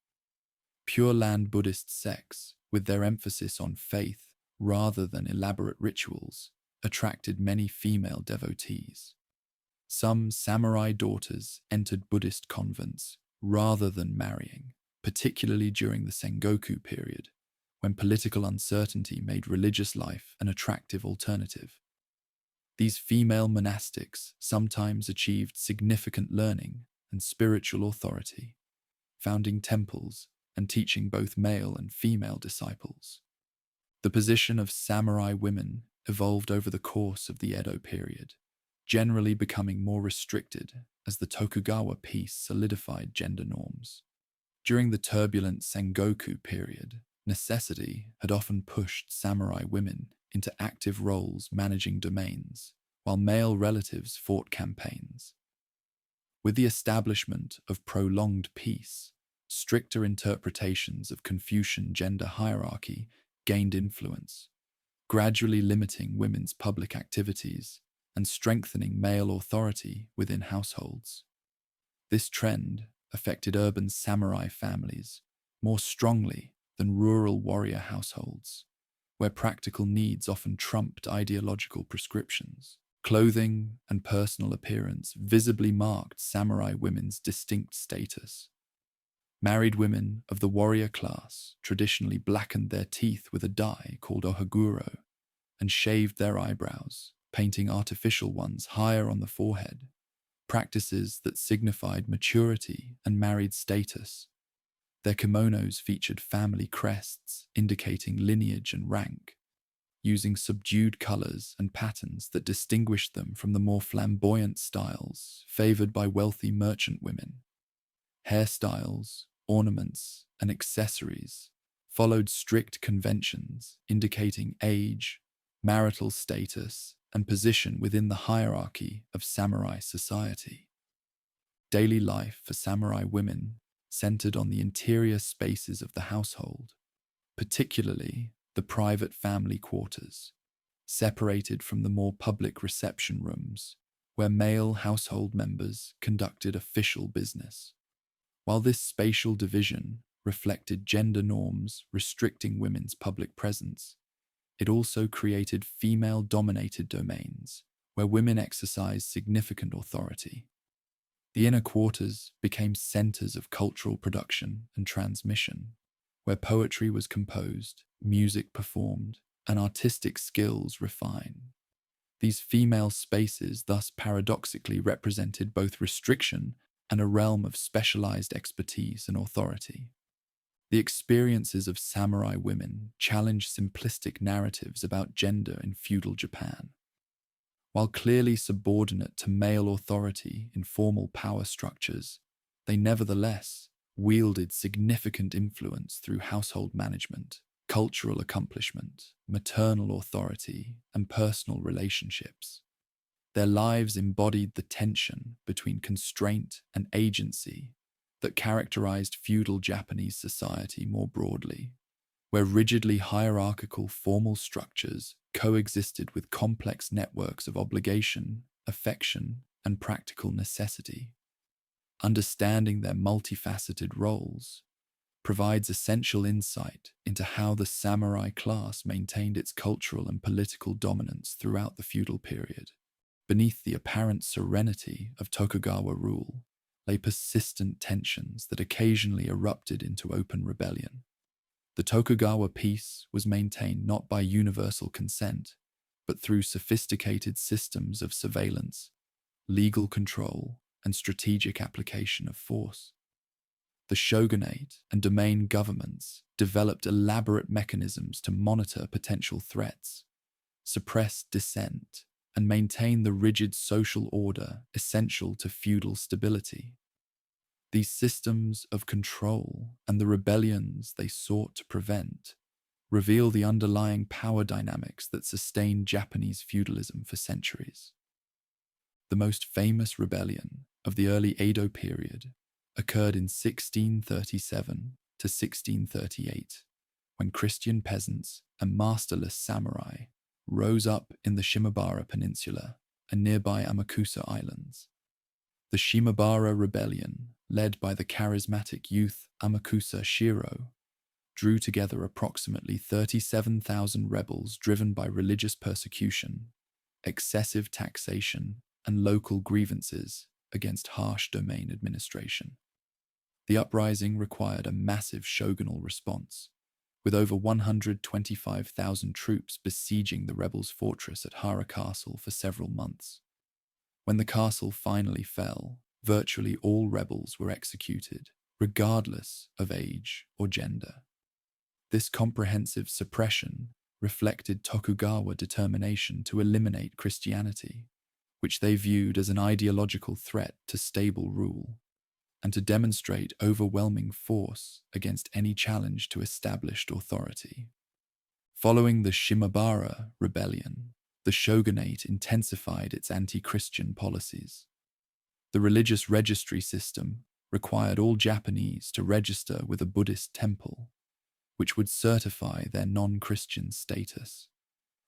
Pure Land Buddhist sects, with their emphasis on faith rather than elaborate rituals, attracted many female devotees. Some samurai daughters entered Buddhist convents rather than marrying, particularly during the Sengoku period, when political uncertainty made religious life an attractive alternative. These female monastics sometimes achieved significant learning and spiritual authority, founding temples and teaching both male and female disciples. The position of samurai women evolved over the course of the Edo period, generally becoming more restricted as the Tokugawa peace solidified gender norms. During the turbulent Sengoku period, necessity had often pushed samurai women into active roles managing domains, while male relatives fought campaigns. With the establishment of prolonged peace, stricter interpretations of Confucian gender hierarchy gained influence, gradually limiting women's public activities and strengthening male authority within households. This trend affected urban samurai families more strongly than rural warrior households, where practical needs often trumped ideological prescriptions. Clothing and personal appearance visibly marked samurai women's distinct status. Married women of the warrior class traditionally blackened their teeth with a dye called ohaguro and shaved their eyebrows, painting artificial ones higher on the forehead, practices that signified maturity and married status. Their kimonos featured family crests indicating lineage and rank, using subdued colors and patterns that distinguished them from the more flamboyant styles favored by wealthy merchant women. Hairstyles, ornaments, and accessories followed strict conventions indicating age, marital status, and position within the hierarchy of samurai society. Daily life for samurai women centered on the interior spaces of the household, particularly the private family quarters, separated from the more public reception rooms where male household members conducted official business. While this spatial division reflected gender norms restricting women's public presence, it also created female-dominated domains where women exercised significant authority. The inner quarters became centers of cultural production and transmission, where poetry was composed, music performed, and artistic skills refined. These female spaces thus paradoxically represented both restriction and a realm of specialized expertise and authority. The experiences of samurai women challenged simplistic narratives about gender in feudal Japan. While clearly subordinate to male authority in formal power structures, they nevertheless wielded significant influence through household management, cultural accomplishment, maternal authority, and personal relationships. Their lives embodied the tension between constraint and agency that characterized feudal Japanese society more broadly, where rigidly hierarchical formal structures coexisted with complex networks of obligation, affection, and practical necessity. Understanding their multifaceted roles provides essential insight into how the samurai class maintained its cultural and political dominance throughout the feudal period. Beneath the apparent serenity of Tokugawa rule lay persistent tensions that occasionally erupted into open rebellion. The Tokugawa peace was maintained not by universal consent, but through sophisticated systems of surveillance, legal control, and strategic application of force. The shogunate and domain governments developed elaborate mechanisms to monitor potential threats, suppress dissent, and maintain the rigid social order essential to feudal stability. These systems of control and the rebellions they sought to prevent reveal the underlying power dynamics that sustained Japanese feudalism for centuries. The most famous rebellion of the early Edo period occurred in 1637 to 1638, when Christian peasants and masterless samurai rose up in the Shimabara Peninsula and nearby Amakusa Islands. The Shimabara Rebellion, led by the charismatic youth Amakusa Shiro, drew together approximately 37,000 rebels driven by religious persecution, excessive taxation, and local grievances against harsh domain administration. The uprising required a massive shogunal response, with over 125,000 troops besieging the rebels' fortress at Hara Castle for several months. When the castle finally fell, virtually all rebels were executed, regardless of age or gender. This comprehensive suppression reflected Tokugawa determination to eliminate Christianity, which they viewed as an ideological threat to stable rule, and to demonstrate overwhelming force against any challenge to established authority. Following the Shimabara Rebellion, the shogunate intensified its anti-Christian policies. The religious registry system required all Japanese to register with a Buddhist temple, which would certify their non-Christian status.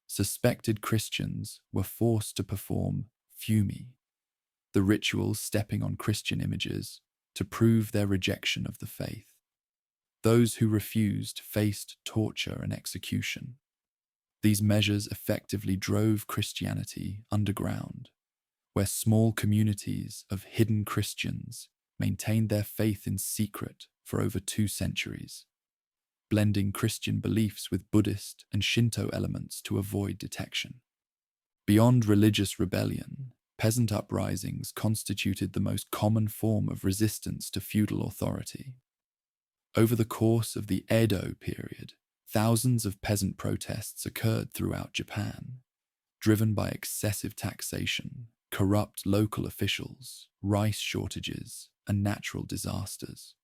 Suspected Christians were forced to perform fumi, the ritual stepping on Christian images, to prove their rejection of the faith. Those who refused faced torture and execution. These measures effectively drove Christianity underground, where small communities of hidden Christians maintained their faith in secret for over 2 centuries, blending Christian beliefs with Buddhist and Shinto elements to avoid detection. Beyond religious rebellion, peasant uprisings constituted the most common form of resistance to feudal authority. Over the course of the Edo period, thousands of peasant protests occurred throughout Japan, driven by excessive taxation, corrupt local officials, rice shortages, and natural disasters.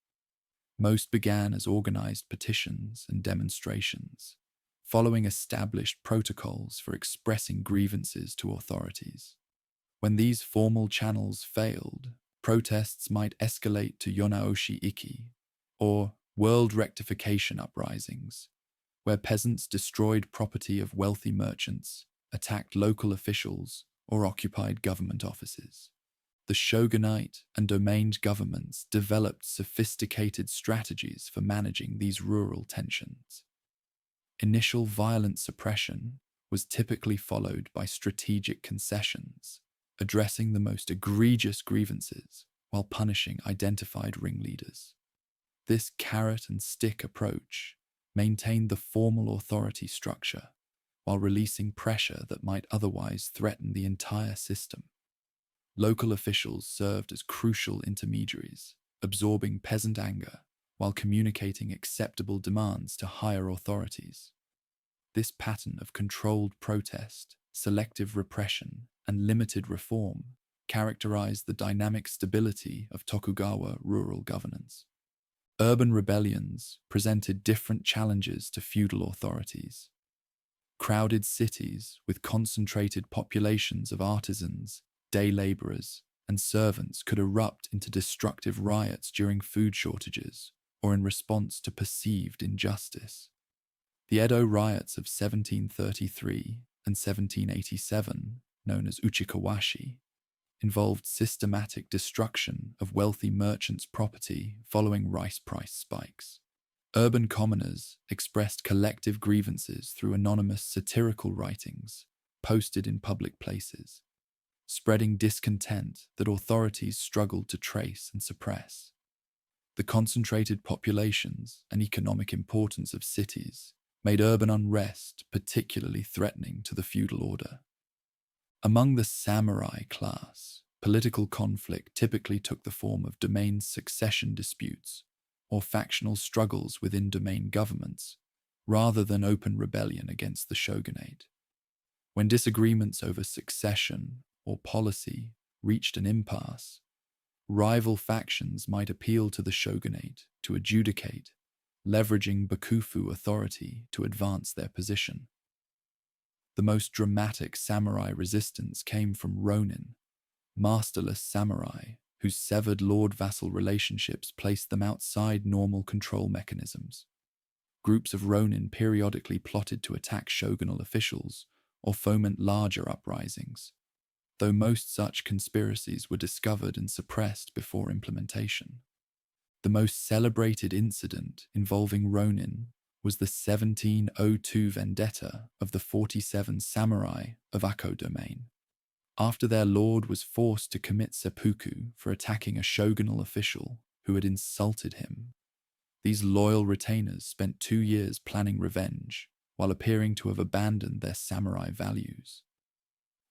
Most began as organized petitions and demonstrations, following established protocols for expressing grievances to authorities. When these formal channels failed, protests might escalate to Yonaoshi Ikki, or World Rectification uprisings, where peasants destroyed property of wealthy merchants, attacked local officials, or occupied government offices. The shogunate and domained governments developed sophisticated strategies for managing these rural tensions. Initial violent suppression was typically followed by strategic concessions, addressing the most egregious grievances while punishing identified ringleaders. This carrot-and-stick approach maintained the formal authority structure while releasing pressure that might otherwise threaten the entire system. Local officials served as crucial intermediaries, absorbing peasant anger while communicating acceptable demands to higher authorities. This pattern of controlled protest, selective repression, and limited reform characterized the dynamic stability of Tokugawa rural governance. Urban rebellions presented different challenges to feudal authorities. Crowded cities with concentrated populations of artisans, day laborers, and servants could erupt into destructive riots during food shortages or in response to perceived injustice. The Edo riots of 1733 and 1787, known as Uchikawashi, involved systematic destruction of wealthy merchants' property following rice price spikes. Urban commoners expressed collective grievances through anonymous satirical writings posted in public places, spreading discontent that authorities struggled to trace and suppress. The concentrated populations and economic importance of cities made urban unrest particularly threatening to the feudal order. Among the samurai class, political conflict typically took the form of domain succession disputes or factional struggles within domain governments, rather than open rebellion against the shogunate. When disagreements over succession or policy reached an impasse, rival factions might appeal to the shogunate to adjudicate, leveraging bakufu authority to advance their position. The most dramatic samurai resistance came from ronin, masterless samurai whose severed lord-vassal relationships placed them outside normal control mechanisms. Groups of ronin periodically plotted to attack shogunal officials or foment larger uprisings, though most such conspiracies were discovered and suppressed before implementation. The most celebrated incident involving ronin was the 1702 vendetta of the 47 samurai of Akko domain. After their lord was forced to commit seppuku for attacking a shogunal official who had insulted him, these loyal retainers spent 2 years planning revenge while appearing to have abandoned their samurai values.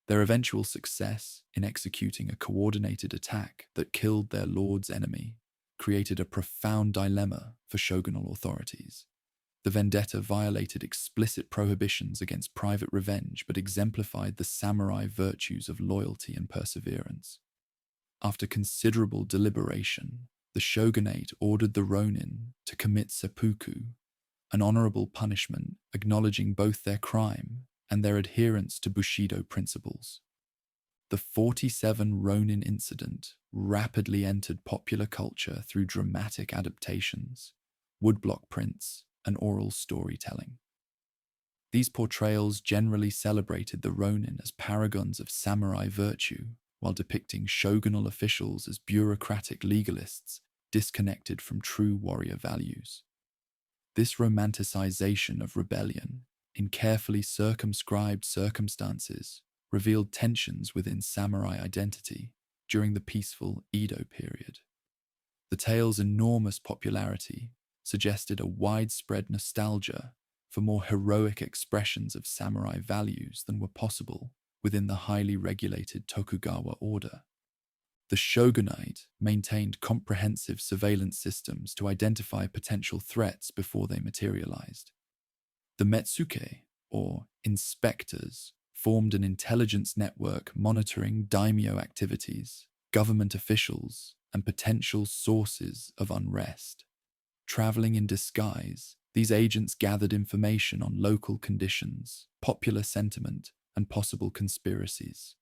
Their eventual success in executing a coordinated attack that killed their lord's enemy created a profound dilemma for shogunal authorities. The vendetta violated explicit prohibitions against private revenge but exemplified the samurai virtues of loyalty and perseverance. After considerable deliberation, the shogunate ordered the ronin to commit seppuku, an honorable punishment acknowledging both their crime and their adherence to Bushido principles. The 47 ronin incident rapidly entered popular culture through dramatic adaptations, woodblock prints, and oral storytelling. These portrayals generally celebrated the ronin as paragons of samurai virtue, while depicting shogunal officials as bureaucratic legalists disconnected from true warrior values. This romanticization of rebellion, in carefully circumscribed circumstances, revealed tensions within samurai identity during the peaceful Edo period. The tale's enormous popularity suggested a widespread nostalgia for more heroic expressions of samurai values than were possible within the highly regulated Tokugawa order. The shogunate maintained comprehensive surveillance systems to identify potential threats before they materialized. The Metsuke, or inspectors, formed an intelligence network monitoring daimyo activities, government officials, and potential sources of unrest. Traveling in disguise, these agents gathered information on local conditions, popular sentiment, and possible conspiracies.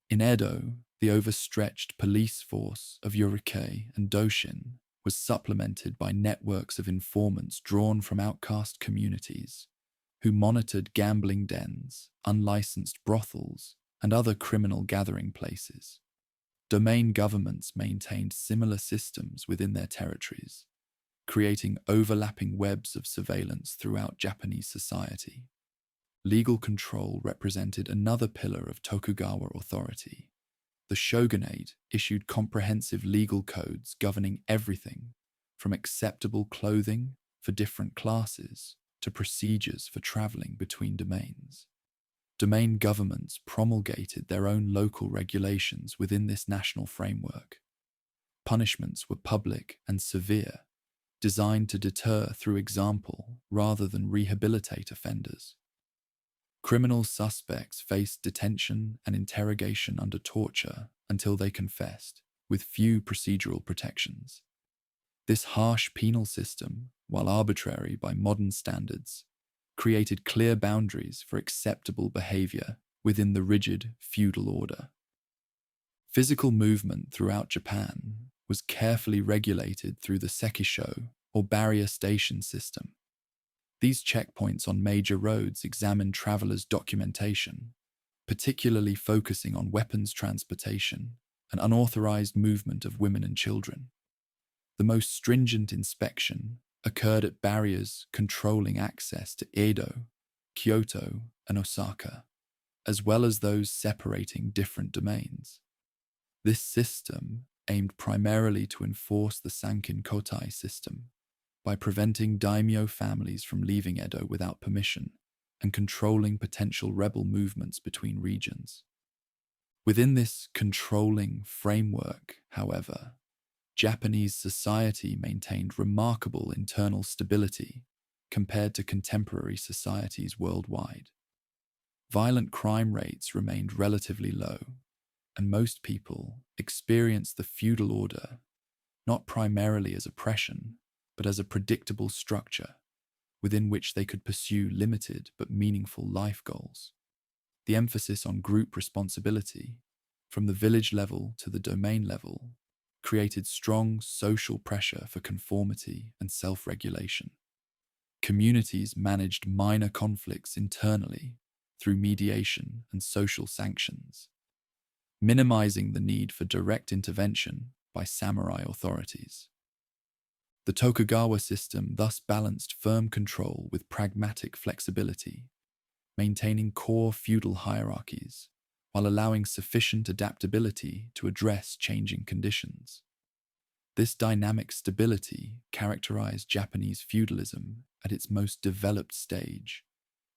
In Edo, the overstretched police force of Yurikei and Doshin was supplemented by networks of informants drawn from outcast communities, who monitored gambling dens, unlicensed brothels, and other criminal gathering places. Domain governments maintained similar systems within their territories, creating overlapping webs of surveillance throughout Japanese society. Legal control represented another pillar of Tokugawa authority. The shogunate issued comprehensive legal codes governing everything from acceptable clothing for different classes to procedures for traveling between domains. Domain governments promulgated their own local regulations within this national framework. Punishments were public and severe, designed to deter through example rather than rehabilitate offenders. Criminal suspects faced detention and interrogation under torture until they confessed, with few procedural protections. This harsh penal system, while arbitrary by modern standards, created clear boundaries for acceptable behavior within the rigid feudal order. Physical movement throughout Japan was carefully regulated through the sekisho, or barrier station system. These checkpoints on major roads examined travelers' documentation, particularly focusing on weapons transportation and unauthorized movement of women and children. The most stringent inspection occurred at barriers controlling access to Edo, Kyoto, and Osaka, as well as those separating different domains. This system aimed primarily to enforce the Sankin Kotai system by preventing daimyo families from leaving Edo without permission and controlling potential rebel movements between regions. Within this controlling framework, however, Japanese society maintained remarkable internal stability compared to contemporary societies worldwide. Violent crime rates remained relatively low, and most people experienced the feudal order not primarily as oppression, but as a predictable structure within which they could pursue limited but meaningful life goals. The emphasis on group responsibility, from the village level to the domain level, created strong social pressure for conformity and self-regulation. Communities managed minor conflicts internally through mediation and social sanctions, minimizing the need for direct intervention by samurai authorities. The Tokugawa system thus balanced firm control with pragmatic flexibility, maintaining core feudal hierarchies while allowing sufficient adaptability to address changing conditions. This dynamic stability characterized Japanese feudalism at its most developed stage,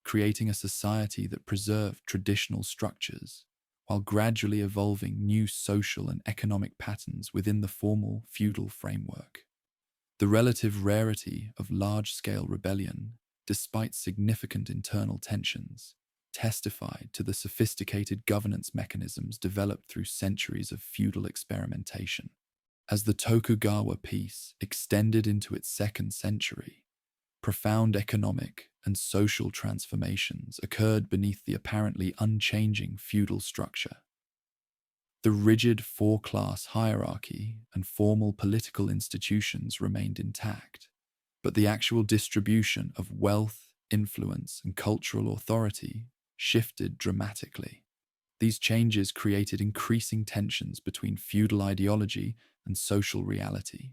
creating a society that preserved traditional structures while gradually evolving new social and economic patterns within the formal feudal framework. The relative rarity of large-scale rebellion, despite significant internal tensions, testified to the sophisticated governance mechanisms developed through centuries of feudal experimentation. As the Tokugawa peace extended into its second century, profound economic and social transformations occurred beneath the apparently unchanging feudal structure. The rigid four-class hierarchy and formal political institutions remained intact, but the actual distribution of wealth, influence, and cultural authority shifted dramatically. These changes created increasing tensions between feudal ideology and social reality,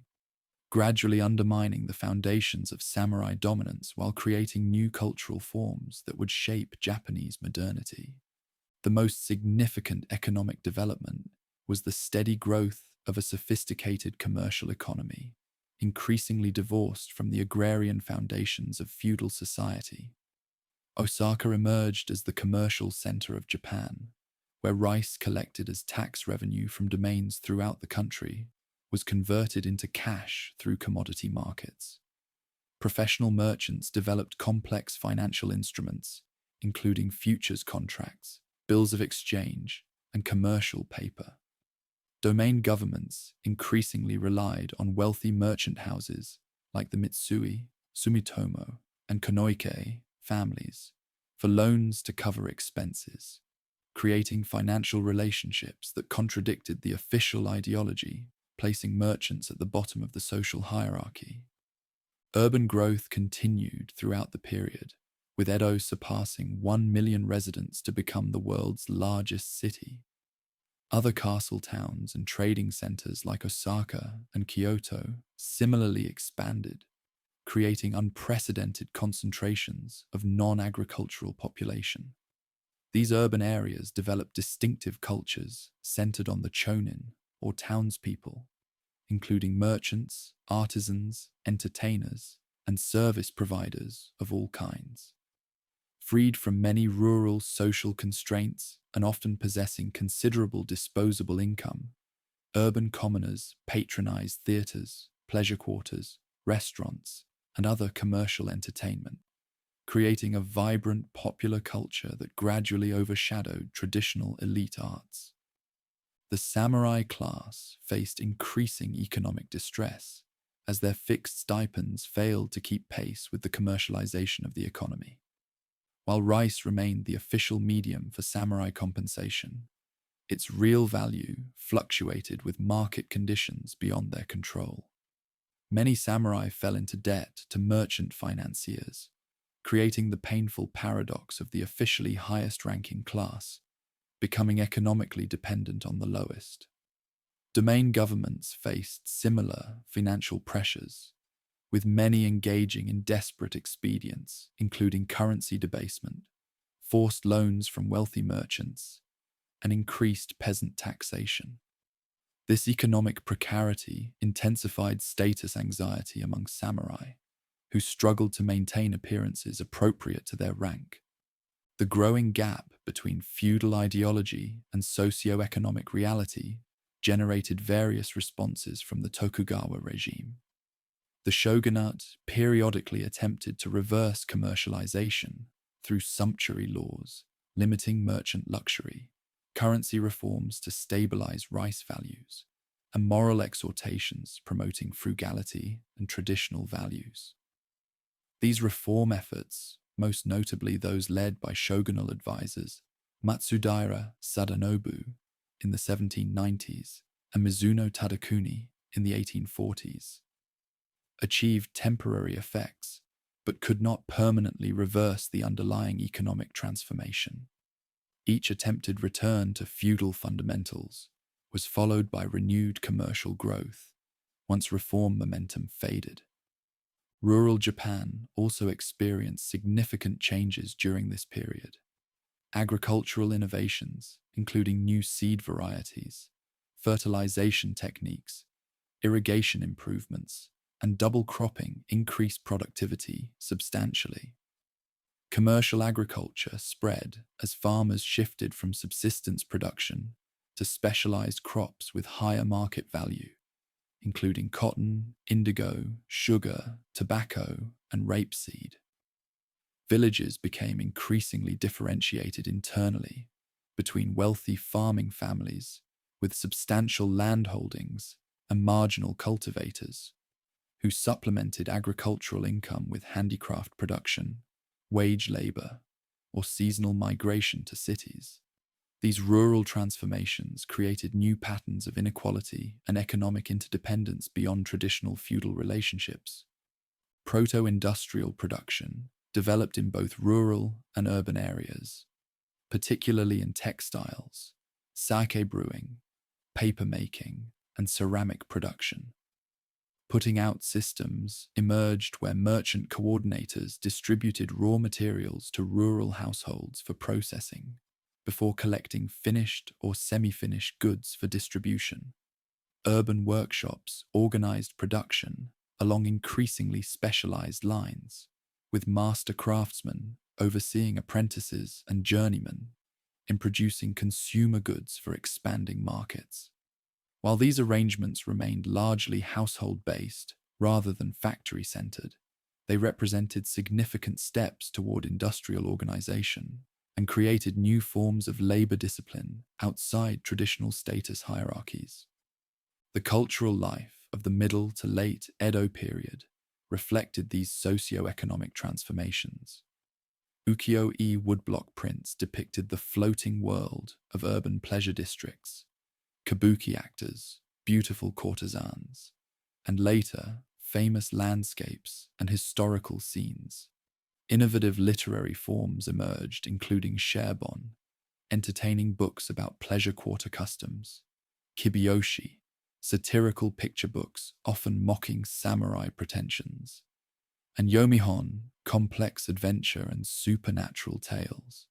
gradually undermining the foundations of samurai dominance while creating new cultural forms that would shape Japanese modernity. The most significant economic development was the steady growth of a sophisticated commercial economy, increasingly divorced from the agrarian foundations of feudal society. Osaka emerged as the commercial center of Japan, where rice collected as tax revenue from domains throughout the country was converted into cash through commodity markets. Professional merchants developed complex financial instruments, including futures contracts, bills of exchange, and commercial paper. Domain governments increasingly relied on wealthy merchant houses like the Mitsui, Sumitomo, and Konoike families for loans to cover expenses, creating financial relationships that contradicted the official ideology, placing merchants at the bottom of the social hierarchy. Urban growth continued throughout the period, with Edo surpassing 1 million residents to become the world's largest city. Other castle towns and trading centers like Osaka and Kyoto similarly expanded, creating unprecedented concentrations of non-agricultural population. These urban areas developed distinctive cultures centered on the chonin, or townspeople, including merchants, artisans, entertainers, and service providers of all kinds. Freed from many rural social constraints and often possessing considerable disposable income, urban commoners patronized theaters, pleasure quarters, restaurants, and other commercial entertainment, creating a vibrant popular culture that gradually overshadowed traditional elite arts. The samurai class faced increasing economic distress as their fixed stipends failed to keep pace with the commercialization of the economy. While rice remained the official medium for samurai compensation, its real value fluctuated with market conditions beyond their control. Many samurai fell into debt to merchant financiers, creating the painful paradox of the officially highest-ranking class becoming economically dependent on the lowest. Domain governments faced similar financial pressures, with many engaging in desperate expedients, including currency debasement, forced loans from wealthy merchants, and increased peasant taxation. This economic precarity intensified status anxiety among samurai, who struggled to maintain appearances appropriate to their rank. The growing gap between feudal ideology and socio-economic reality generated various responses from the Tokugawa regime. The shogunate periodically attempted to reverse commercialization through sumptuary laws, limiting merchant luxury, currency reforms to stabilize rice values, and moral exhortations promoting frugality and traditional values. These reform efforts, most notably those led by shogunal advisors Matsudaira Sadanobu in the 1790s and Mizuno Tadakuni in the 1840s, achieved temporary effects, but could not permanently reverse the underlying economic transformation. Each attempted return to feudal fundamentals was followed by renewed commercial growth, once reform momentum faded. Rural Japan also experienced significant changes during this period. Agricultural innovations, including new seed varieties, fertilization techniques, irrigation improvements, and double cropping increased productivity substantially. Commercial agriculture spread as farmers shifted from subsistence production to specialized crops with higher market value, including cotton, indigo, sugar, tobacco, and rapeseed. Villages became increasingly differentiated internally between wealthy farming families with substantial land holdings and marginal cultivators, who supplemented agricultural income with handicraft production, wage labor, or seasonal migration to cities. These rural transformations created new patterns of inequality and economic interdependence beyond traditional feudal relationships. Proto-industrial production developed in both rural and urban areas, particularly in textiles, sake brewing, paper making, and ceramic production. Putting out systems emerged where merchant coordinators distributed raw materials to rural households for processing, before collecting finished or semi-finished goods for distribution. Urban workshops organized production along increasingly specialized lines, with master craftsmen overseeing apprentices and journeymen in producing consumer goods for expanding markets. While these arrangements remained largely household-based rather than factory-centered, they represented significant steps toward industrial organization and created new forms of labor discipline outside traditional status hierarchies. The cultural life of the middle to late Edo period reflected these socio-economic transformations. Ukiyo-e woodblock prints depicted the floating world of urban pleasure districts, kabuki actors, beautiful courtesans, and later, famous landscapes and historical scenes. Innovative literary forms emerged, including sharebon, entertaining books about pleasure quarter customs, kibiyoshi, satirical picture books often mocking samurai pretensions, and yomihon, complex adventure and supernatural tales.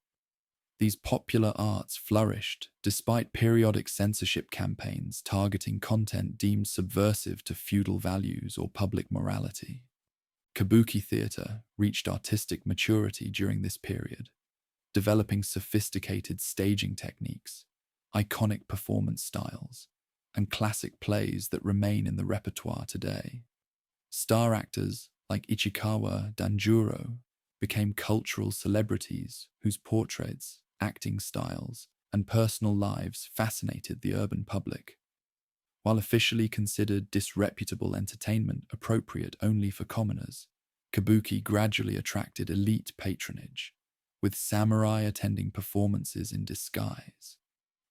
These popular arts flourished despite periodic censorship campaigns targeting content deemed subversive to feudal values or public morality. Kabuki theater reached artistic maturity during this period, developing sophisticated staging techniques, iconic performance styles, and classic plays that remain in the repertoire today. Star actors like Ichikawa Danjuro became cultural celebrities whose portraits, acting styles, and personal lives fascinated the urban public. While officially considered disreputable entertainment appropriate only for commoners, kabuki gradually attracted elite patronage, with samurai attending performances in disguise.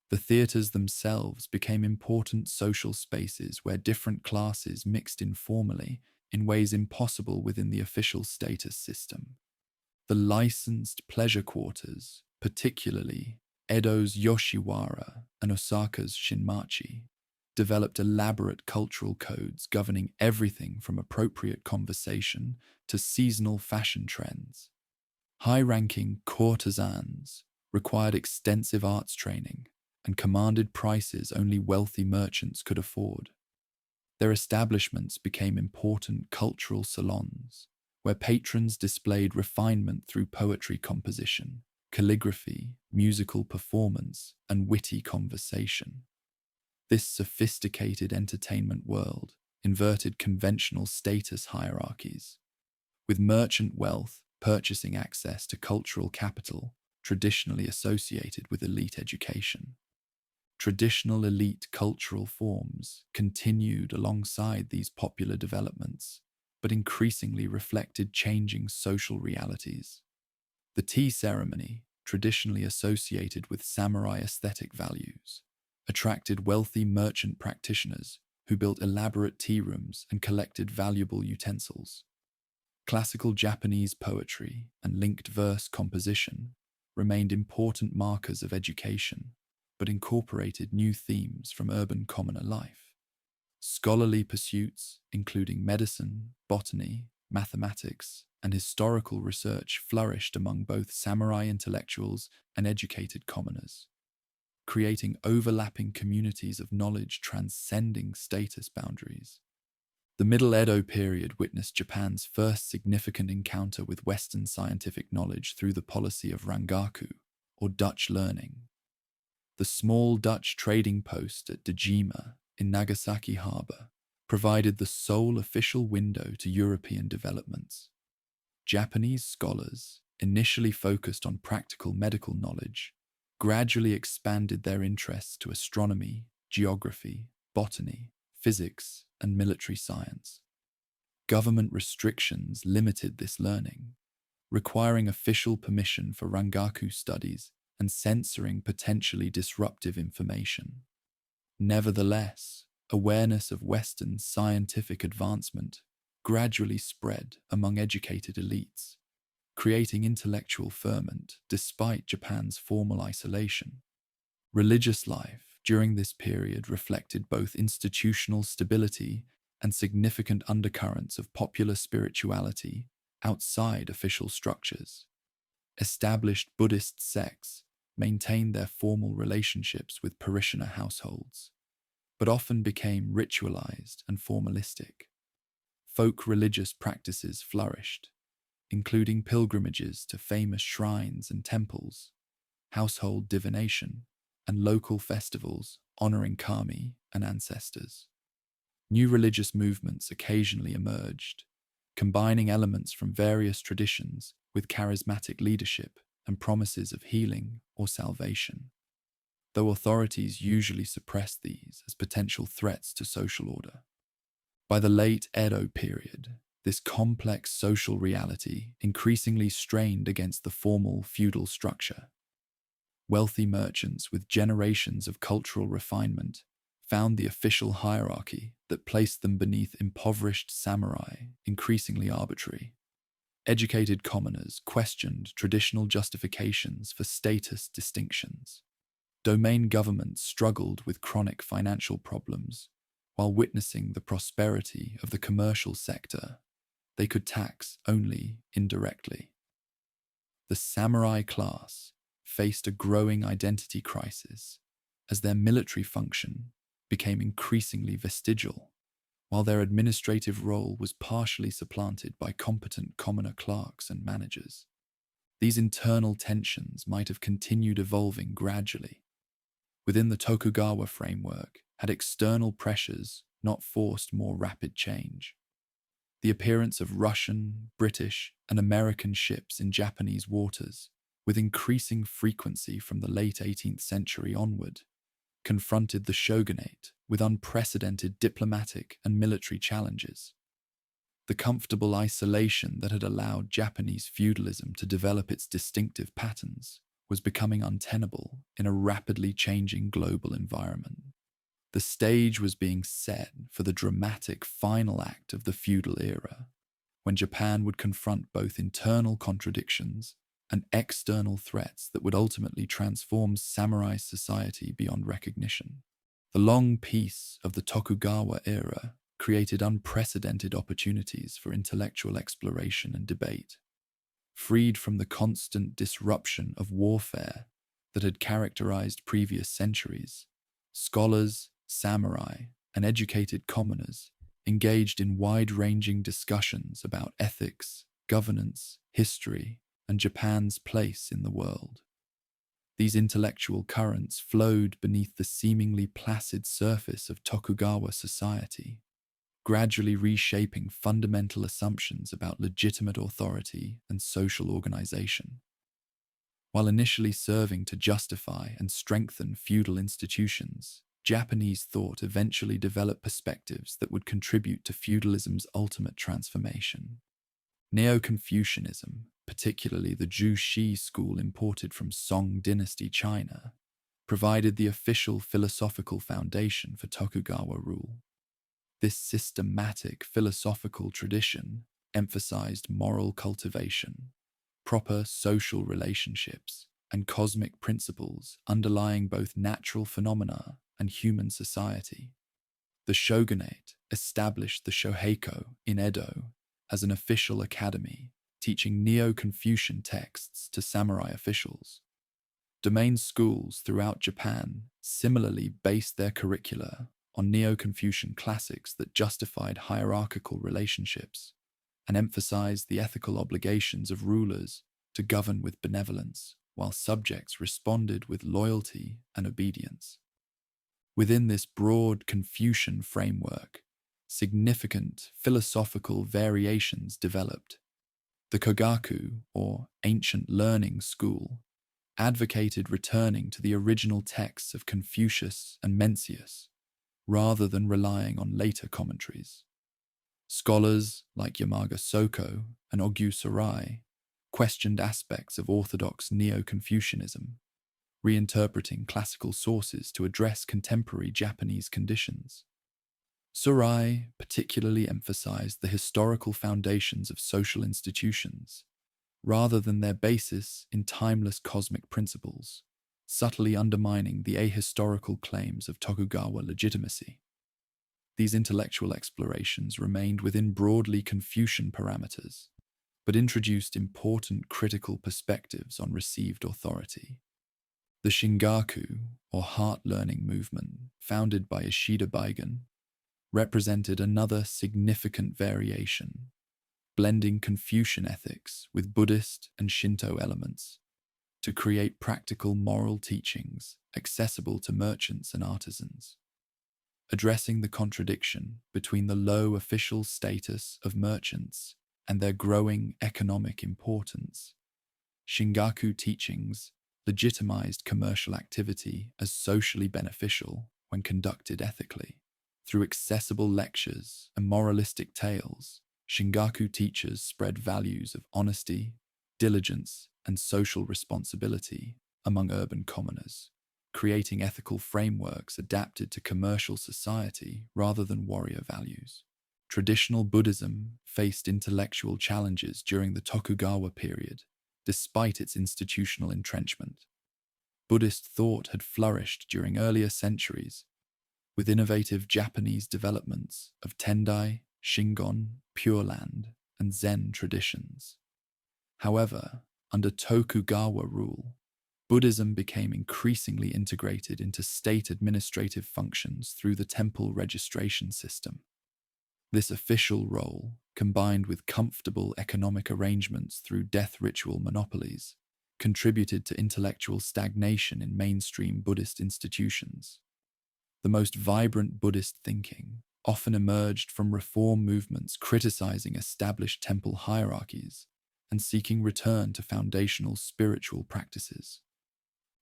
The theaters themselves became important social spaces where different classes mixed informally in ways impossible within the official status system. The licensed pleasure quarters, particularly Edo's Yoshiwara and Osaka's Shinmachi, developed elaborate cultural codes governing everything from appropriate conversation to seasonal fashion trends. High-ranking courtesans required extensive arts training and commanded prices only wealthy merchants could afford. Their establishments became important cultural salons, where patrons displayed refinement through poetry composition, calligraphy, musical performance, and witty conversation. This sophisticated entertainment world inverted conventional status hierarchies, with merchant wealth purchasing access to cultural capital traditionally associated with elite education. Traditional elite cultural forms continued alongside these popular developments, but increasingly reflected changing social realities. The tea ceremony, traditionally associated with samurai aesthetic values, attracted wealthy merchant practitioners who built elaborate tea rooms and collected valuable utensils. Classical Japanese poetry and linked verse composition remained important markers of education, but incorporated new themes from urban commoner life. Scholarly pursuits, including medicine, botany, mathematics, and historical research, flourished among both samurai intellectuals and educated commoners, creating overlapping communities of knowledge transcending status boundaries. The Middle Edo period witnessed Japan's first significant encounter with Western scientific knowledge through the policy of rangaku, or Dutch learning. The small Dutch trading post at Dejima in Nagasaki Harbor provided the sole official window to European developments. Japanese scholars, initially focused on practical medical knowledge, gradually expanded their interests to astronomy, geography, botany, physics, and military science. Government restrictions limited this learning, requiring official permission for rangaku studies and censoring potentially disruptive information. Nevertheless, awareness of Western scientific advancement gradually spread among educated elites, creating intellectual ferment despite Japan's formal isolation. Religious life during this period reflected both institutional stability and significant undercurrents of popular spirituality outside official structures. Established Buddhist sects maintained their formal relationships with parishioner households, but often became ritualized and formalistic. Folk religious practices flourished, including pilgrimages to famous shrines and temples, household divination, and local festivals honoring kami and ancestors. New religious movements occasionally emerged, combining elements from various traditions with charismatic leadership and promises of healing or salvation, though authorities usually suppressed these as potential threats to social order. By the late Edo period, this complex social reality increasingly strained against the formal feudal structure. Wealthy merchants with generations of cultural refinement found the official hierarchy that placed them beneath impoverished samurai increasingly arbitrary. Educated commoners questioned traditional justifications for status distinctions. Domain governments struggled with chronic financial problems, while witnessing the prosperity of the commercial sector. They could tax only indirectly. The samurai class faced a growing identity crisis as their military function became increasingly vestigial, while their administrative role was partially supplanted by competent commoner clerks and managers. These internal tensions might have continued evolving gradually. Within the Tokugawa framework, had external pressures not forced more rapid change. The appearance of Russian, British, and American ships in Japanese waters, with increasing frequency from the late 18th century onward, confronted the shogunate with unprecedented diplomatic and military challenges. The comfortable isolation that had allowed Japanese feudalism to develop its distinctive patterns was becoming untenable in a rapidly changing global environment. The stage was being set for the dramatic final act of the feudal era, when Japan would confront both internal contradictions and external threats that would ultimately transform samurai society beyond recognition. The long peace of the Tokugawa era created unprecedented opportunities for intellectual exploration and debate. Freed from the constant disruption of warfare that had characterized previous centuries, scholars, samurai, and educated commoners engaged in wide-ranging discussions about ethics, governance, history, and Japan's place in the world. These intellectual currents flowed beneath the seemingly placid surface of Tokugawa society, gradually reshaping fundamental assumptions about legitimate authority and social organization. While initially serving to justify and strengthen feudal institutions, Japanese thought eventually developed perspectives that would contribute to feudalism's ultimate transformation. Neo-Confucianism, particularly the Jushi school imported from Song dynasty China, provided the official philosophical foundation for Tokugawa rule. This systematic philosophical tradition emphasized moral cultivation, proper social relationships, and cosmic principles underlying both natural phenomena and human society. The shogunate established the Shoheiko in Edo as an official academy, teaching Neo-Confucian texts to samurai officials. Domain schools throughout Japan similarly based their curricula on Neo-Confucian classics that justified hierarchical relationships and emphasized the ethical obligations of rulers to govern with benevolence, while subjects responded with loyalty and obedience. Within this broad Confucian framework, significant philosophical variations developed. The Kogaku, or ancient learning school, advocated returning to the original texts of Confucius and Mencius, rather than relying on later commentaries. Scholars like Yamaga Soko and Ogyu Sarai questioned aspects of orthodox Neo-Confucianism, reinterpreting classical sources to address contemporary Japanese conditions. Sarai particularly emphasized the historical foundations of social institutions, rather than their basis in timeless cosmic principles, subtly undermining the ahistorical claims of Tokugawa legitimacy. These intellectual explorations remained within broadly Confucian parameters, but introduced important critical perspectives on received authority. The Shingaku, or heart learning movement, founded by Ishida Baigen, represented another significant variation, blending Confucian ethics with Buddhist and Shinto elements to create practical moral teachings accessible to merchants and artisans. Addressing the contradiction between the low official status of merchants and their growing economic importance, Shingaku teachings legitimized commercial activity as socially beneficial when conducted ethically. Through accessible lectures and moralistic tales, Shingaku teachers spread values of honesty, diligence, and social responsibility among urban commoners, creating ethical frameworks adapted to commercial society rather than warrior values. Traditional Buddhism faced intellectual challenges during the Tokugawa period, despite its institutional entrenchment. Buddhist thought had flourished during earlier centuries, with innovative Japanese developments of Tendai, Shingon, Pure Land, and Zen traditions. However, under Tokugawa rule, Buddhism became increasingly integrated into state administrative functions through the temple registration system. This official role, combined with comfortable economic arrangements through death ritual monopolies, contributed to intellectual stagnation in mainstream Buddhist institutions. The most vibrant Buddhist thinking often emerged from reform movements criticizing established temple hierarchies and seeking return to foundational spiritual practices.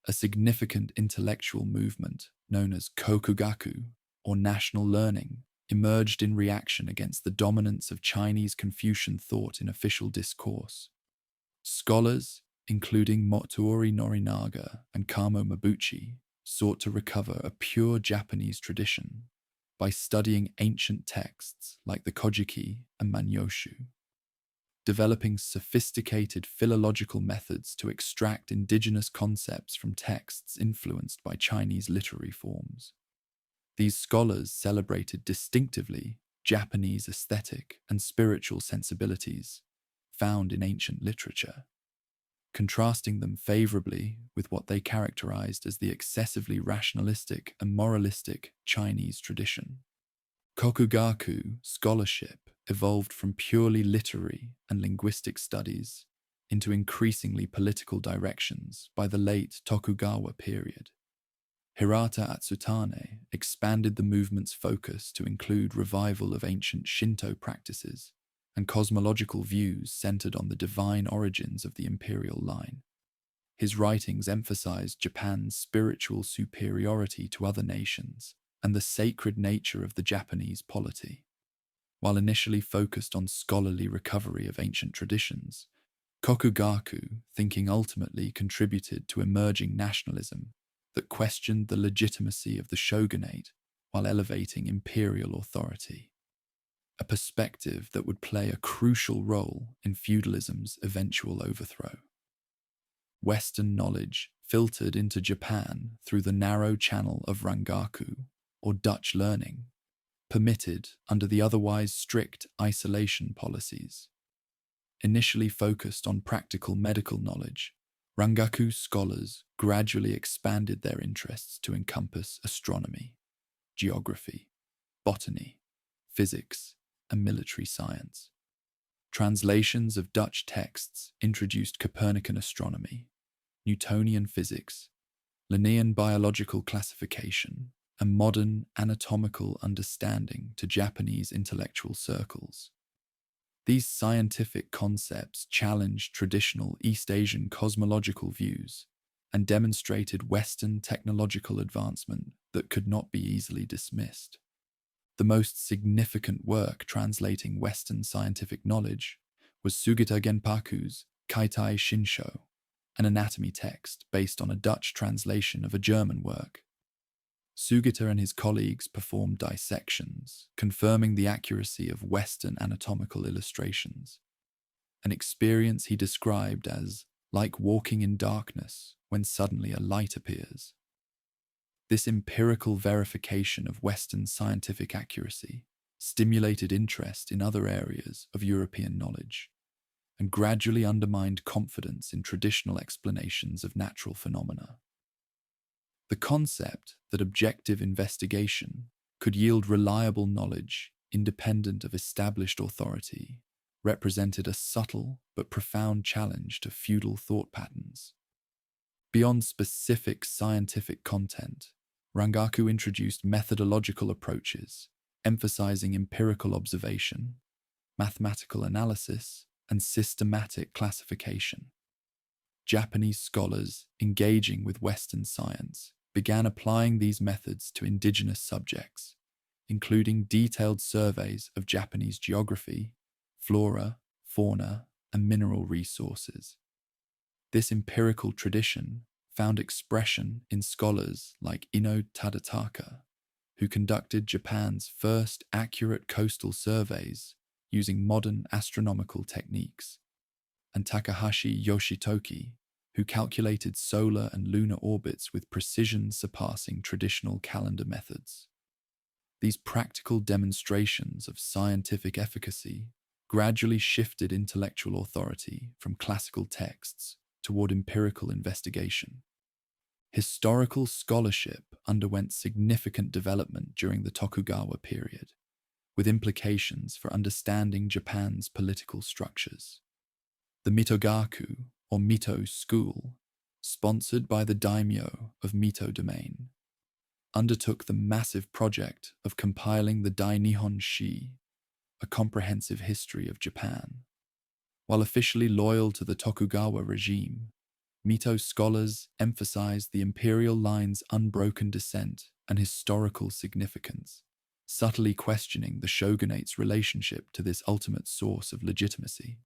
A significant intellectual movement known as Kokugaku, or national learning, emerged in reaction against the dominance of Chinese Confucian thought in official discourse. Scholars, including Motoori Norinaga and Kamo Mabuchi, sought to recover a pure Japanese tradition by studying ancient texts like the Kojiki and Manyoshu, developing sophisticated philological methods to extract indigenous concepts from texts influenced by Chinese literary forms. These scholars celebrated distinctively Japanese aesthetic and spiritual sensibilities found in ancient literature, contrasting them favorably with what they characterized as the excessively rationalistic and moralistic Chinese tradition. Kokugaku scholarship evolved from purely literary and linguistic studies into increasingly political directions by the late Tokugawa period. Hirata Atsutane expanded the movement's focus to include revival of ancient Shinto practices and cosmological views centered on the divine origins of the imperial line. His writings emphasized Japan's spiritual superiority to other nations and the sacred nature of the Japanese polity. While initially focused on scholarly recovery of ancient traditions, Kokugaku thinking ultimately contributed to emerging nationalism that questioned the legitimacy of the shogunate while elevating imperial authority, a perspective that would play a crucial role in feudalism's eventual overthrow. Western knowledge filtered into Japan through the narrow channel of Rangaku, or Dutch learning, permitted under the otherwise strict isolation policies. Initially focused on practical medical knowledge, Rangaku scholars gradually expanded their interests to encompass astronomy, geography, botany, physics, and military science. Translations of Dutch texts introduced Copernican astronomy, Newtonian physics, Linnean biological classification, and modern anatomical understanding to Japanese intellectual circles. These scientific concepts challenged traditional East Asian cosmological views and demonstrated Western technological advancement that could not be easily dismissed. The most significant work translating Western scientific knowledge was Sugita Genpaku's Kaitai Shinsho, an anatomy text based on a Dutch translation of a German work. Sugita and his colleagues performed dissections, confirming the accuracy of Western anatomical illustrations, an experience he described as like walking in darkness when suddenly a light appears. This empirical verification of Western scientific accuracy stimulated interest in other areas of European knowledge and gradually undermined confidence in traditional explanations of natural phenomena. The concept that objective investigation could yield reliable knowledge independent of established authority represented a subtle but profound challenge to feudal thought patterns. Beyond specific scientific content, Rangaku introduced methodological approaches, emphasizing empirical observation, mathematical analysis, and systematic classification. Japanese scholars engaging with Western science began applying these methods to indigenous subjects, including detailed surveys of Japanese geography, flora, fauna, and mineral resources. This empirical tradition found expression in scholars like Ino Tadataka, who conducted Japan's first accurate coastal surveys using modern astronomical techniques, and Takahashi Yoshitoki, who calculated solar and lunar orbits with precision surpassing traditional calendar methods. These practical demonstrations of scientific efficacy gradually shifted intellectual authority from classical texts toward empirical investigation. Historical scholarship underwent significant development during the Tokugawa period, with implications for understanding Japan's political structures. The Mitogaku, or Mito school, sponsored by the daimyo of Mito domain, undertook the massive project of compiling the Dai Nihon Shi, a comprehensive history of Japan. While officially loyal to the Tokugawa regime, Mito scholars emphasized the imperial line's unbroken descent and historical significance, subtly questioning the shogunate's relationship to this ultimate source of legitimacy.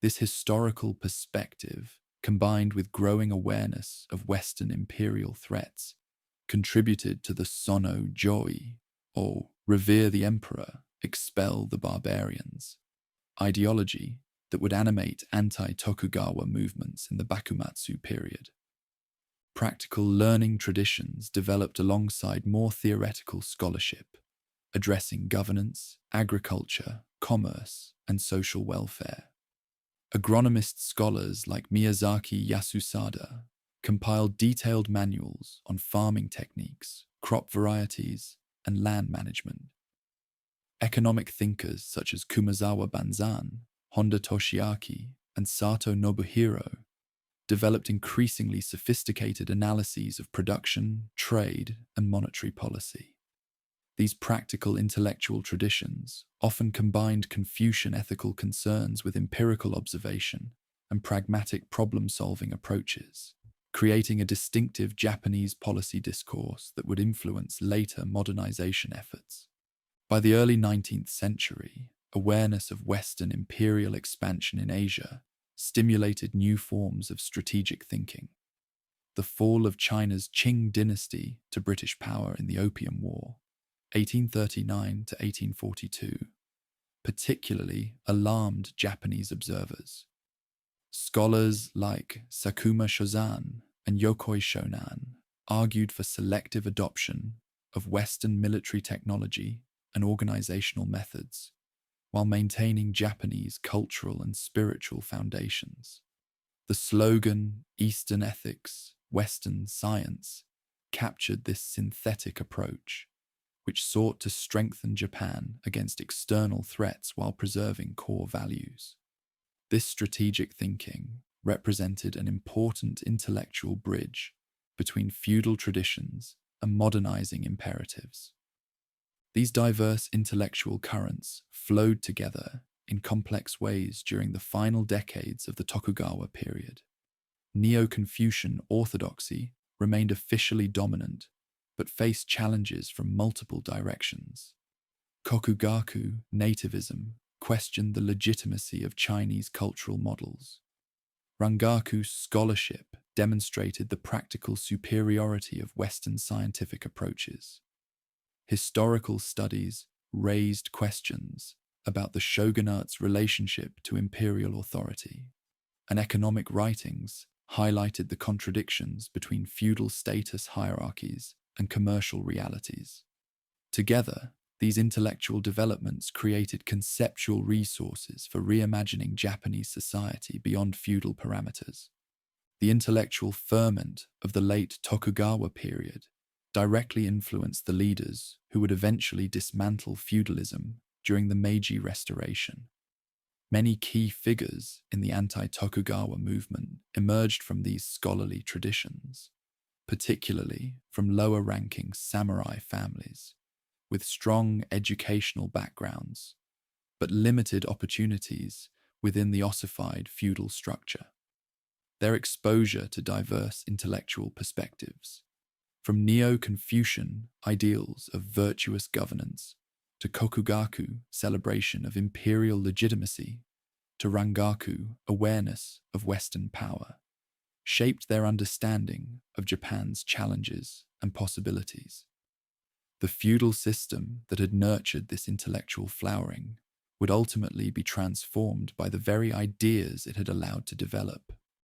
This historical perspective, combined with growing awareness of Western imperial threats, contributed to the Sono Joi, or revere the emperor, expel the barbarians, ideology that would animate anti-Tokugawa movements in the Bakumatsu period. Practical learning traditions developed alongside more theoretical scholarship, addressing governance, agriculture, commerce, and social welfare. Agronomist scholars like Miyazaki Yasusada compiled detailed manuals on farming techniques, crop varieties, and land management. Economic thinkers such as Kumazawa Banzan, Honda Toshiaki, and Sato Nobuhiro developed increasingly sophisticated analyses of production, trade, and monetary policy. These practical intellectual traditions often combined Confucian ethical concerns with empirical observation and pragmatic problem-solving approaches, creating a distinctive Japanese policy discourse that would influence later modernization efforts. By the early 19th century, awareness of Western imperial expansion in Asia stimulated new forms of strategic thinking. The fall of China's Qing dynasty to British power in the Opium War, 1839 to 1842, particularly alarmed Japanese observers. Scholars like Sakuma Shozan and Yokoi Shonan argued for selective adoption of Western military technology and organizational methods, while maintaining Japanese cultural and spiritual foundations. The slogan, Eastern Ethics, Western Science, captured this synthetic approach, which sought to strengthen Japan against external threats while preserving core values. This strategic thinking represented an important intellectual bridge between feudal traditions and modernizing imperatives. These diverse intellectual currents flowed together in complex ways during the final decades of the Tokugawa period. Neo-Confucian orthodoxy remained officially dominant, but faced challenges from multiple directions. Kokugaku nativism questioned the legitimacy of Chinese cultural models. Rangaku scholarship demonstrated the practical superiority of Western scientific approaches. Historical studies raised questions about the shogunate's relationship to imperial authority, and economic writings highlighted the contradictions between feudal status hierarchies and commercial realities. Together, these intellectual developments created conceptual resources for reimagining Japanese society beyond feudal parameters. The intellectual ferment of the late Tokugawa period directly influenced the leaders who would eventually dismantle feudalism during the Meiji Restoration. Many key figures in the anti-Tokugawa movement emerged from these scholarly traditions, particularly from lower-ranking samurai families, with strong educational backgrounds, but limited opportunities within the ossified feudal structure. Their exposure to diverse intellectual perspectives, from Neo-Confucian ideals of virtuous governance to Kokugaku celebration of imperial legitimacy to Rangaku awareness of Western power, shaped their understanding of Japan's challenges and possibilities. The feudal system that had nurtured this intellectual flowering would ultimately be transformed by the very ideas it had allowed to develop.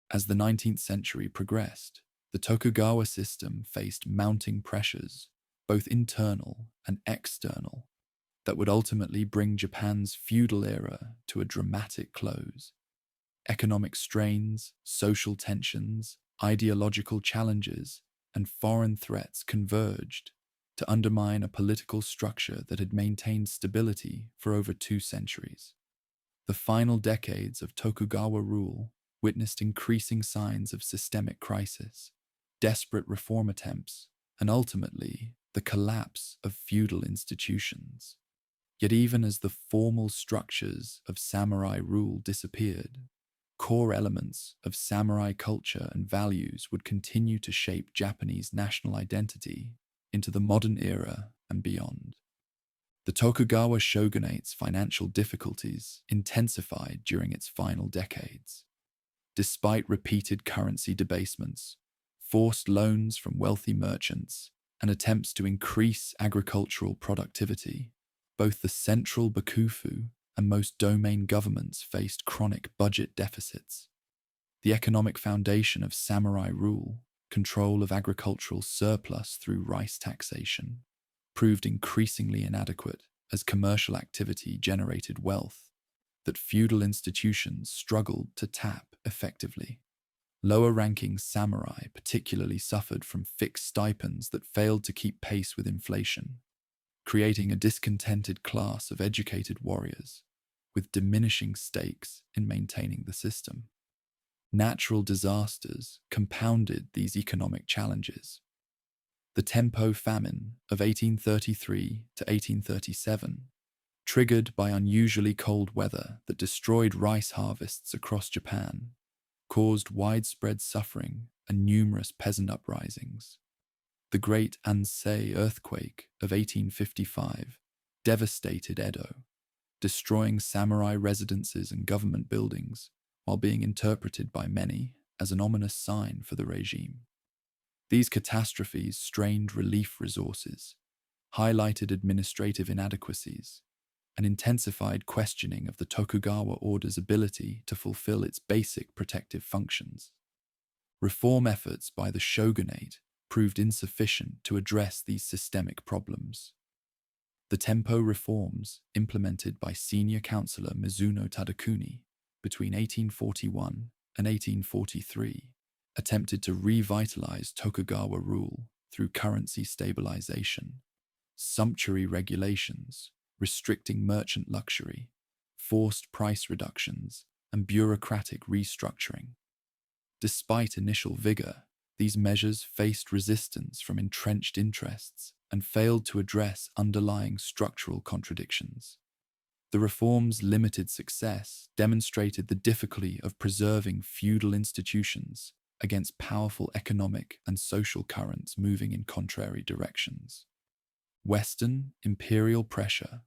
As the 19th century progressed, the Tokugawa system faced mounting pressures, both internal and external, that would ultimately bring Japan's feudal era to a dramatic close. Economic strains, social tensions, ideological challenges, and foreign threats converged to undermine a political structure that had maintained stability for over 2 centuries. The final decades of Tokugawa rule witnessed increasing signs of systemic crisis, desperate reform attempts, and ultimately the collapse of feudal institutions. Yet even as the formal structures of samurai rule disappeared, core elements of samurai culture and values would continue to shape Japanese national identity into the modern era and beyond. The Tokugawa shogunate's financial difficulties intensified during its final decades. Despite repeated currency debasement, forced loans from wealthy merchants, and attempts to increase agricultural productivity, both the central bakufu and most domain governments faced chronic budget deficits. The economic foundation of samurai rule, control of agricultural surplus through rice taxation, proved increasingly inadequate as commercial activity generated wealth that feudal institutions struggled to tap effectively. Lower-ranking samurai particularly suffered from fixed stipends that failed to keep pace with inflation, creating a discontented class of educated warriors with diminishing stakes in maintaining the system. Natural disasters compounded these economic challenges. The Tempo famine of 1833 to 1837, triggered by unusually cold weather that destroyed rice harvests across Japan, caused widespread suffering and numerous peasant uprisings. The Great Ansei earthquake of 1855 devastated Edo, destroying samurai residences and government buildings, while being interpreted by many as an ominous sign for the regime. These catastrophes strained relief resources, highlighted administrative inadequacies, and intensified questioning of the Tokugawa order's ability to fulfill its basic protective functions. Reform efforts by the shogunate proved insufficient to address these systemic problems. The Tempo reforms implemented by senior councillor Mizuno Tadakuni between 1841 and 1843 attempted to revitalize Tokugawa rule through currency stabilization, sumptuary regulations restricting merchant luxury, forced price reductions, and bureaucratic restructuring. Despite initial vigor, these measures faced resistance from entrenched interests and failed to address underlying structural contradictions. The reforms' limited success demonstrated the difficulty of preserving feudal institutions against powerful economic and social currents moving in contrary directions. Western imperial pressure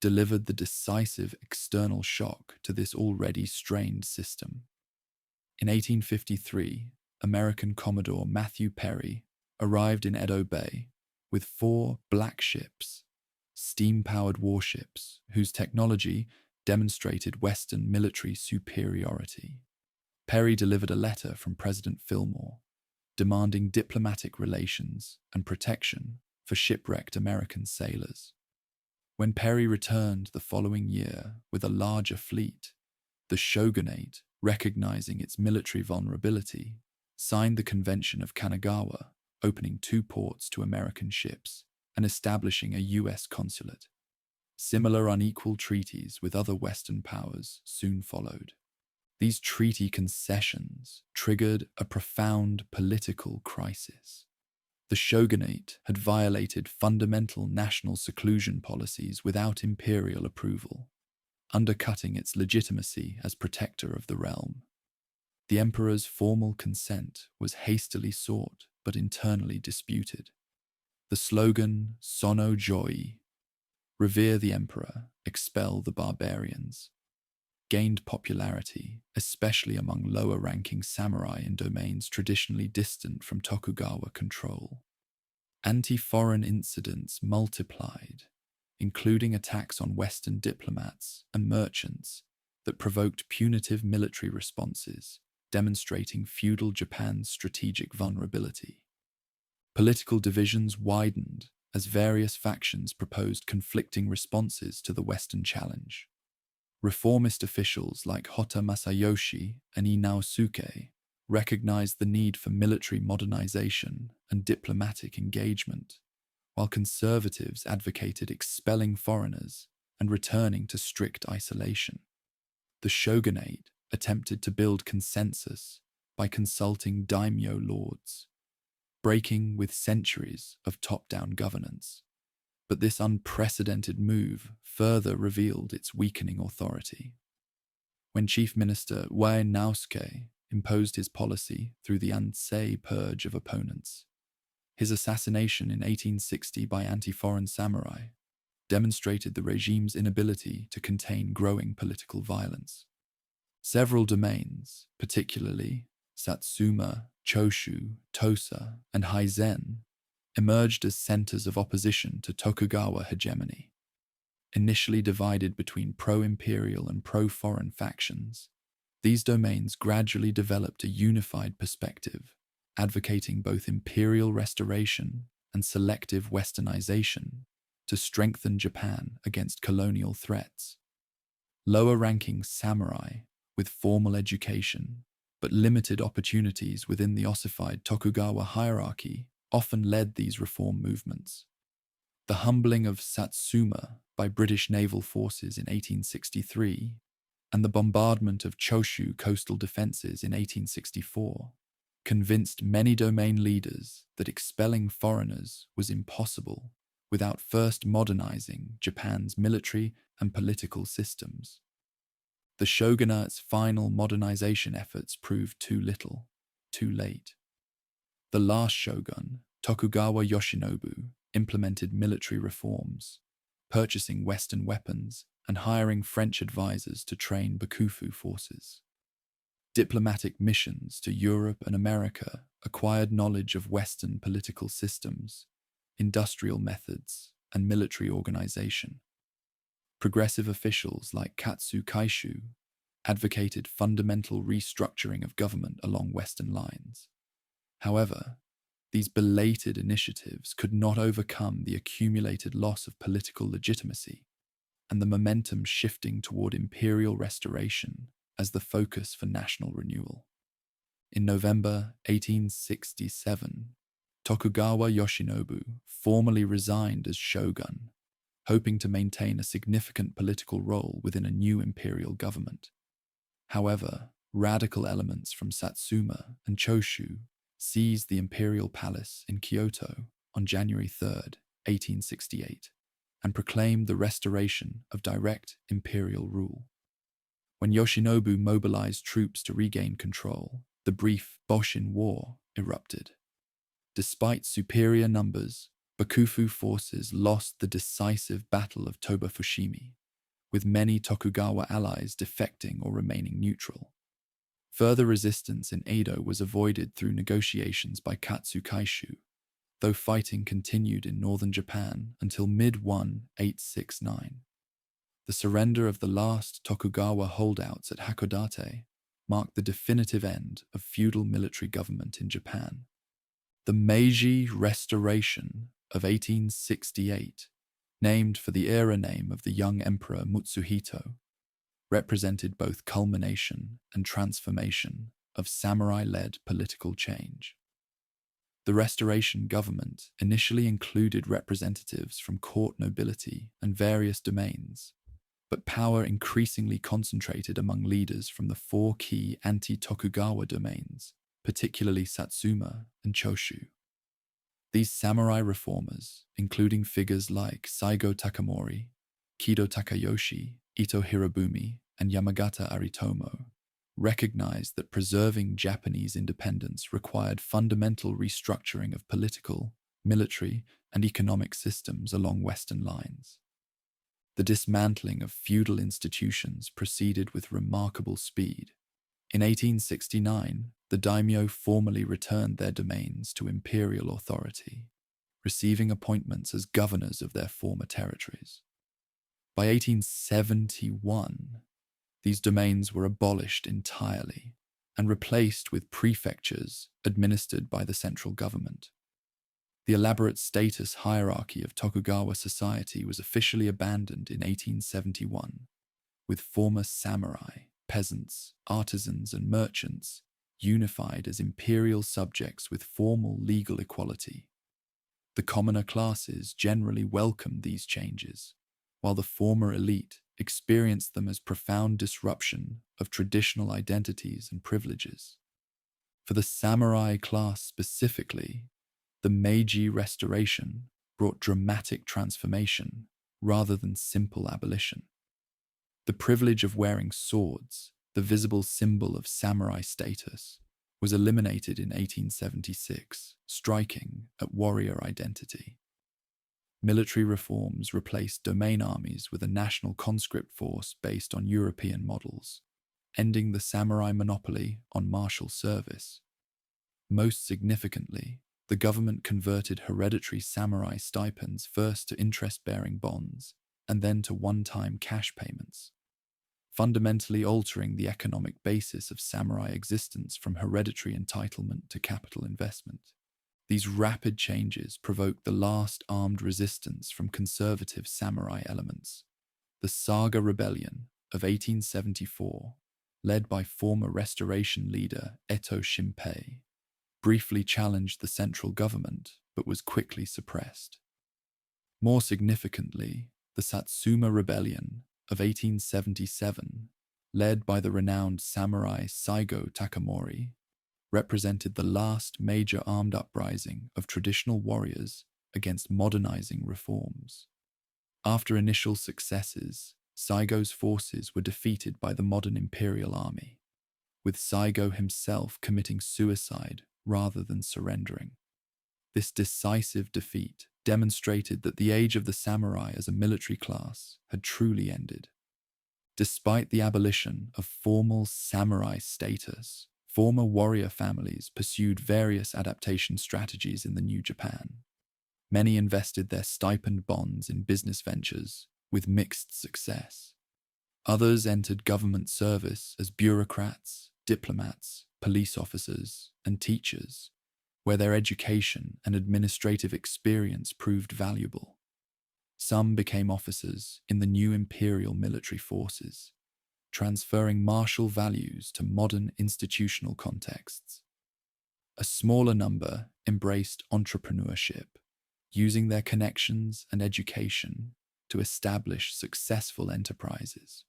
delivered the decisive external shock to this already strained system. In 1853, American Commodore Matthew Perry arrived in Edo Bay with 4 black ships, steam-powered warships whose technology demonstrated Western military superiority. Perry delivered a letter from President Fillmore, demanding diplomatic relations and protection for shipwrecked American sailors. When Perry returned the following year with a larger fleet, the shogunate, recognizing its military vulnerability, signed the Convention of Kanagawa, opening 2 ports to American ships and establishing a U.S. consulate. Similar unequal treaties with other Western powers soon followed. These treaty concessions triggered a profound political crisis. The shogunate had violated fundamental national seclusion policies without imperial approval, undercutting its legitimacy as protector of the realm. The emperor's formal consent was hastily sought but internally disputed. The slogan Sono Joi, revere the emperor, expel the barbarians, gained popularity, especially among lower-ranking samurai in domains traditionally distant from Tokugawa control. Anti-foreign incidents multiplied, including attacks on Western diplomats and merchants that provoked punitive military responses, demonstrating feudal Japan's strategic vulnerability. Political divisions widened as various factions proposed conflicting responses to the Western challenge. Reformist officials like Hotta Masayoshi and Inaosuke recognized the need for military modernization and diplomatic engagement, while conservatives advocated expelling foreigners and returning to strict isolation. The shogunate attempted to build consensus by consulting daimyo lords, breaking with centuries of top-down governance. But this unprecedented move further revealed its weakening authority. When Chief Minister Heian Period imposed his policy through the Ansei purge of opponents, his assassination in 1860 by anti-foreign samurai demonstrated the regime's inability to contain growing political violence. Several domains, particularly Satsuma, Choshu, Tosa, and Hizen, emerged as centers of opposition to Tokugawa hegemony. Initially divided between pro-imperial and pro-foreign factions, these domains gradually developed a unified perspective, advocating both imperial restoration and selective westernization to strengthen Japan against colonial threats. Lower-ranking samurai, with formal education but limited opportunities within the ossified Tokugawa hierarchy, often led these reform movements. The humbling of Satsuma by British naval forces in 1863 and the bombardment of Choshu coastal defenses in 1864 convinced many domain leaders that expelling foreigners was impossible without first modernizing Japan's military and political systems. The shogunate's final modernization efforts proved too little, too late. The last shogun, Tokugawa Yoshinobu, implemented military reforms, purchasing Western weapons and hiring French advisors to train Bakufu forces. Diplomatic missions to Europe and America acquired knowledge of Western political systems, industrial methods, and military organization. Progressive officials like Katsu Kaishu advocated fundamental restructuring of government along Western lines. However, these belated initiatives could not overcome the accumulated loss of political legitimacy and the momentum shifting toward imperial restoration as the focus for national renewal. In November 1867, Tokugawa Yoshinobu formally resigned as shogun, hoping to maintain a significant political role within a new imperial government. However, radical elements from Satsuma and Choshu seized the imperial palace in Kyoto on January 3, 1868, and proclaimed the restoration of direct imperial rule. When Yoshinobu mobilized troops to regain control, the brief Boshin War erupted. Despite superior numbers, Bakufu forces lost the decisive Battle of Toba-Fushimi, with many Tokugawa allies defecting or remaining neutral. Further resistance in Edo was avoided through negotiations by Katsu Kaishu, though fighting continued in northern Japan until mid-1869. The surrender of the last Tokugawa holdouts at Hakodate marked the definitive end of feudal military government in Japan. The Meiji Restoration of 1868, named for the era name of the young emperor Mutsuhito, represented both culmination and transformation of samurai-led political change. The Restoration government initially included representatives from court nobility and various domains, but power increasingly concentrated among leaders from the four key anti-Tokugawa domains, particularly Satsuma and Choshu. These samurai reformers, including figures like Saigo Takamori, Kido Takayoshi, Ito Hirobumi, and Yamagata Aritomo, recognized that preserving Japanese independence required fundamental restructuring of political, military, and economic systems along Western lines. The dismantling of feudal institutions proceeded with remarkable speed. In 1869, the daimyo formally returned their domains to imperial authority, receiving appointments as governors of their former territories. By 1871, these domains were abolished entirely and replaced with prefectures administered by the central government. The elaborate status hierarchy of Tokugawa society was officially abandoned in 1871, with former samurai, peasants, artisans, and merchants unified as imperial subjects with formal legal equality. The commoner classes generally welcomed these changes, while the former elite experienced them as profound disruption of traditional identities and privileges. For the samurai class specifically, the Meiji Restoration brought dramatic transformation rather than simple abolition. The privilege of wearing swords, the visible symbol of samurai status, was eliminated in 1876, striking at warrior identity. Military reforms replaced domain armies with a national conscript force based on European models, ending the samurai monopoly on martial service. Most significantly, the government converted hereditary samurai stipends first to interest-bearing bonds and then to one-time cash payments, fundamentally altering the economic basis of samurai existence from hereditary entitlement to capital investment. These rapid changes provoked the last armed resistance from conservative samurai elements. The Saga Rebellion of 1874, led by former Restoration leader Eto Shinpei, briefly challenged the central government but was quickly suppressed. More significantly, the Satsuma Rebellion of 1877, led by the renowned samurai Saigo Takamori, represented the last major armed uprising of traditional warriors against modernizing reforms. After initial successes, Saigo's forces were defeated by the modern imperial army, with Saigo himself committing suicide rather than surrendering. This decisive defeat demonstrated that the age of the samurai as a military class had truly ended. Despite the abolition of formal samurai status, former warrior families pursued various adaptation strategies in the new Japan. Many invested their stipend bonds in business ventures, with mixed success. Others entered government service as bureaucrats, diplomats, police officers, and teachers, where their education and administrative experience proved valuable. Some became officers in the new imperial military forces, transferring martial values to modern institutional contexts. A smaller number embraced entrepreneurship, using their connections and education to establish successful enterprises.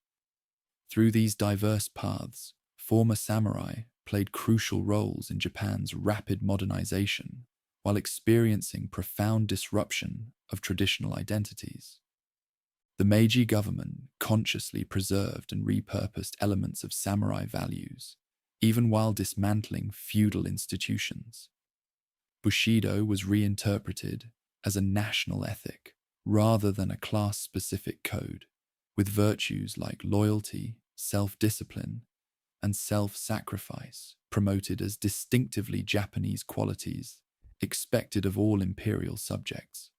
Through these diverse paths, former samurai played crucial roles in Japan's rapid modernization while experiencing profound disruption of traditional identities. The Meiji government consciously preserved and repurposed elements of samurai values, even while dismantling feudal institutions. Bushido was reinterpreted as a national ethic rather than a class-specific code, with virtues like loyalty, self-discipline, and self-sacrifice promoted as distinctively Japanese qualities expected of all imperial subjects.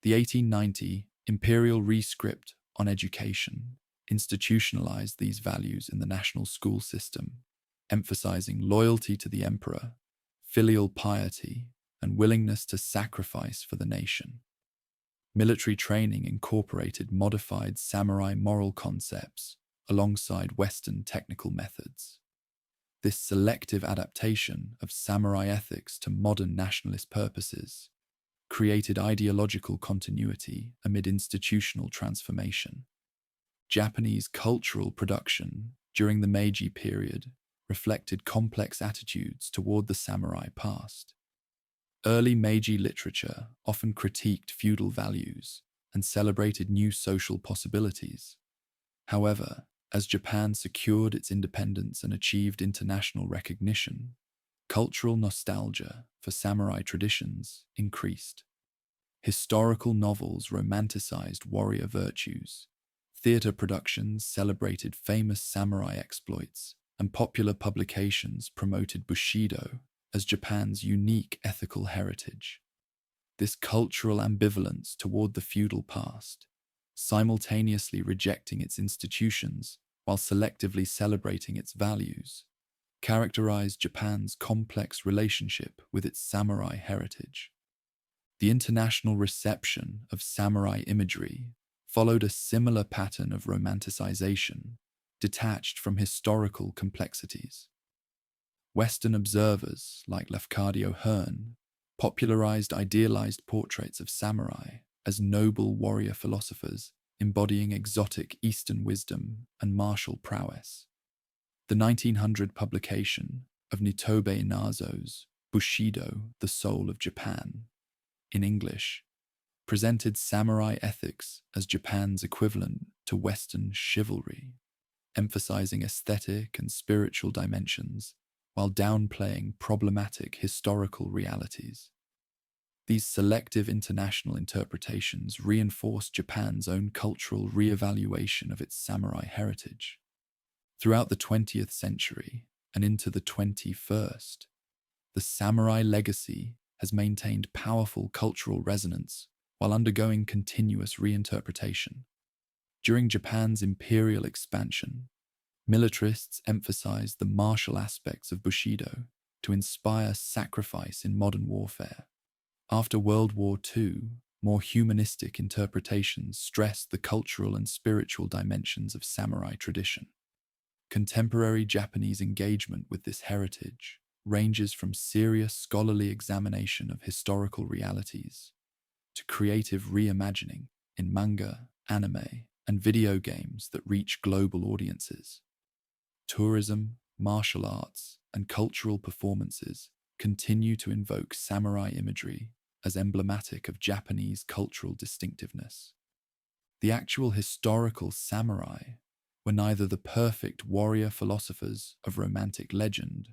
The 1890 Imperial Rescript on Education institutionalized these values in the national school system, emphasizing loyalty to the emperor, filial piety, and willingness to sacrifice for the nation. Military training incorporated modified samurai moral concepts alongside Western technical methods. This selective adaptation of samurai ethics to modern nationalist purposes created ideological continuity amid institutional transformation. Japanese cultural production during the Meiji period reflected complex attitudes toward the samurai past. Early Meiji literature often critiqued feudal values and celebrated new social possibilities. However, as Japan secured its independence and achieved international recognition, cultural nostalgia for samurai traditions increased. Historical novels romanticized warrior virtues, theater productions celebrated famous samurai exploits, and popular publications promoted Bushido as Japan's unique ethical heritage. This cultural ambivalence toward the feudal past, simultaneously rejecting its institutions while selectively celebrating its values, characterized Japan's complex relationship with its samurai heritage. The international reception of samurai imagery followed a similar pattern of romanticization, detached from historical complexities. Western observers like Lafcadio Hearn popularized idealized portraits of samurai as noble warrior philosophers embodying exotic Eastern wisdom and martial prowess. The 1900 publication of Nitobe Inazo's Bushido, the Soul of Japan, in English, presented samurai ethics as Japan's equivalent to Western chivalry, emphasizing aesthetic and spiritual dimensions while downplaying problematic historical realities. These selective international interpretations reinforced Japan's own cultural re-evaluation of its samurai heritage. Throughout the 20th century and into the 21st, the samurai legacy has maintained powerful cultural resonance while undergoing continuous reinterpretation. During Japan's imperial expansion, militarists emphasized the martial aspects of Bushido to inspire sacrifice in modern warfare. After World War II, more humanistic interpretations stressed the cultural and spiritual dimensions of samurai tradition. Contemporary Japanese engagement with this heritage ranges from serious scholarly examination of historical realities to creative reimagining in manga, anime, and video games that reach global audiences. Tourism, martial arts, and cultural performances continue to invoke samurai imagery as emblematic of Japanese cultural distinctiveness. The actual historical samurai were neither the perfect warrior philosophers of romantic legend,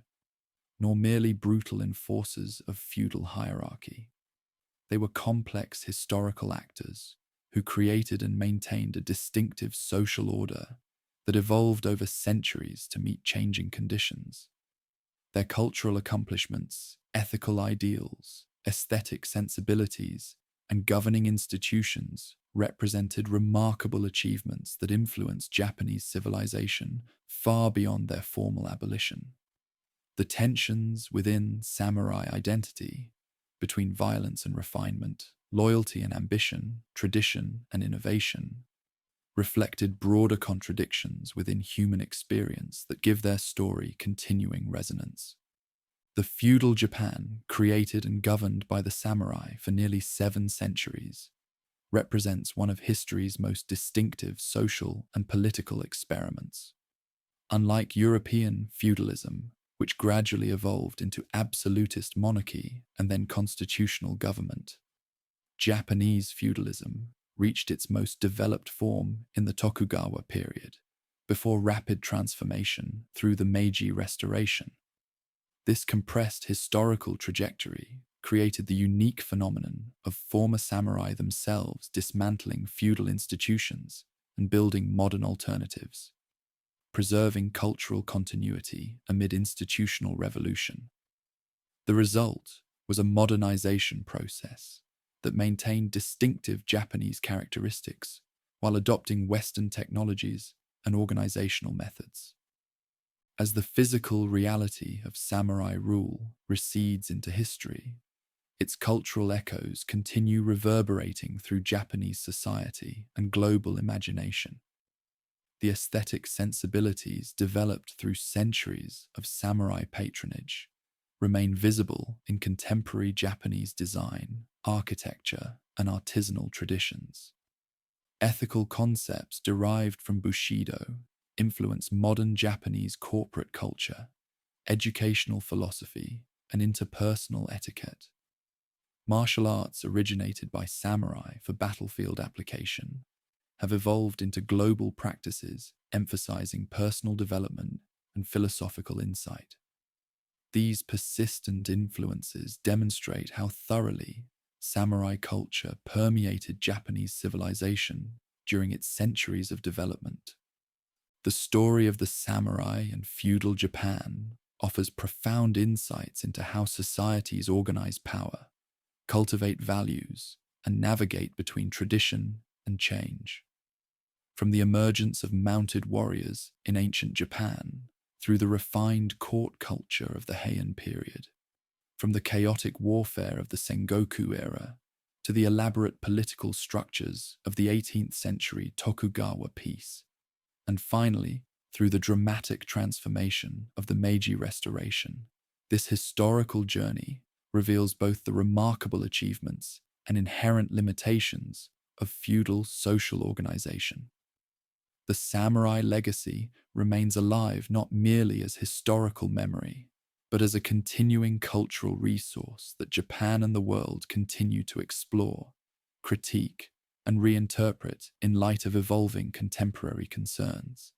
nor merely brutal enforcers of feudal hierarchy. They were complex historical actors who created and maintained a distinctive social order that evolved over centuries to meet changing conditions. Their cultural accomplishments, ethical ideals, aesthetic sensibilities, and governing institutions represented remarkable achievements that influenced Japanese civilization far beyond their formal abolition. The tensions within samurai identity, between violence and refinement, loyalty and ambition, tradition and innovation, reflected broader contradictions within human experience that give their story continuing resonance. The feudal Japan, created and governed by the samurai for nearly 7 centuries, represents one of history's most distinctive social and political experiments. Unlike European feudalism, which gradually evolved into absolutist monarchy and then constitutional government, Japanese feudalism reached its most developed form in the Tokugawa period, before rapid transformation through the Meiji Restoration. This compressed historical trajectory created the unique phenomenon of former samurai themselves dismantling feudal institutions and building modern alternatives, preserving cultural continuity amid institutional revolution. The result was a modernization process that maintained distinctive Japanese characteristics while adopting Western technologies and organizational methods. As the physical reality of samurai rule recedes into history, its cultural echoes continue reverberating through Japanese society and global imagination. The aesthetic sensibilities developed through centuries of samurai patronage remain visible in contemporary Japanese design, architecture, and artisanal traditions. Ethical concepts derived from Bushido influence modern Japanese corporate culture, educational philosophy, and interpersonal etiquette. Martial arts originated by samurai for battlefield application have evolved into global practices emphasizing personal development and philosophical insight. These persistent influences demonstrate how thoroughly samurai culture permeated Japanese civilization during its centuries of development. The story of the samurai and feudal Japan offers profound insights into how societies organize power, cultivate values, and navigate between tradition and change. From the emergence of mounted warriors in ancient Japan through the refined court culture of the Heian period, from the chaotic warfare of the Sengoku era to the elaborate political structures of the 18th century Tokugawa peace, and finally through the dramatic transformation of the Meiji Restoration, this historical journey reveals both the remarkable achievements and inherent limitations of feudal social organization. The samurai legacy remains alive not merely as historical memory, but as a continuing cultural resource that Japan and the world continue to explore, critique, and reinterpret in light of evolving contemporary concerns.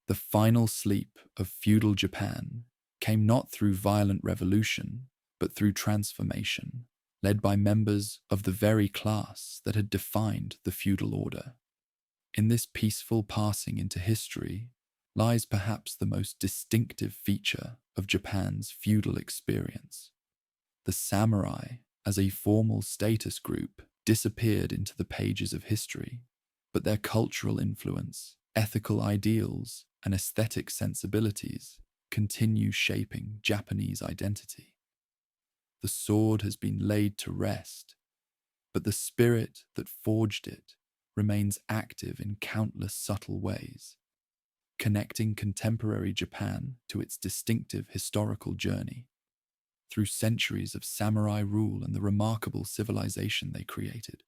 The final sleep of feudal Japan came not through violent revolution, but through transformation, led by members of the very class that had defined the feudal order. In this peaceful passing into history lies perhaps the most distinctive feature of Japan's feudal experience. The samurai, as a formal status group, disappeared into the pages of history, but their cultural influence, ethical ideals, and aesthetic sensibilities continue shaping Japanese identity. The sword has been laid to rest, but the spirit that forged it remains active in countless subtle ways, connecting contemporary Japan to its distinctive historical journey. Through centuries of samurai rule and the remarkable civilization they created,